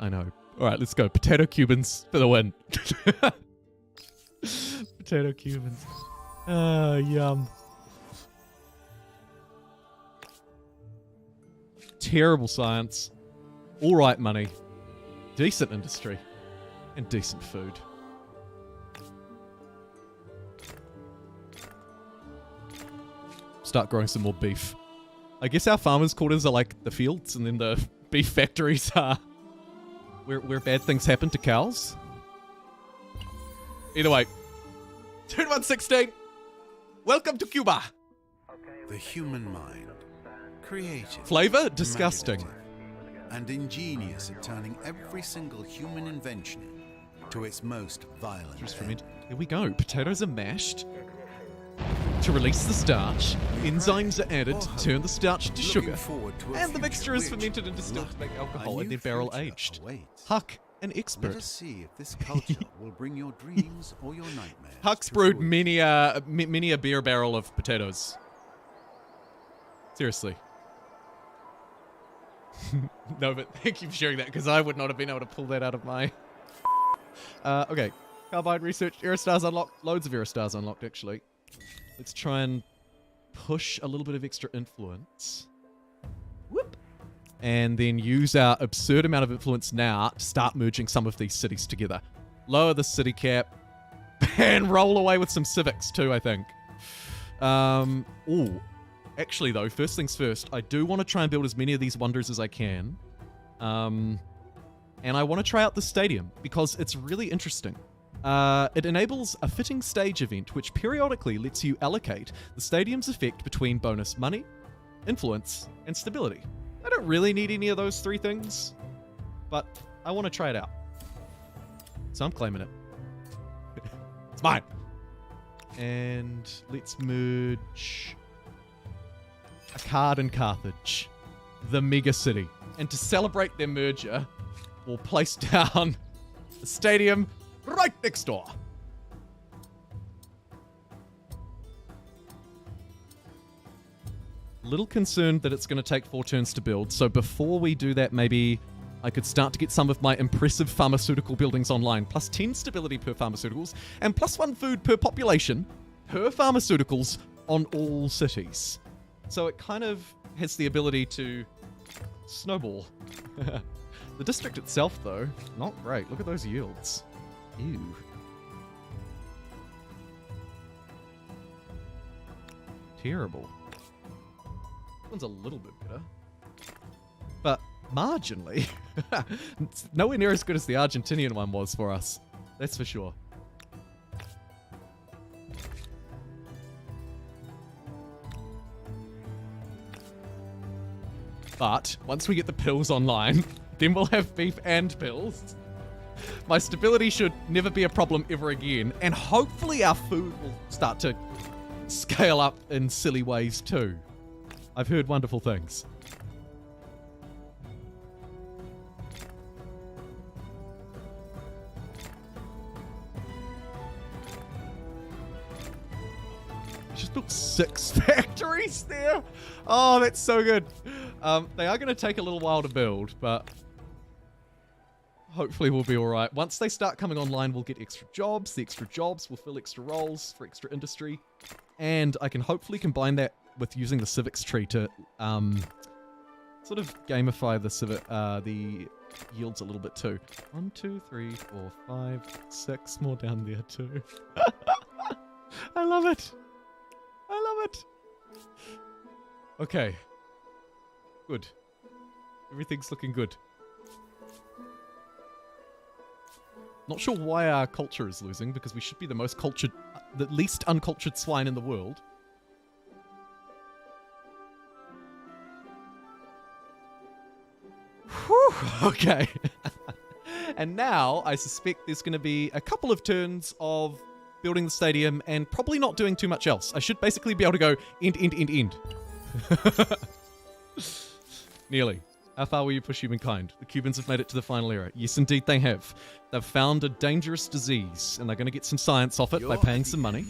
I know. All right, let's go. Potato Cubans for the win. Potato Cubans. Yum. Terrible science. All right money. Decent industry. And decent food. Start growing some more beef. I guess our farmers' quarters are like the fields, and then the beef factories are where bad things happen to cows. Either way. Turn 116. Welcome to Cuba. The human mind. Creative. Flavor? Disgusting. imaginative, And ingenious at turning every single human invention to its most violent end. Here we go. Potatoes are mashed to release the starch. Enzymes are added to turn the starch into sugar. And the mixture is fermented and distilled to make alcohol and then barrel aged. Huck, an Let expert. us see if this culture will bring your dreams or your nightmares. Huck's to brewed fruition. many a beer barrel of potatoes. Seriously. No, but thank you for sharing that, because I would not have been able to pull that out of my... okay. Carbide research. Era stars unlocked. Loads of era stars unlocked, actually. Let's try and push a little bit of extra influence. Whoop. And then use our absurd amount of influence now to start merging some of these cities together. Lower the city cap. And roll away with some civics too, I think. Ooh. Actually, though, first things first, I do want to try and build as many of these wonders as I can. And I want to try out the stadium, because it's really interesting. It enables a fitting stage event, which periodically lets you allocate the stadium's effect between bonus money, influence, and stability. I don't really need any of those three things, but I want to try it out. So I'm claiming it. It's mine. And let's merge a card in Carthage, the mega city. And to celebrate their merger, we'll place down the stadium right next door. Little concerned that it's going to take 4 turns to build, so before we do that, maybe I could start to get some of my impressive pharmaceutical buildings online. Plus 10 stability per pharmaceuticals, and plus 1 food per population per pharmaceuticals on all cities. So it kind of has the ability to snowball. The district itself, though, not great. Look at those yields. Ew. Terrible. This one's a little bit better. But marginally. It's nowhere near as good as the Argentinian one was for us. That's for sure. But once we get the pills online, then we'll have beef and pills. My stability should never be a problem ever again, and hopefully our food will start to scale up in silly ways too. I've heard wonderful things. Just built 6 factories there. Oh, that's so good. They are going to take a little while to build, but hopefully we'll be all right. Once they start coming online, we'll get extra jobs. The extra jobs will fill extra roles for extra industry, and I can hopefully combine that with using the civics tree to sort of gamify the yields a little bit too. 1, 2, 3, 4, 5, 6 more down there too. I love it. I love it. Okay. Good. Everything's looking good. Not sure why our culture is losing, because we should be the most cultured, the least uncultured swine in the world. Whew, okay. And now I suspect there's going to be a couple of turns of building the stadium and probably not doing too much else. I should basically be able to go end. Nearly. How far will you push humankind? The Cubans have made it to the final era. Yes, indeed they have. They've found a dangerous disease, and they're going to get some science off it by paying some money,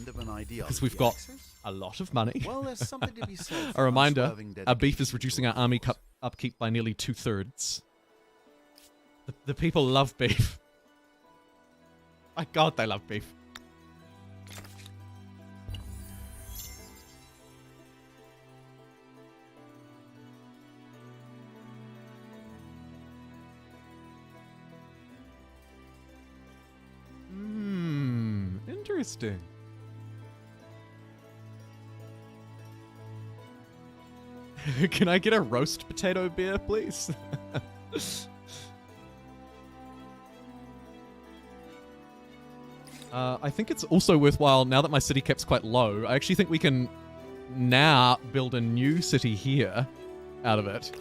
because we've got a lot of money. Well, there's something to be said A reminder, unswerving our beef is dedication reducing to our a army cause. upkeep by nearly 2/3. The people love beef. My God, they love beef. Interesting. Can I get a roast potato beer, please? I think it's also worthwhile, now that my city cap's quite low, I actually think we can now build a new city here out of it.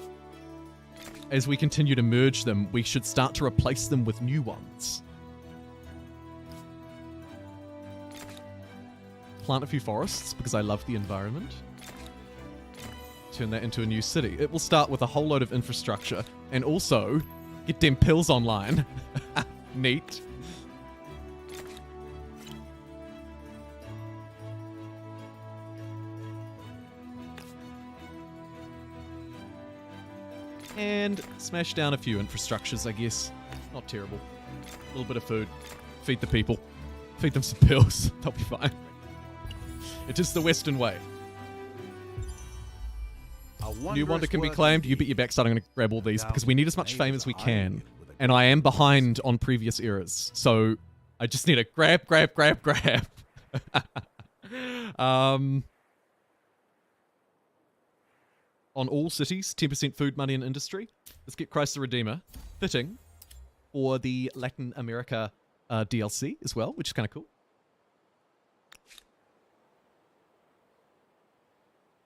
As we continue to merge them, we should start to replace them with new ones. Plant a few forests, because I love the environment. Turn that into a new city. It will start with a whole load of infrastructure, and also get them pills online. Neat. And smash down a few infrastructures, I guess. Not terrible. A little bit of food. Feed the people. Feed them some pills. They'll be fine. It is the Western way. New wonder can be claimed. You bet your backside I'm going to grab all these because we need as much fame as we can. And I am behind on previous eras. So I just need to grab. On all cities, 10% food, money, and industry. Let's get Christ the Redeemer. Fitting for the Latin America DLC as well, which is kind of cool.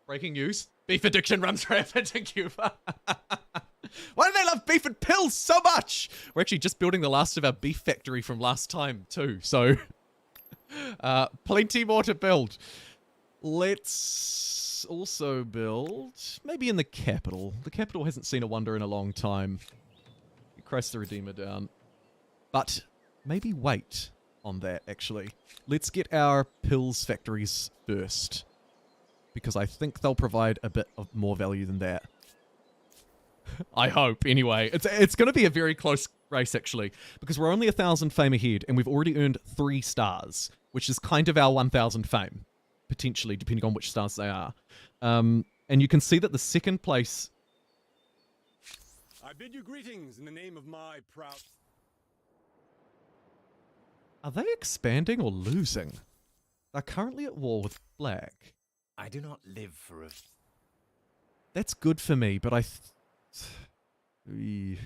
Breaking news. Beef addiction runs rampant in Cuba. Why do they love beef and pills so much? We're actually just building the last of our beef factory from last time too. So plenty more to build. Let's also build maybe in the capital. The capital hasn't seen a wonder in a long time. Get Christ the Redeemer down. But maybe wait on that actually. Let's get our pills factories first, because I think they'll provide a bit of more value than that. I hope, anyway. It's going to be a very close race, actually, because we're only 1,000 fame ahead, and we've already earned 3 stars, which is kind of our 1,000 fame, potentially, depending on which stars they are. And you can see that the second place... I bid you greetings in the name of my proud... Are they expanding or losing? They're currently at war with Black. I do not live for a... That's good for me, but we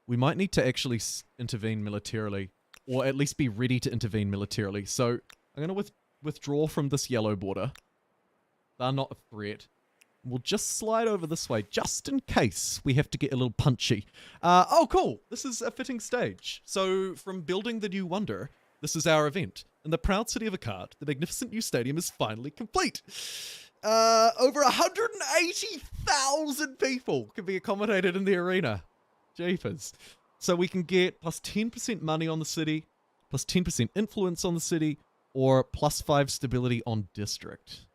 might need to actually intervene militarily, or at least be ready to intervene militarily. So I'm going to withdraw from this yellow border. They're not a threat. We'll just slide over this way, just in case we have to get a little punchy. Oh, cool. This is a fitting stage. So from building the new wonder, this is our event. In the proud city of Akkad, the magnificent new stadium is finally complete. Over 180,000 people can be accommodated in the arena. Jeepers. So we can get plus 10% money on the city, plus 10% influence on the city, or plus 5 stability on district.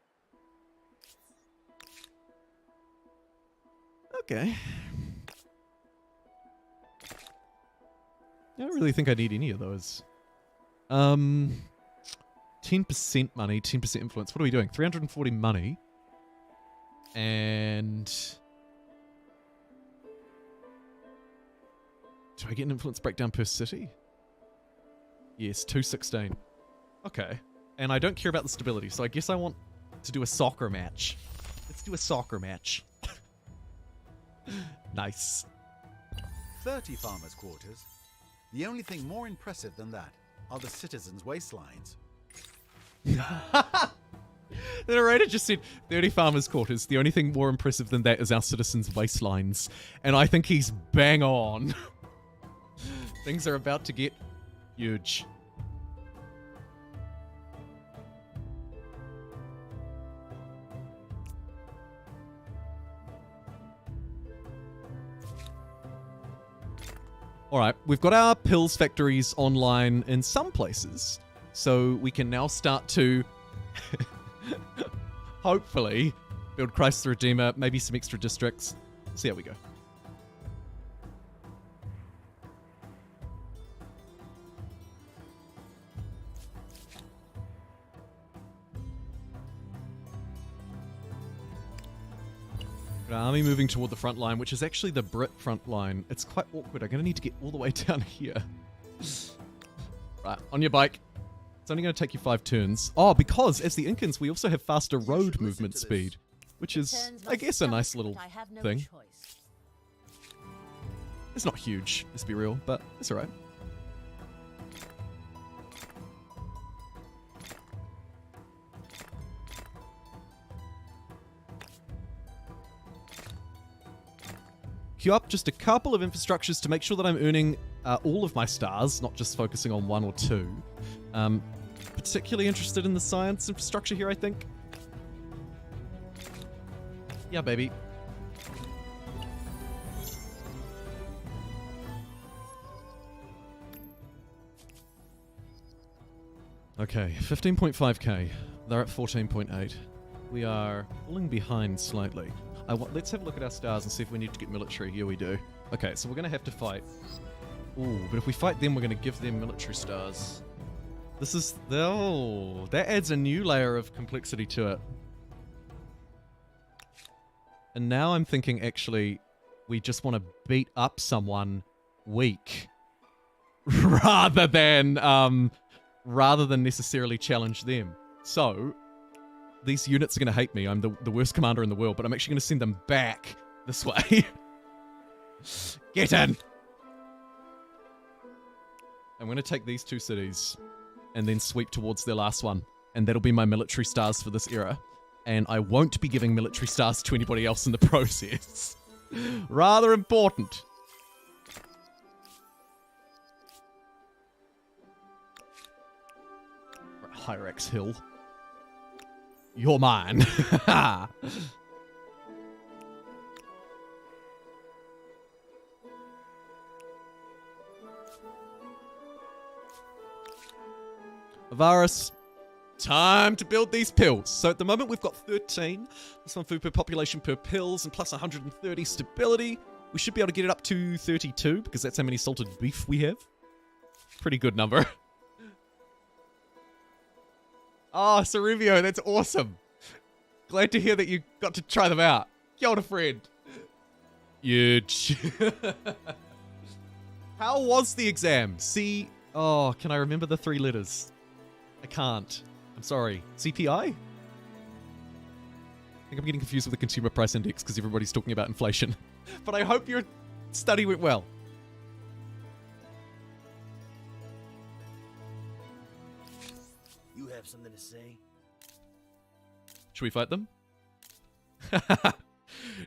Okay. I don't really think I need any of those. 10% money, 10% influence. What are we doing? 340 money. And Do I get an influence breakdown per city? Yes, 216. Okay. And I don't care about the stability, so I guess I want to do a soccer match. Let's do a soccer match. Nice. 30 farmers' quarters. The only thing more impressive than that are the citizens' waistlines. The narrator just said 30 farmers' quarters. The only thing more impressive than that is our citizens' waistlines. And I think he's bang on. Things are about to get huge. Alright, we've got our pills factories online in some places. So we can now start to hopefully build Christ the Redeemer, maybe some extra districts. See how we go. Army moving toward the front line, which is actually the Brit front line. It's quite awkward. I'm going to need to get all the way down here. Right, on your bike. It's only going to take you 5 turns. Oh, because as the Incans, we also have faster road movement speed, which is, I guess, a nice little thing. It's not huge, let's be real, but it's alright. Queue up just a couple of infrastructures to make sure that I'm earning all of my stars, not just focusing on 1 or 2. Particularly interested in the science infrastructure here, I think. Yeah, baby. Okay, 15.5k. They're at 14.8. We are falling behind slightly. Let's have a look at our stars and see if we need to get military. Here we do. Okay, so we're going to have to fight. Ooh, but if we fight them, we're going to give them military stars. This is... Oh, that adds a new layer of complexity to it. And now I'm thinking, actually, we just want to beat up someone weak. rather than necessarily challenge them. So... these units are going to hate me. I'm the worst commander in the world, but I'm actually going to send them back this way. Get in! I'm going to take these 2 cities and then sweep towards their last one. And that'll be my military stars for this era. And I won't be giving military stars to anybody else in the process. Rather important. Hyrax Hill. You're mine. Varus, time to build these pills. So at the moment we've got 13. This one food per population per pills and plus 130 stability. We should be able to get it up to 32 because that's how many salted beef we have. Pretty good number. Oh, Ceruvio, that's awesome. Glad to hear that you got to try them out. Kia ora, friend. Huge. How was the exam? C... Oh, can I remember the 3 letters? I can't. I'm sorry. CPI? I think I'm getting confused with the consumer price index because everybody's talking about inflation. But I hope your study went well. You have something to say? Should we fight them?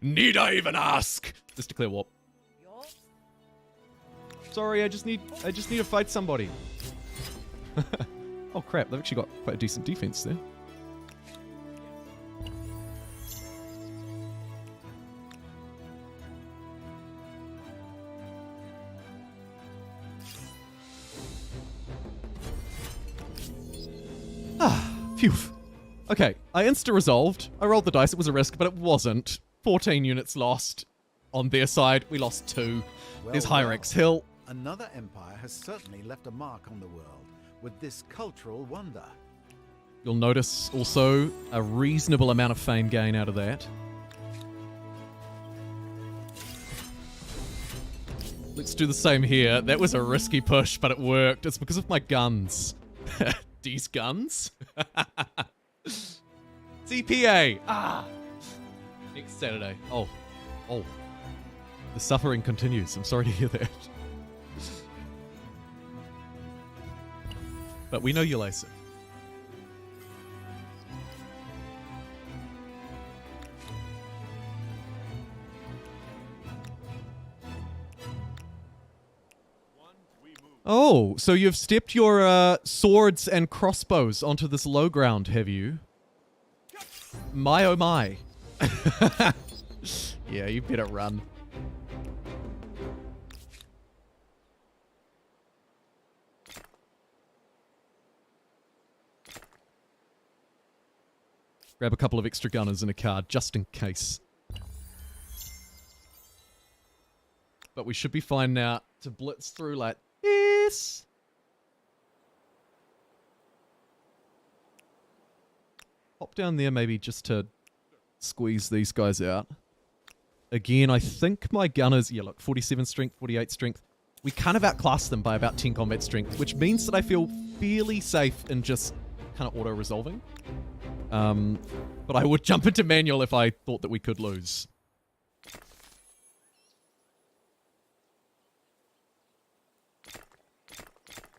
Need I even ask? Just declare war. Sorry, I just need to fight somebody. Oh crap, they've actually got quite a decent defense there. Ah, phew. Okay, I insta-resolved. I rolled the dice, it was a risk, but it wasn't. 14 units lost. On their side, we lost 2. There's Hyrax Hill. Another empire has certainly left a mark on the world with this cultural wonder. You'll notice also a reasonable amount of fame gain out of that. Let's do the same here. That was a risky push, but it worked. It's because of my guns. These guns? CPA! Ah! Next Saturday. Oh. Oh. The suffering continues. I'm sorry to hear that. But we know you're LASIK. Oh, so you've stepped your swords and crossbows onto this low ground, have you? My oh my. Yeah, you better run. Grab a couple of extra gunners in a car, just in case. But we should be fine now to blitz through like this. Hop down there maybe just to squeeze these guys out. Again, I think my gunners... Yeah, look, 47 strength, 48 strength. We kind of outclassed them by about 10 combat strength, which means that I feel fairly safe in just kind of auto-resolving. But I would jump into manual if I thought that we could lose.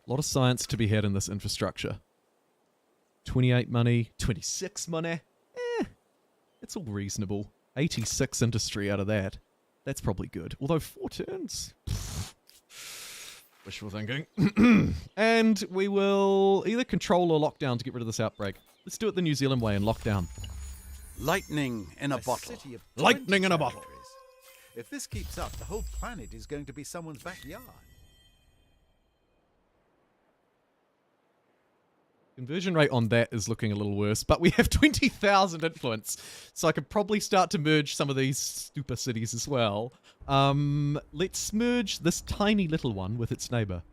A lot of science to be had in this infrastructure. 28 money, 26 money. It's all reasonable. 86 industry out of that. That's probably good. Although 4 turns. Wishful thinking. And we will either control or lock down to get rid of this outbreak. Let's do it the New Zealand way and lock down. Lightning in a bottle. City of Lightning in a 20 bottle. territories. If this keeps up, the whole planet is going to be someone's backyard. Conversion rate on that is looking a little worse, but we have 20,000 influence, so I could probably start to merge some of these super cities as well. Let's merge this tiny little one with its neighbor.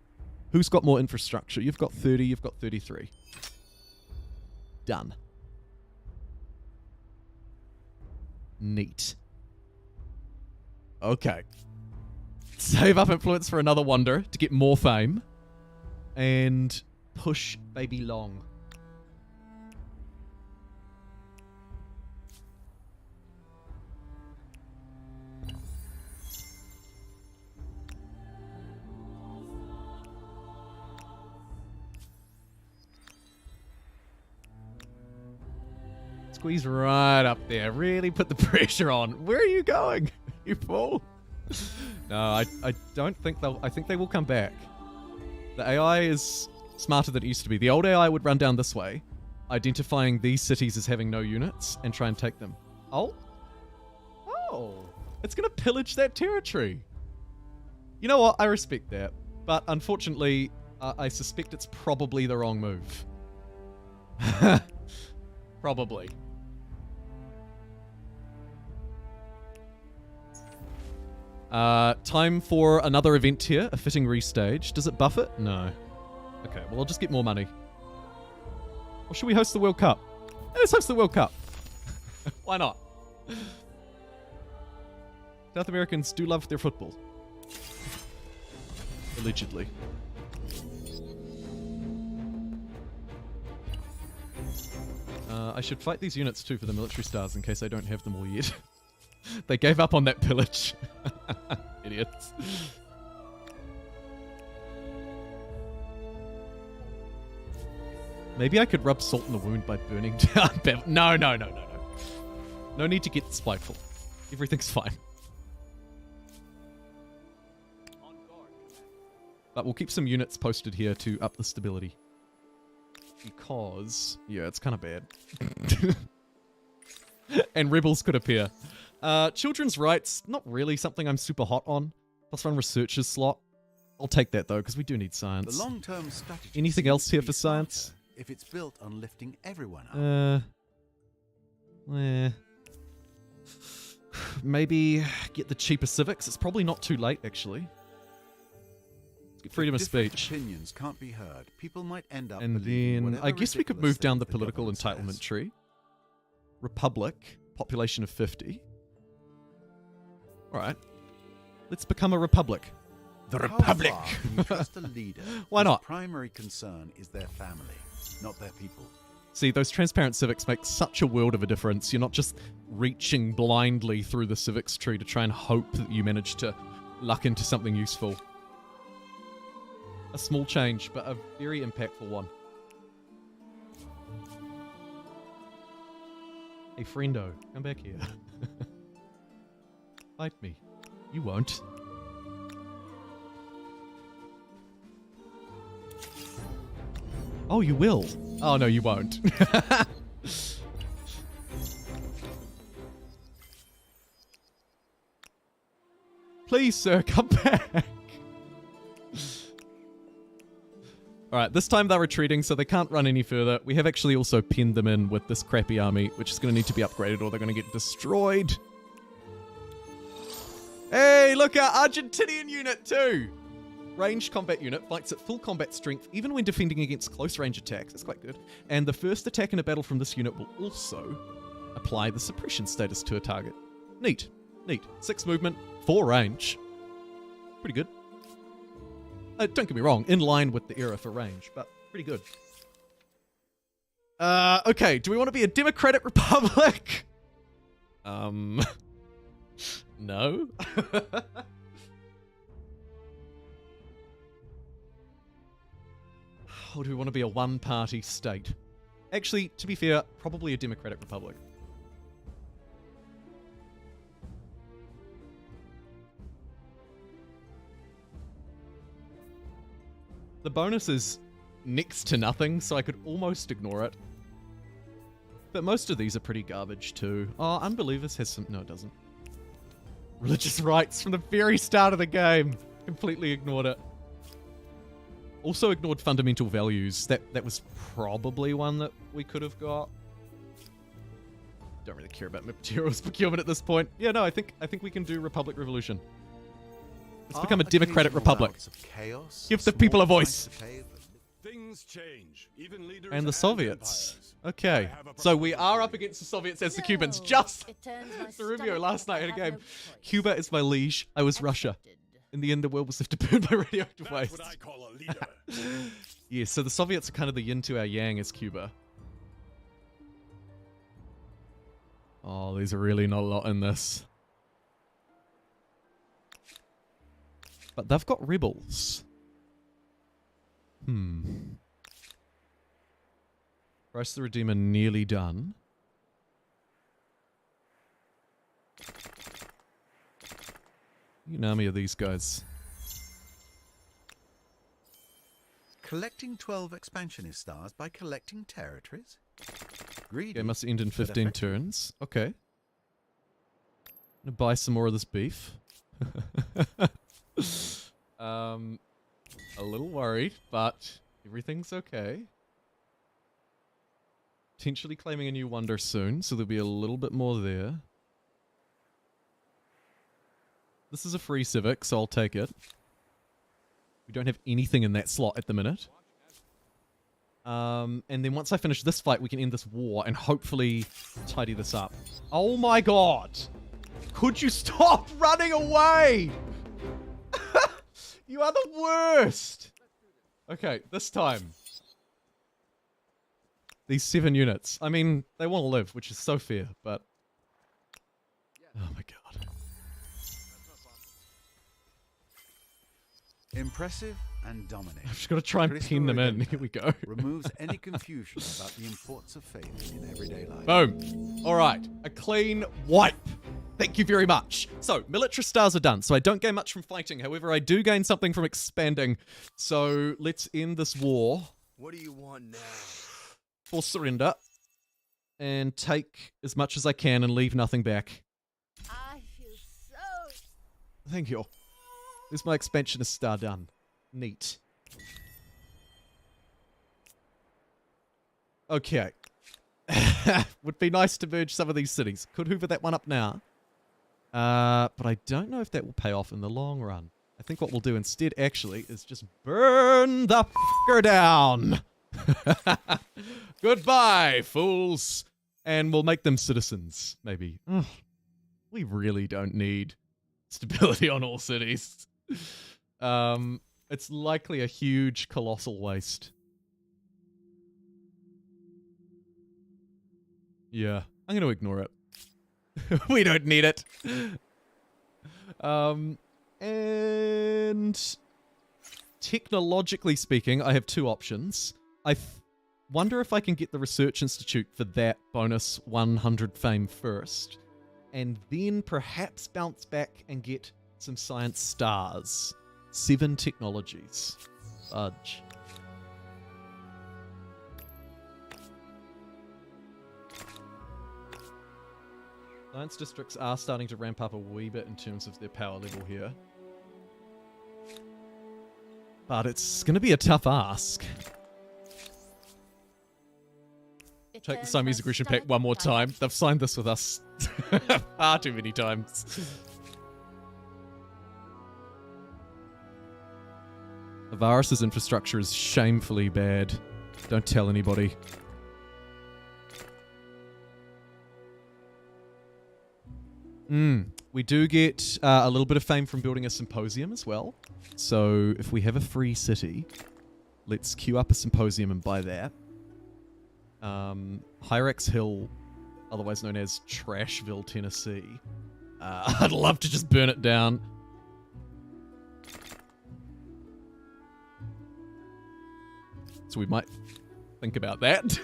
Who's got more infrastructure? You've got 30, you've got 33. Done. Neat. Okay. Save up influence for another wonder to get more fame. And push baby long. Squeeze right up there. Really put the pressure on. Where are you going? You fool. No, I don't think they'll... I think they will come back. The AI is smarter than it used to be. The old AI would run down this way, identifying these cities as having no units, and try and take them. Oh? Oh. It's going to pillage that territory. You know what? I respect that. But unfortunately, I suspect it's probably the wrong move. Probably. Time for another event here, a fitting restage. Does it buff it? No. Okay, well, I'll just get more money. Or should we host the World Cup? Let's host the World Cup. Why not? South Americans do love their football. Allegedly. I should fight these units too for the military stars in case I don't have them all yet. They gave up on that pillage. Idiots. Maybe I could rub salt in the wound by burning down Bev. No. No need to get spiteful. Everything's fine. But we'll keep some units posted here to up the stability. Because, yeah, it's kind of bad. And rebels could appear. Children's rights, not really something I'm super hot on. +1 researcher's slot. I'll take that, though, because we do need science. The long-term strategy. Anything else here for science? If it's built on lifting everyone up. Maybe get the cheaper civics. It's probably not too late, actually. Let's get freedom of speech. Opinions can't be heard. People might end up. And then I guess we could move down the political entitlement tree. Republic, population of 50. Alright. Let's become a republic. The How Republic. far can you trust a leader Why whose not? primary concern is their family, not their people? See, those transparent civics make such a world of a difference. You're not just reaching blindly through the civics tree to try and hope that you manage to luck into something useful. A small change, but a very impactful one. Hey, friendo, come back here. Fight me. You won't. Oh, you will. Oh, no, you won't. Please, sir, come back. Alright, this time they're retreating, so they can't run any further. We have actually also pinned them in with this crappy army, which is going to need to be upgraded or they're going to get destroyed. Hey, look, our Argentinian unit too! Ranged combat unit fights at full combat strength even when defending against close range attacks. That's quite good. And the first attack in a battle from this unit will also apply the suppression status to a target. Neat. Neat. 6 movement, 4 range. Pretty good. Don't get me wrong, in line with the era for range, but pretty good. Okay, do we want to be a democratic republic? No. Or do we want to be a one-party state? Actually, to be fair, probably a democratic republic. The bonus is next to nothing, so I could almost ignore it. But most of these are pretty garbage too. Oh, Unbelievers has some... No, it doesn't. Religious rights from the very start of the game. Completely ignored it. Also ignored fundamental values. That was probably one that we could have got. Don't really care about materials procurement at this point. Yeah, no, I think we can do Republic Revolution. Let's become a democratic republic. Give the people a voice. Things change. Even leaders And the Soviets. empires. Okay. So we are up against the Soviets as the Cubans. No, Just it turns my the Rubio stomach last up. night I in a have game. no choice. Cuba is my liege. I was Russia. Accepted. In the end, the world was left to burn by radioactive That's waste. what I call a leader. Yeah, so the Soviets are kind of the yin to our yang as Cuba. Oh, there's really not a lot in this. But they've got rebels. Christ the Redeemer nearly done. An army of these guys. Collecting 12 expansionist stars by collecting territories? Greedy. Okay, must end in but 15 effective. turns. Okay. Gonna buy some more of this beef. A little worried, but everything's okay. Potentially claiming a new wonder soon, so there'll be a little bit more there. This is a free civic, so I'll take it. We don't have anything in that slot at the minute. And then once I finish this fight, we can end this war and hopefully tidy this up. Oh my god! Could you stop running away? You are the worst! Okay, this time. These 7 units. I mean, they want to live, which is so fair, but... Oh my god. Impressive and dominating. I've just got to try and Cristo pin them in. Redentor Here we go. removes any confusion about the importance of faith in everyday life. Boom. Alright, a clean wipe. Thank you very much. So, military stars are done, so I don't gain much from fighting. However, I do gain something from expanding. So, let's end this war. What do you want now? Force surrender. And take as much as I can and leave nothing back. I feel so... Thank you. There's my expansionist star done. Neat. Okay. Would be nice to merge some of these cities. Could hoover that one up now. But I don't know if that will pay off in the long run. I think what we'll do instead, actually, is just burn the f***er down. Goodbye, fools. And we'll make them citizens, maybe. Ugh. We really don't need stability on all cities. It's likely a huge, colossal waste. Yeah, I'm going to ignore it. We don't need it. And technologically speaking, I have two options. I wonder if I can get the Research Institute for that bonus 100 fame first, and then perhaps bounce back and get some science stars. 7 technologies. Fudge. Science districts are starting to ramp up a wee bit in terms of their power level here. But it's going to be a tough ask. Take the Siamese aggression pact one more time. They've signed this with us far too many times. Avaris's infrastructure is shamefully bad. Don't tell anybody. We do get a little bit of fame from building a symposium as well. So if we have a free city, let's queue up a symposium and buy that. Hyrax Hill, otherwise known as Trashville, Tennessee. I'd love to just burn it down. So we might think about that.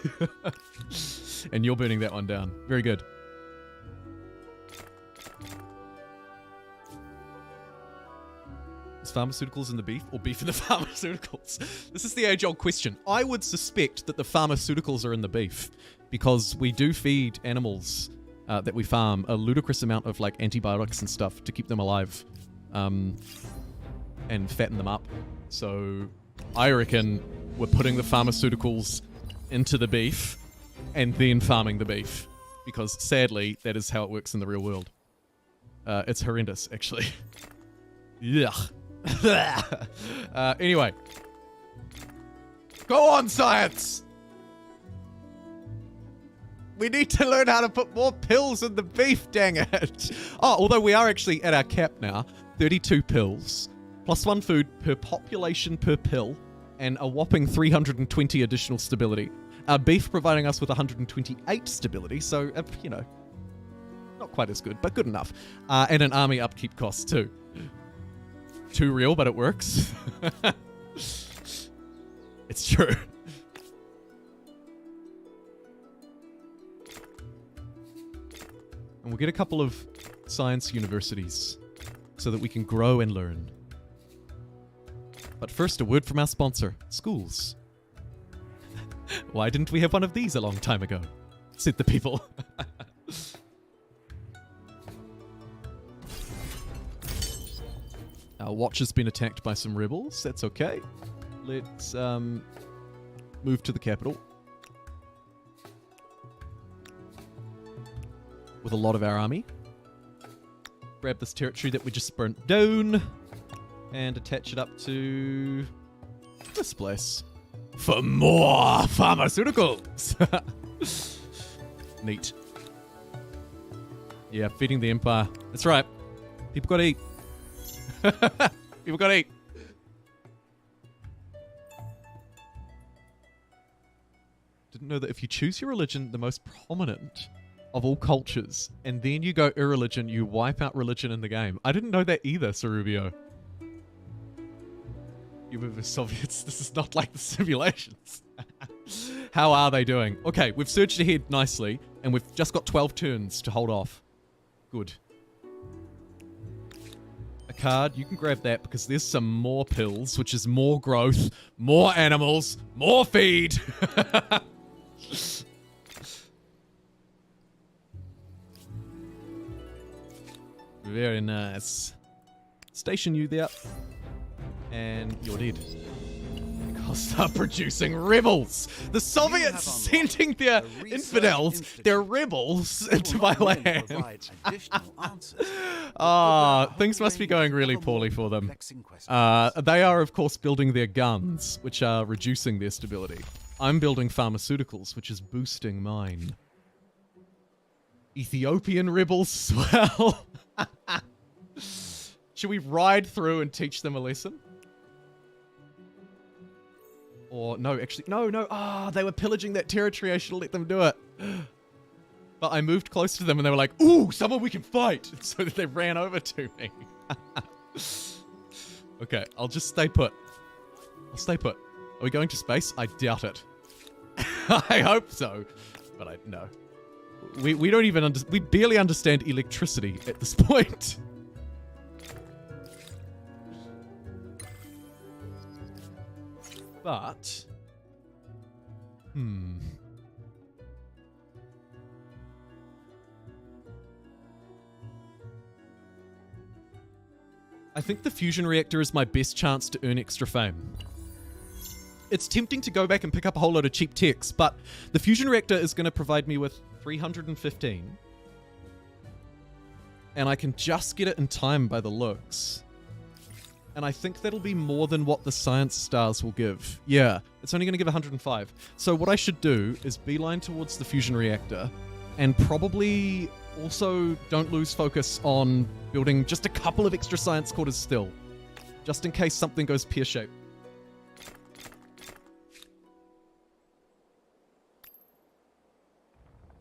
And you're burning that one down. Very good. Is pharmaceuticals in the beef or beef in the pharmaceuticals? This is the age-old question. I would suspect that the pharmaceuticals are in the beef because we do feed animals that we farm a ludicrous amount of like antibiotics and stuff to keep them alive and fatten them up. So I reckon we're putting the pharmaceuticals into the beef and then farming the beef because sadly that is how it works in the real world. It's horrendous, actually. Yuck. Anyway. Go on, science! We need to learn how to put more pills in the beef, dang it! Oh, although we are actually at our cap now. 32 pills. +1 food per population per pill. And a whopping 320 additional stability. Beef providing us with 128 stability, so, you know, not quite as good, but good enough. And an army upkeep cost, too. Too real, but it works. It's true. And we'll get a couple of science universities so that we can grow and learn. But first, a word from our sponsor, schools. Why didn't we have one of these a long time ago? Said the people. Our watch has been attacked by some rebels. That's okay. Let's move to the capital. With a lot of our army. Grab this territory that we just burnt down. And attach it up to this place. For more pharmaceuticals! Neat. Yeah, feeding the Empire. That's right. People gotta eat. People gotta eat. Didn't know that if you choose your religion, the most prominent of all cultures, and then you go irreligion, you wipe out religion in the game. I didn't know that either, Cerubio. You were the Soviets. This is not like the simulations. How are they doing? Okay, we've surged ahead nicely, and we've just got 12 turns to hold off. Good. A card, you can grab that because there's some more pills, which is more growth, more animals, more feed. Very nice. Station you there. And you're dead. Because they're producing rebels! The Soviets sending their infidels, their rebels, into my land. Things must be going really poorly for them. They are, of course, building their guns, which are reducing their stability. I'm building pharmaceuticals, which is boosting mine. Ethiopian rebels as well. Should we ride through and teach them a lesson? Or, no, actually, no. Ah, they were pillaging that territory. I should have let them do it. But I moved close to them and they were like, ooh, someone we can fight. So they ran over to me. Okay, I'll just stay put. I'll stay put. Are we going to space? I doubt it. I hope so. But no. We don't even we barely understand electricity at this point. But I think the fusion reactor is my best chance to earn extra fame. It's tempting to go back and pick up a whole lot of cheap techs, but the fusion reactor is going to provide me with 315. And I can just get it in time by the looks. And I think that'll be more than what the science stars will give. Yeah, it's only going to give 105. So what I should do is beeline towards the fusion reactor and probably also don't lose focus on building just a couple of extra science quarters still, just in case something goes pear-shaped.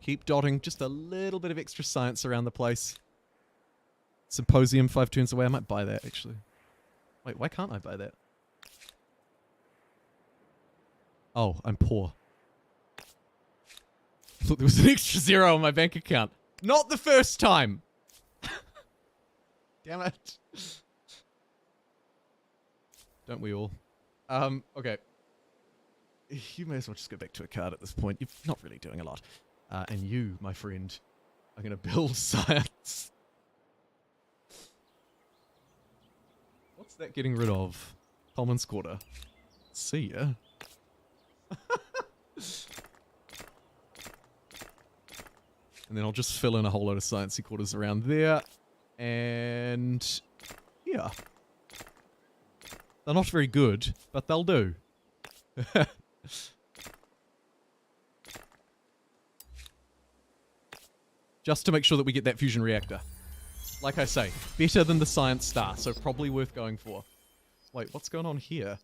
Keep dotting just a little bit of extra science around the place. Symposium 5 turns away. I might buy that, actually. Wait, why can't I buy that? Oh, I'm poor. I thought there was an extra 0 on my bank account. Not the first time! Damn it. Don't we all? Okay. You may as well just go back to a card at this point. You're not really doing a lot. And you, my friend, are going to build science. What's that getting rid of? Commons Quarter. See ya. And then I'll just fill in a whole load of sciencey quarters around there. And yeah. They're not very good, but they'll do. Just to make sure that we get that fusion reactor. Like I say, better than the science star, so probably worth going for. Wait, what's going on here?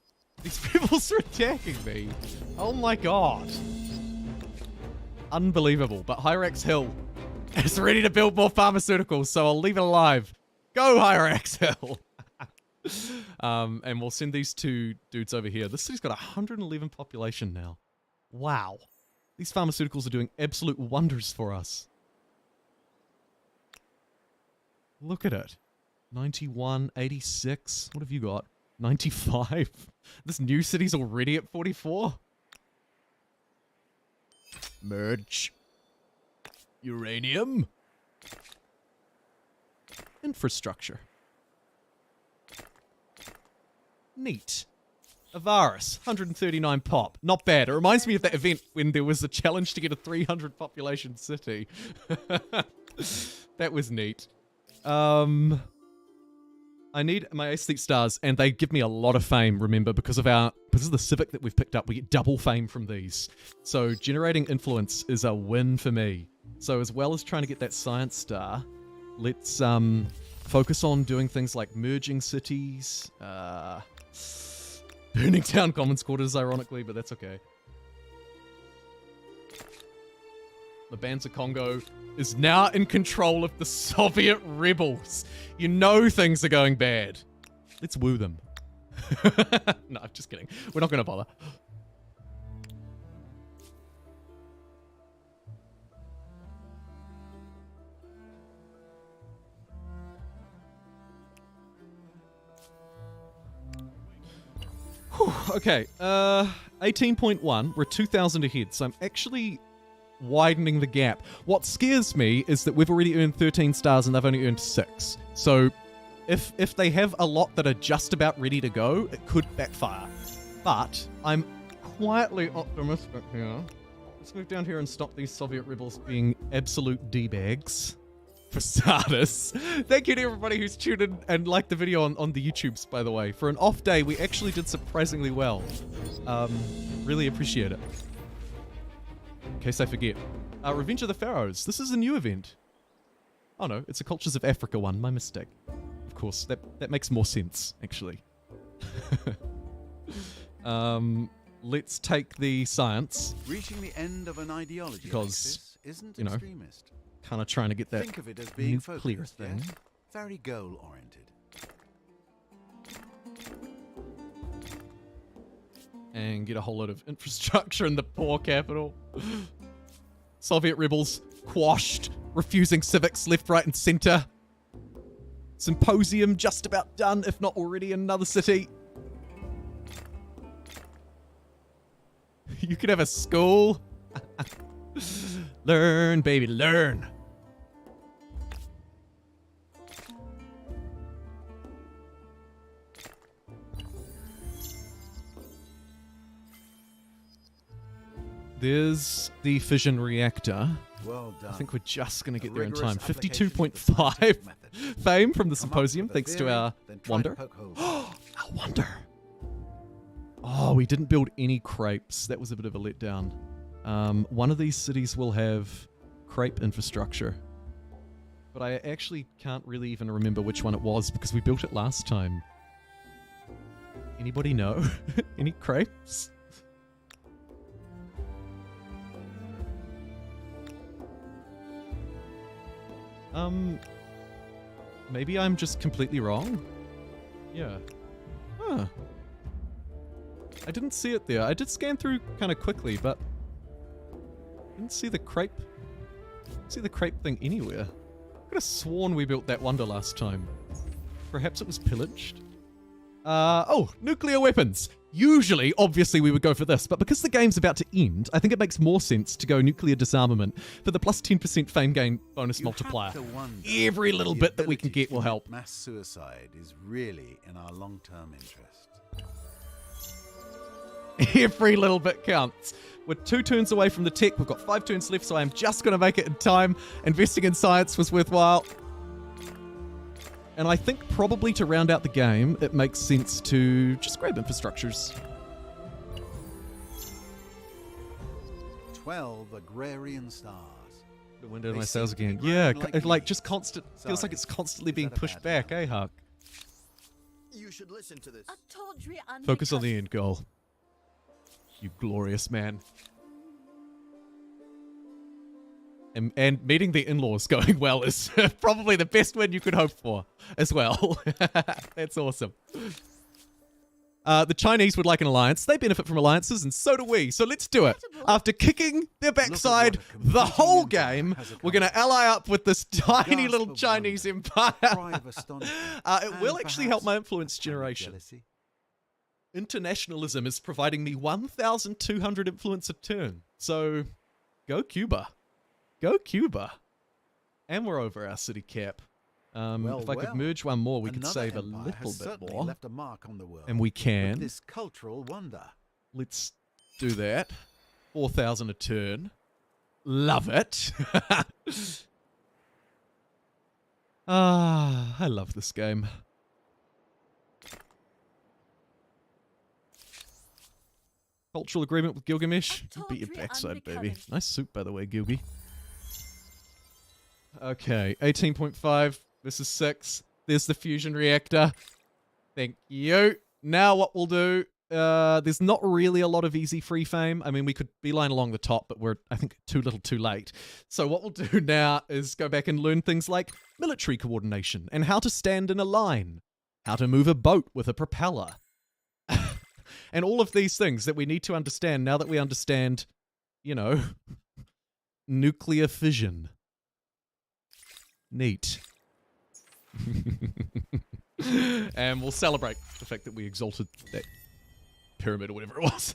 These peoples are attacking me. Oh my god. Unbelievable. But Hyrax Hill is ready to build more pharmaceuticals, so I'll leave it alive. Go, Hyrax Hill! And we'll send these two dudes over here. This city's got 111 population now. Wow. These pharmaceuticals are doing absolute wonders for us. Look at it. 91, 86. What have you got? 95. This new city's already at 44. Merge. Uranium. Infrastructure. Neat. Avaris, 139 pop. Not bad. It reminds me of that event when there was a challenge to get a 300 population city. That was neat. I need my Aesthete stars, and they give me a lot of fame, remember, because of the civic that we've picked up. We get double fame from these. So generating influence is a win for me. So as well as trying to get that science star, let's focus on doing things like merging cities, burning down commons quarters, ironically, but that's okay. The Banzer Congo is now in control of the Soviet rebels. You know things are going bad. Let's woo them. No, I'm just kidding. We're not going to bother. Whew, okay, 18.1. We're 2,000 ahead, so I'm actually widening the gap. What scares me is that we've already earned 13 stars and they've only earned 6. So if they have a lot that are just about ready to go, it could backfire. But I'm quietly optimistic here. Let's move down here and stop these Soviet rebels being absolute D-bags. For starters. Thank you to everybody who's tuned in and liked the video on the YouTubes, by the way. For an off day, we actually did surprisingly well. Really appreciate it. In case I forget. Revenge of the Pharaohs. This is a new event. Oh no, it's a Cultures of Africa one. My mistake. Of course, that makes more sense, actually. let's take the science. Reaching the end of an ideology Because, axis isn't you know, extremist. Kind of trying to get that Think of it as being nuclear focused, thing. yeah? Very goal-oriented. And get a whole lot of infrastructure in the poor capital. Soviet rebels quashed, refusing civics left, right, and center. Symposium just about done, if not already in another city. You could have a school. Learn, baby, learn. There's the fission reactor. Well done. I think we're just going to get A there in rigorous time. application of the 52.5 scientific method. fame from the Come up symposium, with a thanks to theory, our then try to wonder. poke holes. Our wonder. Oh, we didn't build any crepes. That was a bit of a letdown. One of these cities will have crepe infrastructure. But I actually can't really even remember which one it was because we built it last time. Anybody know? Any crepes? Maybe I'm just completely wrong? Yeah. Huh. I didn't see it there. I did scan through kind of quickly, but didn't see the crepe. See the crepe thing anywhere. I could have sworn we built that wonder last time. Perhaps it was pillaged? Oh, nuclear weapons. Usually, obviously, we would go for this, but because the game's about to end, I think it makes more sense to go nuclear disarmament for the plus 10% fame gain bonus You multiplier. have to wonder Every little if bit the that we can ability get will to help. Mass suicide is really in our long-term interest. Every little bit counts. We're 2 turns away from the tech. We've got 5 turns left, so I'm just going to make it in time. Investing in science was worthwhile. And I think probably to round out the game, it makes sense to just grab infrastructures. 12 agrarian stars. The window of They my sails seem to be again. growing Yeah, like it's like leaves. just constant. Feels Sorry. like it's constantly Is being that a pushed bad back, eh, Huck? You should listen to this. A tawdry Focus on the end goal. You glorious man. And meeting the in-laws going well is probably the best win you could hope for as well. That's awesome. The Chinese would like an alliance. They benefit from alliances, and so do we. So let's do it. After kicking their backside what a the competing whole empire game, has we're going to ally up with this tiny Gasp little of Chinese wonder. empire. Cry of astonishment. It will and actually help perhaps my influence a tiny generation. jealousy. Internationalism is providing me 1,200 influence a turn. So, go Cuba. Go Cuba. And we're over our city cap. If I could merge one more, we could Another save a empire little has bit certainly more. left a mark on the world And we with can. this cultural wonder. Let's do that. 4,000 a turn. Love it. I love this game. Cultural agreement with Gilgamesh. A Beat your tawdry backside, baby. undercurrent. Nice suit, by the way, Gilgy. Okay, 18.5. This is 6. There's the fusion reactor. Thank you. Now what we'll do, there's not really a lot of easy free fame. I mean, we could beeline along the top, but we're, I think, too little too late. So what we'll do now is go back and learn things like military coordination and how to stand in a line, how to move a boat with a propeller, and all of these things that we need to understand now that we understand, you know, nuclear fission. Neat. And we'll celebrate the fact that we exalted that pyramid or whatever it was.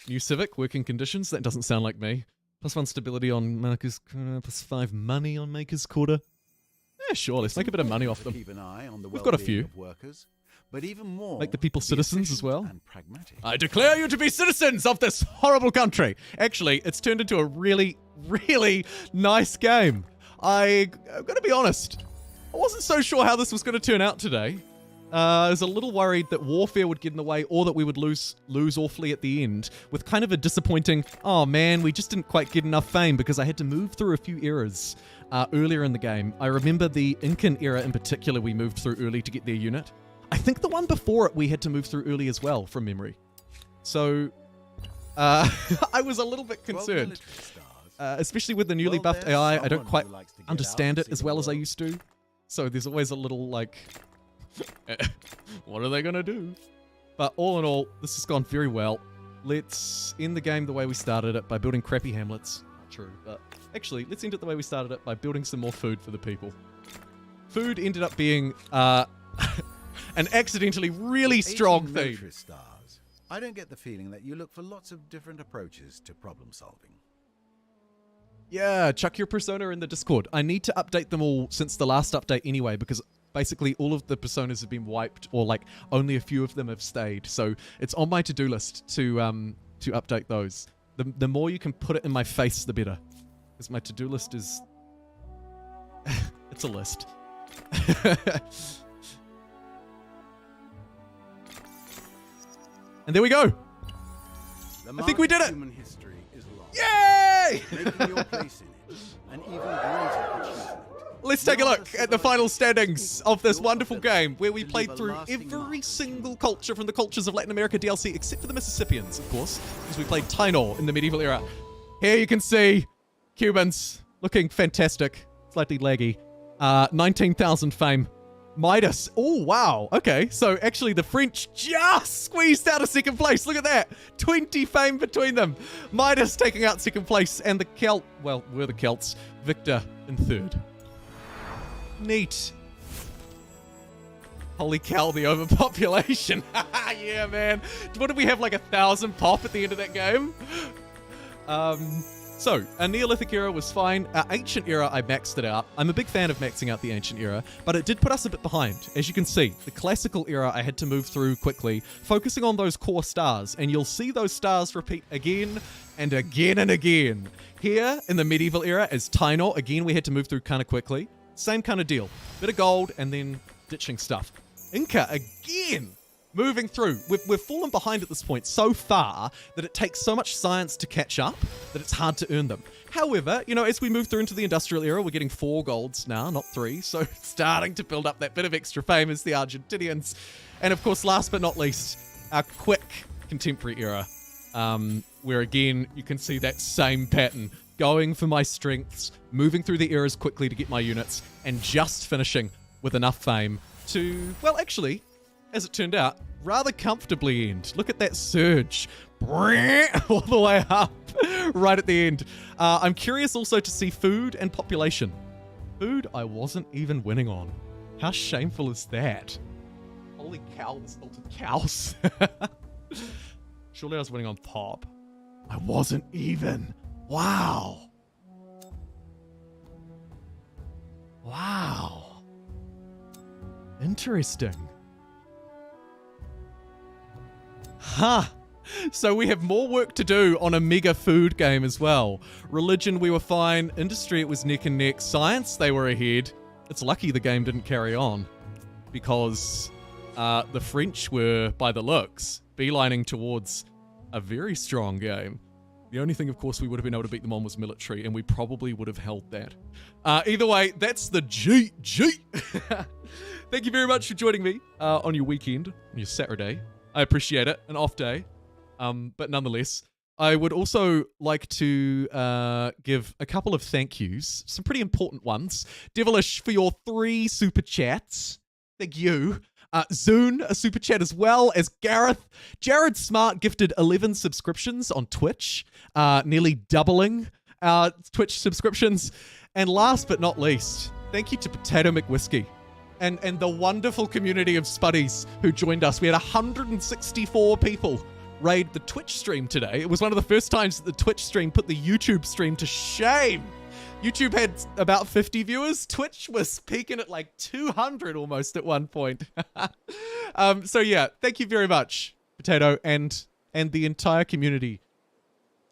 New civic, working conditions. That doesn't sound like me. +1 stability on Maker's Quarter, +5 money on Maker's Quarter. Yeah, sure, let's make a bit of money off them. Keep an eye on the We've got a well-being few. of workers, but even more, Make the people be citizens as efficient well. and pragmatic. I declare you to be citizens of this horrible country. Actually, it's turned into a really, really nice game. I'm going to be honest. I wasn't so sure how this was going to turn out today. I was a little worried that warfare would get in the way or that we would lose awfully at the end with kind of a disappointing, oh man, we just didn't quite get enough fame because I had to move through a few eras earlier in the game. I remember the Incan era in particular we moved through early to get their unit. I think the one before it we had to move through early as well, from memory. So, I was a little bit concerned. Especially with the newly buffed AI, I don't quite understand it as well as I used to. So there's always a little like, what are they going to do? But all in all, this has gone very well. Let's end the game the way we started it by building crappy hamlets. Not true, but actually, let's end it the way we started it by building some more food for the people. Food ended up being an accidentally really strong theme. Stars. I don't get the feeling that you look for lots of different approaches to problem solving. Yeah, chuck your persona in the Discord. I need to update them all since the last update anyway, because basically all of the personas have been wiped, or like only a few of them have stayed. So it's on my to-do list to update those. The more you can put it in my face, the better. Because my to-do list is... it's a list. And there we go. I think we did it. Human history is long. Yay! Making your place in it an even greater achievement. Let's take a look at the final standings of this wonderful game, where we played through every single culture from the cultures of Latin America DLC, except for the Mississippians, of course, because we played Taíno in the medieval era. Here you can see Cubans looking fantastic, slightly laggy. 19,000 fame. Midas. Oh, wow. Okay, so actually the French just squeezed out of second place. Look at that. 20 fame between them. Midas taking out second place, and the Celt, well, we're the Celts, Victor in third. Neat. Holy cow, the overpopulation. Yeah, man. What did we have, like 1,000 pop at the end of that game? So, our Neolithic era was fine. Our Ancient era, I maxed it out. I'm a big fan of maxing out the Ancient era, but it did put us a bit behind. As you can see, the Classical era I had to move through quickly, focusing on those core stars, and you'll see those stars repeat again and again and again. Here, in the Medieval era, as Taíno, again, we had to move through kind of quickly. Same kind of deal. Bit of gold, and then ditching stuff. Inca, again! Moving through. We've fallen behind at this point so far that it takes so much science to catch up that it's hard to earn them. However, you know, as we move through into the industrial era, we're getting 4 golds now, not 3. So starting to build up that bit of extra fame as the Argentinians. And of course, last but not least, our quick contemporary era, where again, you can see that same pattern. Going for my strengths, moving through the eras quickly to get my units, and just finishing with enough fame to, well, actually, as it turned out, rather comfortably end. Look at that surge. All the way up, right at the end. I'm curious also to see food and population. Food I wasn't even winning on. How shameful is that? Holy cow, this ulted cows. Surely I was winning on pop. I wasn't even. Wow. Wow. Interesting. Huh. So we have more work to do on a mega food game as well. Religion, we were fine. Industry, it was neck and neck. Science, they were ahead. It's lucky the game didn't carry on, because the French were, by the looks, beelining towards a very strong game. The only thing, of course, we would have been able to beat them on was military, and we probably would have held that. Either way, that's the GG. Thank you very much for joining me on your weekend, on your Saturday. I appreciate it, an off day. But nonetheless, I would also like to give a couple of thank yous, some pretty important ones. Devilish for your 3 super chats. Thank you. Zune, a super chat as well as Gareth. Jared Smart gifted 11 subscriptions on Twitch, nearly doubling our Twitch subscriptions. And last but not least, thank you to Potato McWhiskey and the wonderful community of Spuddies who joined us. We had 164 people raid the Twitch stream today. It was one of the first times that the Twitch stream put the YouTube stream to shame. YouTube had about 50 viewers. Twitch was peaking at like 200 almost at one point. So yeah, thank you very much, Potato, and the entire community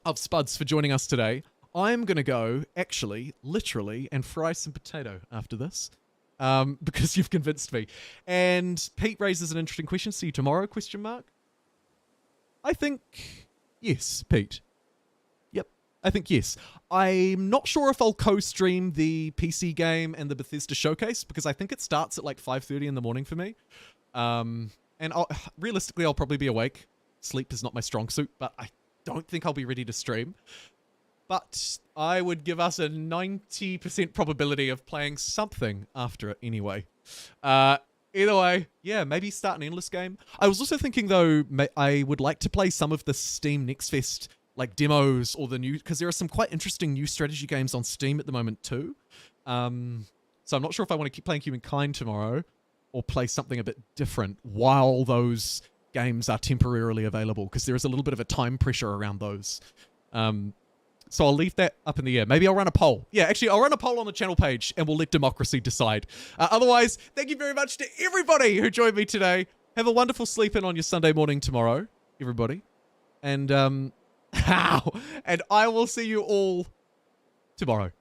of Spuds for joining us today. I'm going to go, actually, literally, and fry some potato after this. Because you've convinced me. And Pete raises an interesting question. See you tomorrow, question mark? I think yes, Pete. Yep, I think yes. I'm not sure if I'll co-stream the PC game and the Bethesda showcase, because I think it starts at like 5:30 in the morning for me. And realistically, I'll probably be awake. Sleep is not my strong suit, but I don't think I'll be ready to stream. But I would give us a 90% probability of playing something after it anyway. Either way, yeah, maybe start an endless game. I was also thinking, though, I would like to play some of the Steam Next Fest like demos or the new, because there are some quite interesting new strategy games on Steam at the moment too. So I'm not sure if I want to keep playing Humankind tomorrow or play something a bit different while those games are temporarily available, because there is a little bit of a time pressure around those. So I'll leave that up in the air. Maybe I'll run a poll. Yeah, actually, I'll run a poll on the channel page and we'll let democracy decide. Otherwise, thank you very much to everybody who joined me today. Have a wonderful sleep in on your Sunday morning tomorrow, everybody. And, and I will see you all tomorrow.